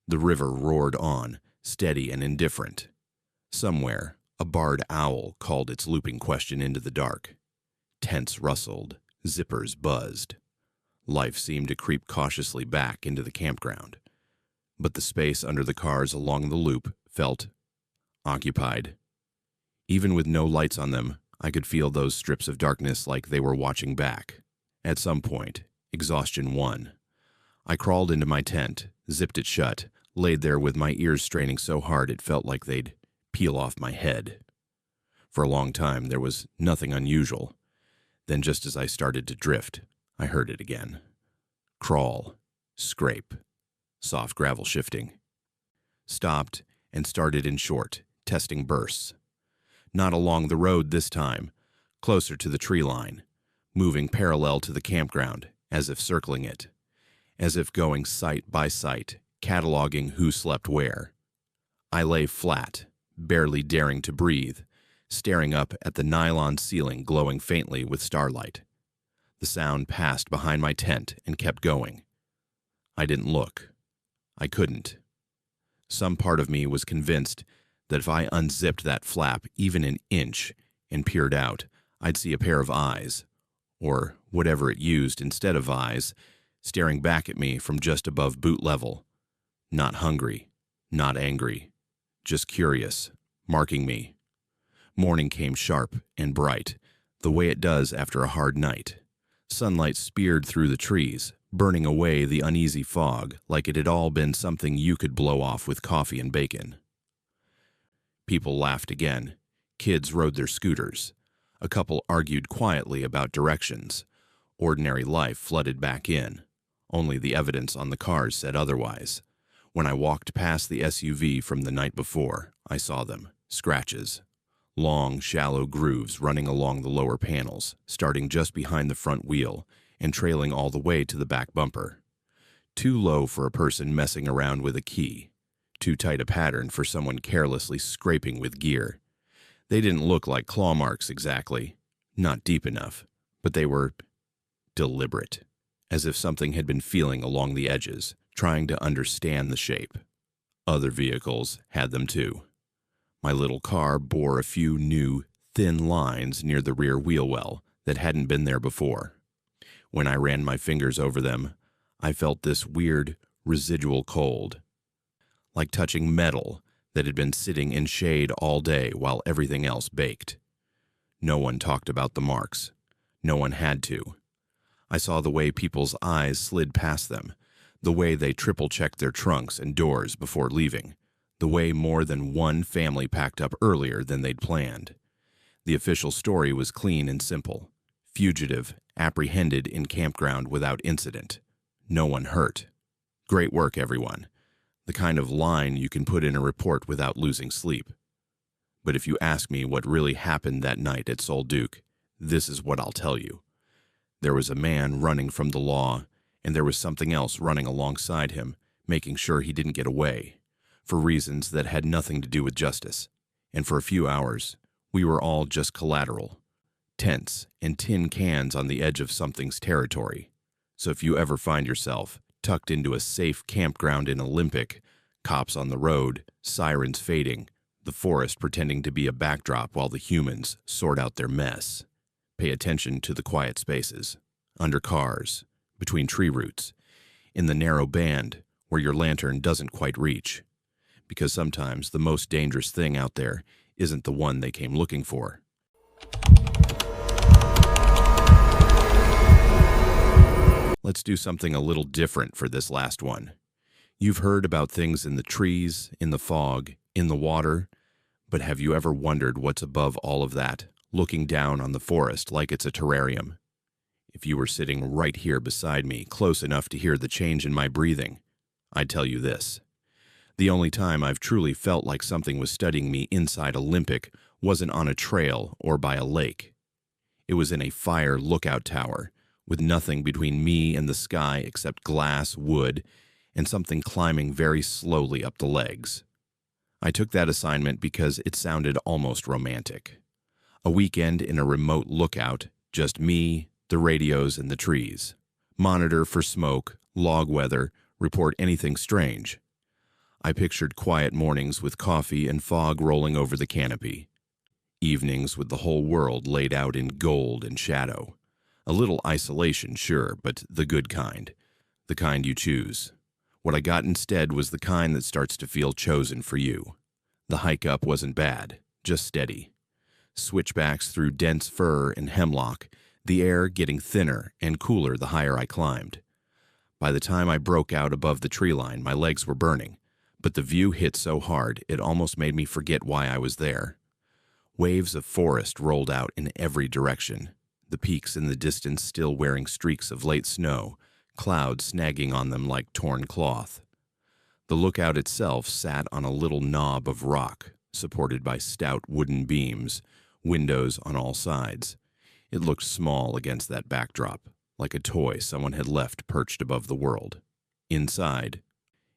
A: The river roared on, steady and indifferent. Somewhere, a barred owl called its looping question into the dark. Tents rustled, zippers buzzed. Life seemed to creep cautiously back into the campground. But the space under the cars along the loop felt occupied. Even with no lights on them, I could feel those strips of darkness like they were watching back. At some point, exhaustion won. I crawled into my tent, zipped it shut, laid there with my ears straining so hard it felt like they'd peel off my head. For a long time, there was nothing unusual. Then just as I started to drift, I heard it again. Crawl, scrape, soft gravel shifting. Stopped and started in short, testing bursts. Not along the road this time, closer to the tree line, moving parallel to the campground, as if circling it, as if going site by site, cataloging who slept where. I lay flat, barely daring to breathe, staring up at the nylon ceiling glowing faintly with starlight. The sound passed behind my tent and kept going. I didn't look. I couldn't. Some part of me was convinced that if I unzipped that flap even an inch and peered out, I'd see a pair of eyes, or whatever it used instead of eyes, staring back at me from just above boot level. Not hungry, not angry, just curious, marking me. Morning came sharp and bright, the way it does after a hard night. Sunlight speared through the trees, burning away the uneasy fog like it had all been something you could blow off with coffee and bacon. People laughed again. Kids rode their scooters. A couple argued quietly about directions. Ordinary life flooded back in. Only the evidence on the cars said otherwise. When I walked past the SUV from the night before, I saw them. Scratches. Long, shallow grooves running along the lower panels, starting just behind the front wheel and trailing all the way to the back bumper. Too low for a person messing around with a key. Too tight a pattern for someone carelessly scraping with gear. They didn't look like claw marks exactly. Not deep enough, but they were deliberate, as if something had been feeling along the edges, trying to understand the shape. Other vehicles had them too. My little car bore a few new, thin lines near the rear wheel well that hadn't been there before. When I ran my fingers over them, I felt this weird, residual cold, like touching metal that had been sitting in shade all day while everything else baked. No one talked about the marks. No one had to. I saw the way people's eyes slid past them, the way they triple-checked their trunks and doors before leaving, the way more than one family packed up earlier than they'd planned. The official story was clean and simple. Fugitive, apprehended in campground without incident. No one hurt. Great work, everyone. The kind of line you can put in a report without losing sleep. But if you ask me what really happened that night at Sol Duke, this is what I'll tell you. There was a man running from the law, and there was something else running alongside him, making sure he didn't get away, for reasons that had nothing to do with justice. And for a few hours, we were all just collateral, tents and tin cans on the edge of something's territory. So if you ever find yourself tucked into a safe campground in Olympic, cops on the road, sirens fading, the forest pretending to be a backdrop while the humans sort out their mess, pay attention to the quiet spaces, under cars, between tree roots, in the narrow band where your lantern doesn't quite reach. Because sometimes the most dangerous thing out there isn't the one they came looking for. Let's do something a little different for this last one. You've heard about things in the trees, in the fog, in the water, but have you ever wondered what's above all of that, looking down on the forest like it's a terrarium? If you were sitting right here beside me, close enough to hear the change in my breathing, I'd tell you this. The only time I've truly felt like something was studying me inside Olympic wasn't on a trail or by a lake. It was in a fire lookout tower, with nothing between me and the sky except glass, wood, and something climbing very slowly up the legs. I took that assignment because it sounded almost romantic. A weekend in a remote lookout, just me, the radios, and the trees. Monitor for smoke, log weather, report anything strange. I pictured quiet mornings with coffee and fog rolling over the canopy. Evenings with the whole world laid out in gold and shadow. A little isolation, sure, but the good kind. The kind you choose. What I got instead was the kind that starts to feel chosen for you. The hike up wasn't bad, just steady. Switchbacks through dense fir and hemlock, the air getting thinner and cooler the higher I climbed. By the time I broke out above the tree line, my legs were burning, but the view hit so hard it almost made me forget why I was there. Waves of forest rolled out in every direction, the peaks in the distance still wearing streaks of late snow, clouds snagging on them like torn cloth. The lookout itself sat on a little knob of rock, supported by stout wooden beams, windows on all sides. It looked small against that backdrop, like a toy someone had left perched above the world. Inside,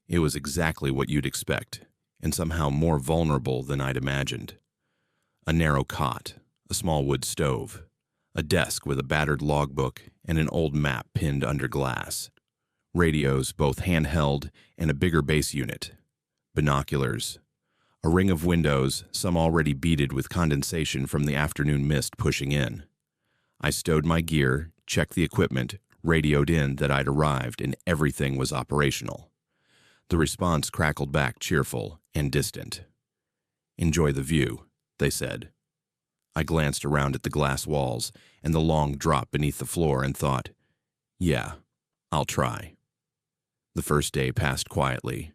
A: it was exactly what you'd expect, and somehow more vulnerable than I'd imagined. A narrow cot, a small wood stove, a desk with a battered logbook and an old map pinned under glass. Radios, both handheld, and a bigger base unit. Binoculars. A ring of windows, some already beaded with condensation from the afternoon mist pushing in. I stowed my gear, checked the equipment, radioed in that I'd arrived and everything was operational. The response crackled back cheerful and distant. "Enjoy the view," they said. I glanced around at the glass walls and the long drop beneath the floor and thought, yeah, I'll try. The first day passed quietly.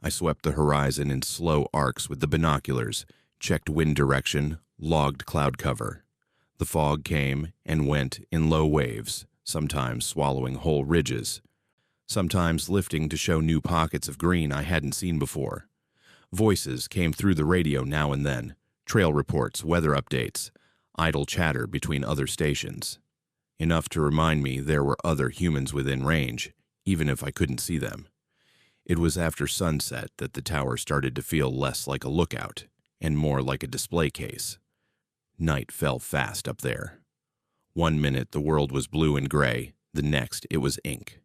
A: I swept the horizon in slow arcs with the binoculars, checked wind direction, logged cloud cover. The fog came and went in low waves, sometimes swallowing whole ridges, sometimes lifting to show new pockets of green I hadn't seen before. Voices came through the radio now and then, trail reports, weather updates, idle chatter between other stations. Enough to remind me there were other humans within range, even if I couldn't see them. It was after sunset that the tower started to feel less like a lookout and more like a display case. Night fell fast up there. 1 minute the world was blue and gray, the next it was ink.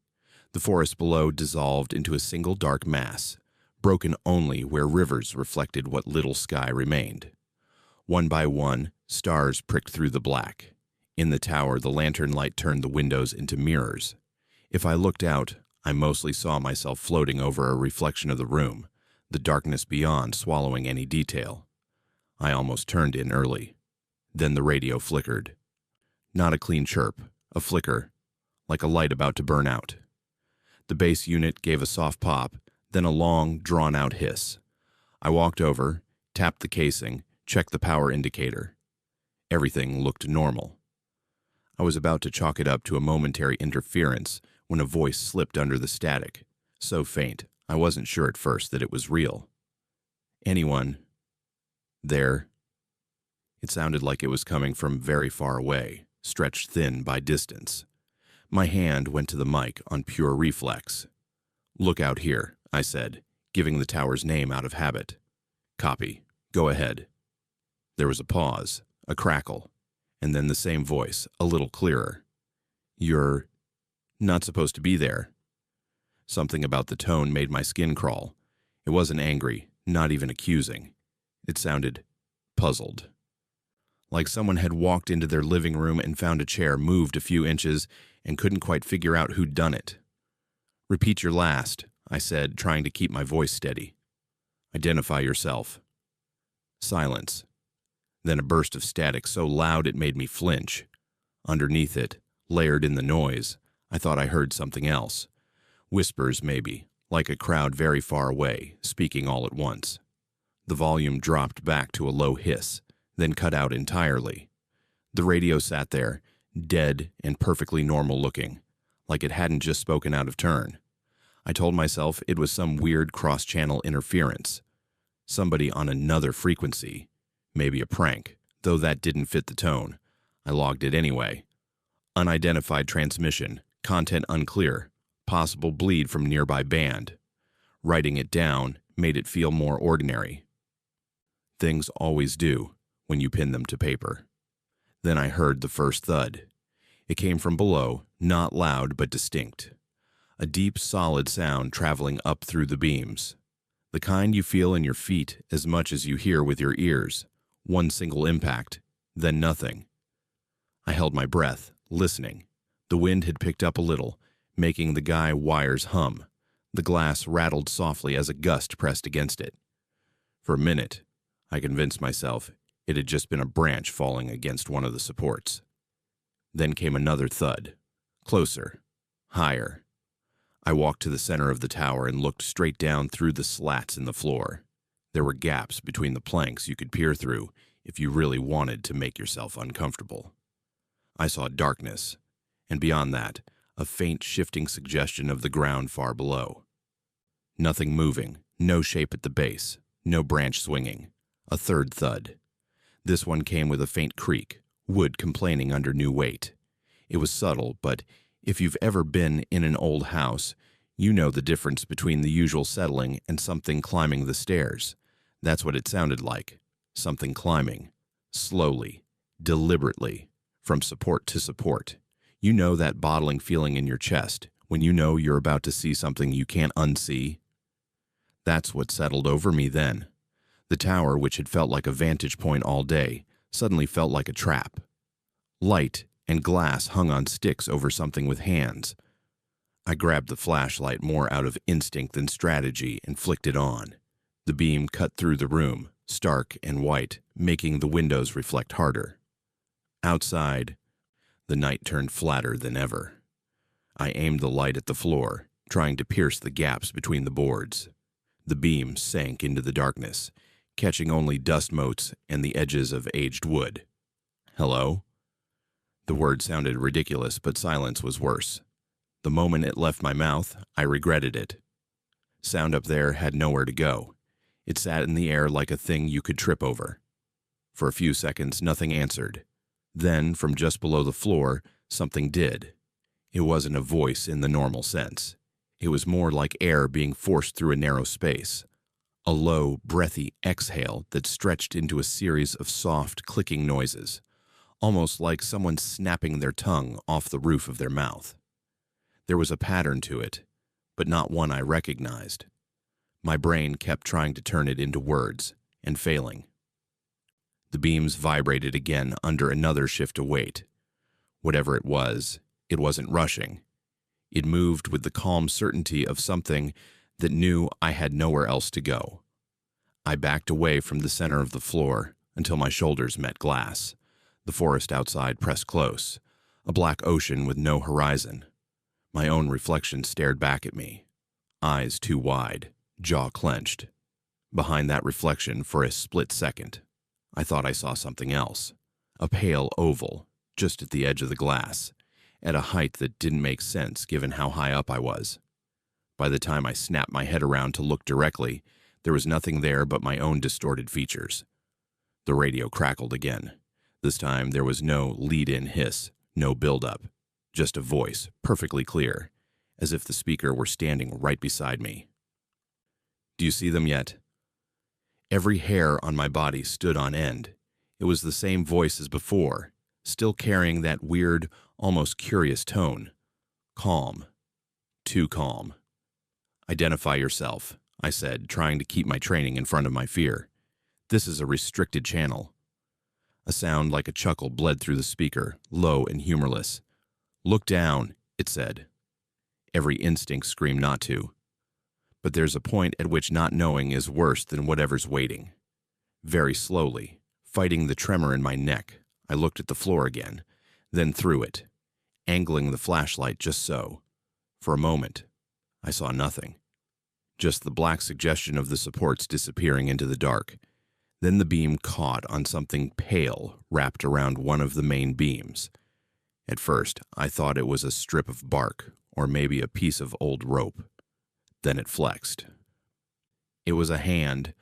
A: The forest below dissolved into a single dark mass, broken only where rivers reflected what little sky remained. One by one, stars pricked through the black. In the tower, the lantern light turned the windows into mirrors. If I looked out, I mostly saw myself floating over a reflection of the room, the darkness beyond swallowing any detail. I almost turned in early. Then the radio flickered. Not a clean chirp, a flicker, like a light about to burn out. The base unit gave a soft pop, then a long, drawn-out hiss. I walked over, tapped the casing, checked the power indicator. Everything looked normal. I was about to chalk it up to a momentary interference when a voice slipped under the static, so faint I wasn't sure at first that it was real. "Anyone there?" It sounded like it was coming from very far away, stretched thin by distance. My hand went to the mic on pure reflex. "Look out here," I said, giving the tower's name out of habit. "Copy. Go ahead." There was a pause, a crackle, and then the same voice, a little clearer. "You're not supposed to be there." Something about the tone made my skin crawl. It wasn't angry, not even accusing. It sounded puzzled. Like someone had walked into their living room and found a chair moved a few inches and couldn't quite figure out who'd done it. "Repeat your last," I said, trying to keep my voice steady. "Identify yourself." Silence. Then a burst of static so loud it made me flinch. Underneath it, layered in the noise, I thought I heard something else. Whispers, maybe, like a crowd very far away, speaking all at once. The volume dropped back to a low hiss, then cut out entirely. The radio sat there, dead and perfectly normal looking, like it hadn't just spoken out of turn. I told myself it was some weird cross-channel interference. Somebody on another frequency. Maybe a prank, though that didn't fit the tone. I logged it anyway. Unidentified transmission, content unclear, possible bleed from nearby band. Writing it down made it feel more ordinary. Things always do when you pin them to paper. Then I heard the first thud. It came from below, not loud but distinct. A deep, solid sound traveling up through the beams. The kind you feel in your feet as much as you hear with your ears. One single impact, then nothing. I held my breath, listening. The wind had picked up a little, making the guy wires hum. The glass rattled softly as a gust pressed against it. For a minute, I convinced myself it had just been a branch falling against one of the supports. Then came another thud. Closer. Higher. I walked to the center of the tower and looked straight down through the slats in the floor. There were gaps between the planks you could peer through if you really wanted to make yourself uncomfortable. I saw darkness, and beyond that, a faint shifting suggestion of the ground far below. Nothing moving, no shape at the base, no branch swinging. A third thud. This one came with a faint creak, wood complaining under new weight. It was subtle, but if you've ever been in an old house, you know the difference between the usual settling and something climbing the stairs. That's what it sounded like. Something climbing. Slowly. Deliberately. From support to support. You know that bottling feeling in your chest when you know you're about to see something you can't unsee? That's what settled over me then. The tower, which had felt like a vantage point all day, suddenly felt like a trap. Light and glass hung on sticks over something with hands. I grabbed the flashlight more out of instinct than strategy and flicked it on. The beam cut through the room, stark and white, making the windows reflect harder. Outside, the night turned flatter than ever. I aimed the light at the floor, trying to pierce the gaps between the boards. The beam sank into the darkness, catching only dust motes and the edges of aged wood. Hello? The word sounded ridiculous, but silence was worse. The moment it left my mouth, I regretted it. Sound up there had nowhere to go. It sat in the air like a thing you could trip over. For a few seconds, nothing answered. Then, from just below the floor, something did. It wasn't a voice in the normal sense. It was more like air being forced through a narrow space. A low, breathy exhale that stretched into a series of soft, clicking noises, almost like someone snapping their tongue off the roof of their mouth. There was a pattern to it, but not one I recognized. My brain kept trying to turn it into words, and failing. The beams vibrated again under another shift of weight. Whatever it wasn't rushing. It moved with the calm certainty of something that knew I had nowhere else to go. I backed away from the center of the floor until my shoulders met glass. The forest outside pressed close, a black ocean with no horizon. My own reflection stared back at me, eyes too wide, jaw clenched. Behind that reflection, for a split second, I thought I saw something else, a pale oval, just at the edge of the glass, at a height that didn't make sense given how high up I was. By the time I snapped my head around to look directly, there was nothing there but my own distorted features. The radio crackled again. This time there was no lead-in hiss, no build-up, just a voice, perfectly clear, as if the speaker were standing right beside me. Do you see them yet? Every hair on my body stood on end. It was the same voice as before, still carrying that weird, almost curious tone. Calm. Too calm. Identify yourself, I said, trying to keep my training in front of my fear. This is a restricted channel. A sound like a chuckle bled through the speaker, low and humorless. Look down, it said. Every instinct screamed not to. But there's a point at which not knowing is worse than whatever's waiting. Very slowly, fighting the tremor in my neck, I looked at the floor again, then through it, angling the flashlight just so. For a moment, I saw nothing. Just the black suggestion of the supports disappearing into the dark. Then the beam caught on something pale wrapped around one of the main beams. At first, I thought it was a strip of bark, or maybe a piece of old rope. Then it flexed. It was a hand,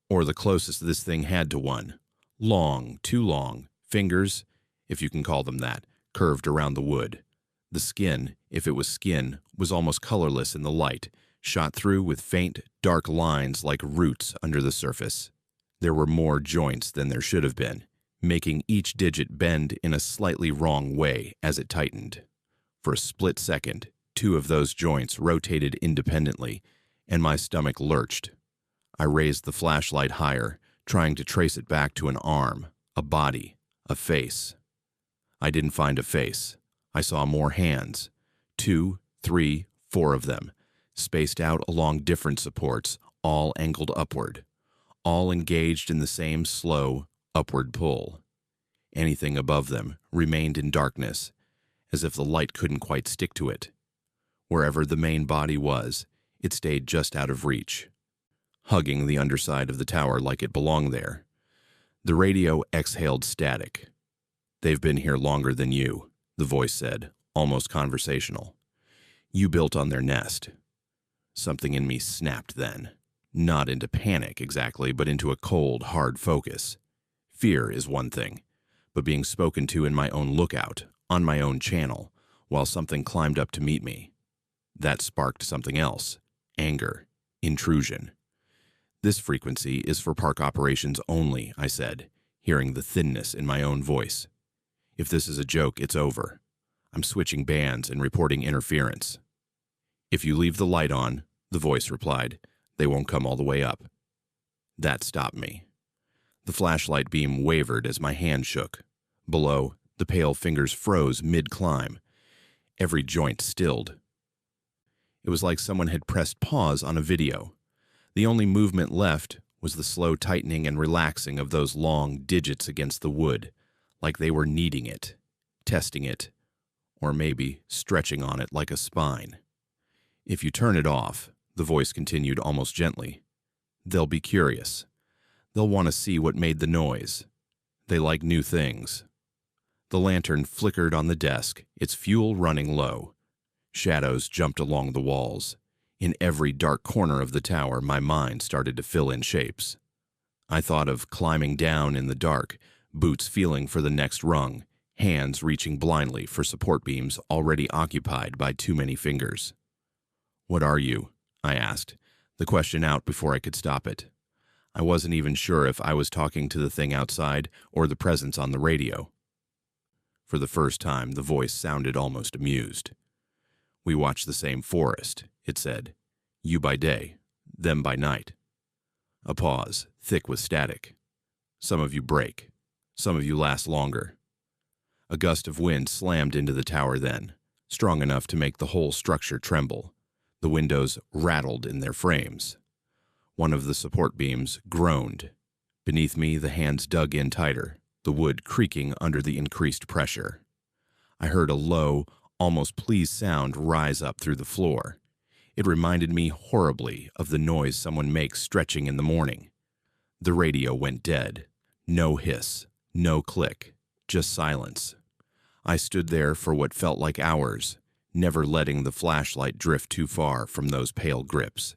A: or the closest this thing had to one. Long, too long, fingers, if you can call them that, curved around the wood. The skin, if it was skin, was almost colorless in the light, shot through with faint, dark lines like roots under the surface. There were more joints than there should have been, making each digit bend in a slightly wrong way as it tightened. For a split second, two of those joints rotated independently, and my stomach lurched. I raised the flashlight higher, trying to trace it back to an arm, a body, a face. I didn't find a face. I saw more hands. 2, 3, 4 of them, spaced out along different supports, all angled upward, all engaged in the same slow, upward pull. Anything above them remained in darkness, as if the light couldn't quite stick to it. Wherever the main body was, it stayed just out of reach, hugging the underside of the tower like it belonged there. The radio exhaled static. "They've been here longer than you," the voice said, almost conversational. "You built on their nest." Something in me snapped then. Not into panic exactly, but into a cold, hard focus. Fear is one thing, but being spoken to in my own lookout, on my own channel, while something climbed up to meet me. That sparked something else. Anger. Intrusion. "This frequency is for park operations only," I said, hearing the thinness in my own voice. "If this is a joke, it's over. I'm switching bands and reporting interference." "If you leave the light on," the voice replied, "they won't come all the way up." That stopped me. The flashlight beam wavered as my hand shook. Below, the pale fingers froze mid-climb. Every joint stilled. It was like someone had pressed pause on a video. The only movement left was the slow tightening and relaxing of those long digits against the wood, like they were kneading it, testing it, or maybe stretching on it like a spine. "If you turn it off," the voice continued almost gently, "they'll be curious. They'll want to see what made the noise. They like new things." The lantern flickered on the desk, its fuel running low. Shadows jumped along the walls. In every dark corner of the tower, my mind started to fill in shapes. I thought of climbing down in the dark, boots feeling for the next rung, hands reaching blindly for support beams already occupied by too many fingers. "What are you?" I asked, the question out before I could stop it. I wasn't even sure if I was talking to the thing outside or the presence on the radio. For the first time, the voice sounded almost amused. "We watch the same forest," it said. "You by day, them by night." A pause, thick with static. "Some of you break. Some of you last longer." A gust of wind slammed into the tower then, strong enough to make the whole structure tremble. The windows rattled in their frames. One of the support beams groaned. Beneath me, the hands dug in tighter, the wood creaking under the increased pressure. I heard a low, almost pleased sound rise up through the floor. It reminded me horribly of the noise someone makes stretching in the morning. The radio went dead. No hiss, no click, just silence. I stood there for what felt like hours, never letting the flashlight drift too far from those pale grips.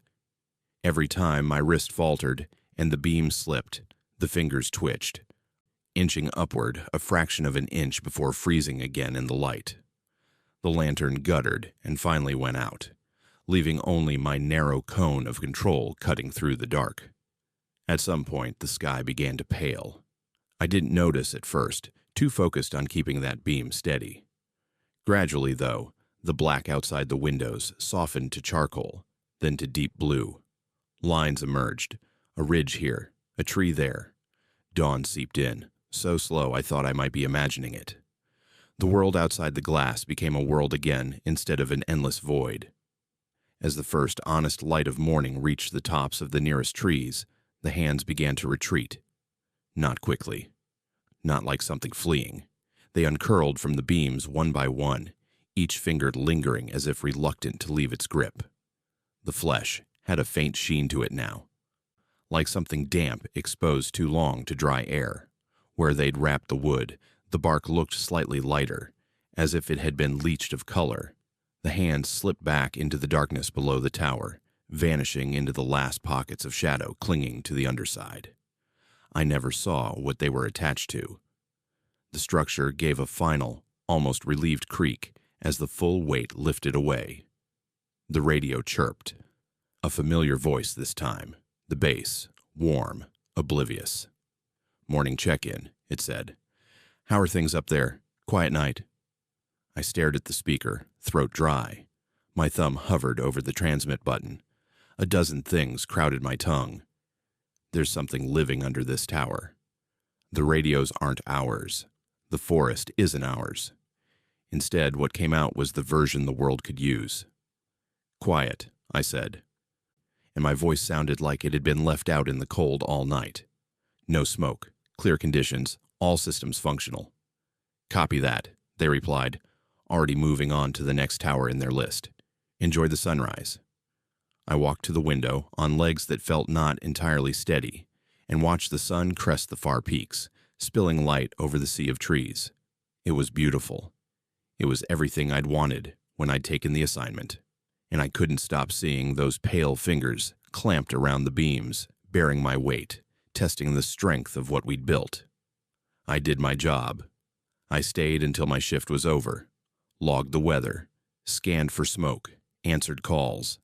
A: Every time my wrist faltered and the beam slipped, the fingers twitched, inching upward a fraction of an inch before freezing again in the light. The lantern guttered and finally went out, leaving only my narrow cone of control cutting through the dark. At some point, the sky began to pale. I didn't notice at first, too focused on keeping that beam steady. Gradually, though, the black outside the windows softened to charcoal, then to deep blue. Lines emerged, a ridge here, a tree there. Dawn seeped in, so slow I thought I might be imagining it. The world outside the glass became a world again instead of an endless void. As the first honest light of morning reached the tops of the nearest trees, the hands began to retreat. Not quickly. Not like something fleeing. They uncurled from the beams one by one, each finger lingering as if reluctant to leave its grip. The flesh had a faint sheen to it now, like something damp exposed too long to dry air. Where they'd wrapped the wood, the bark looked slightly lighter, as if it had been leached of color. The hands slipped back into the darkness below the tower, vanishing into the last pockets of shadow clinging to the underside. I never saw what they were attached to. The structure gave a final, almost relieved creak as the full weight lifted away. The radio chirped. A familiar voice this time, the bass, warm, oblivious. "Morning check-in," it said. "How are things up there? Quiet night?" I stared at the speaker, throat dry. My thumb hovered over the transmit button. A dozen things crowded my tongue. There's something living under this tower. The radios aren't ours. The forest isn't ours. Instead, what came out was the version the world could use. "Quiet," I said. And my voice sounded like it had been left out in the cold all night. "No smoke. Clear conditions. All systems functional." "Copy that," they replied. already moving on to the next tower in their list. Enjoy the sunrise. I walked to the window on legs that felt not entirely steady and watched the sun crest the far peaks, spilling light over the sea of trees. It was beautiful. It was everything I'd wanted when I'd taken the assignment, and I couldn't stop seeing those pale fingers clamped around the beams, bearing my weight, testing the strength of what we'd built. I did my job. I stayed until my shift was over, logged the weather, scanned for smoke, answered calls.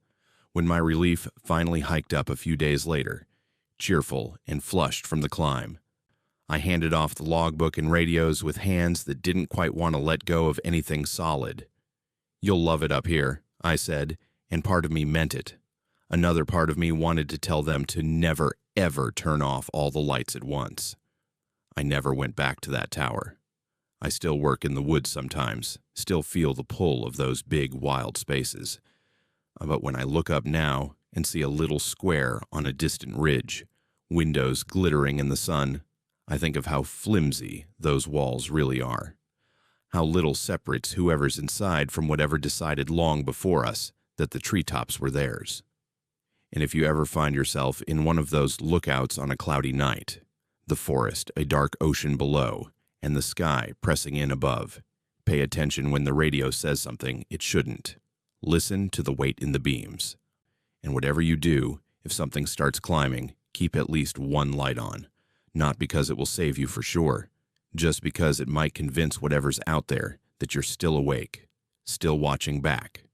A: When my relief finally hiked up a few days later, cheerful and flushed from the climb, I handed off the logbook and radios with hands that didn't quite want to let go of anything solid. "You'll love it up here," I said, and part of me meant it. Another part of me wanted to tell them to never, ever turn off all the lights at once. I never went back to that tower. I still work in the woods sometimes, still feel the pull of those big, wild spaces. But when I look up now and see a little square on a distant ridge, windows glittering in the sun, I think of how flimsy those walls really are. How little separates whoever's inside from whatever decided long before us that the treetops were theirs. And if you ever find yourself in one of those lookouts on a cloudy night, the forest a dark ocean below, and the sky pressing in above, pay attention when the radio says something it shouldn't. Listen to the weight in the beams. And whatever you do, if something starts climbing, keep at least one light on. Not because it will save you for sure, just because it might convince whatever's out there that you're still awake, still watching back.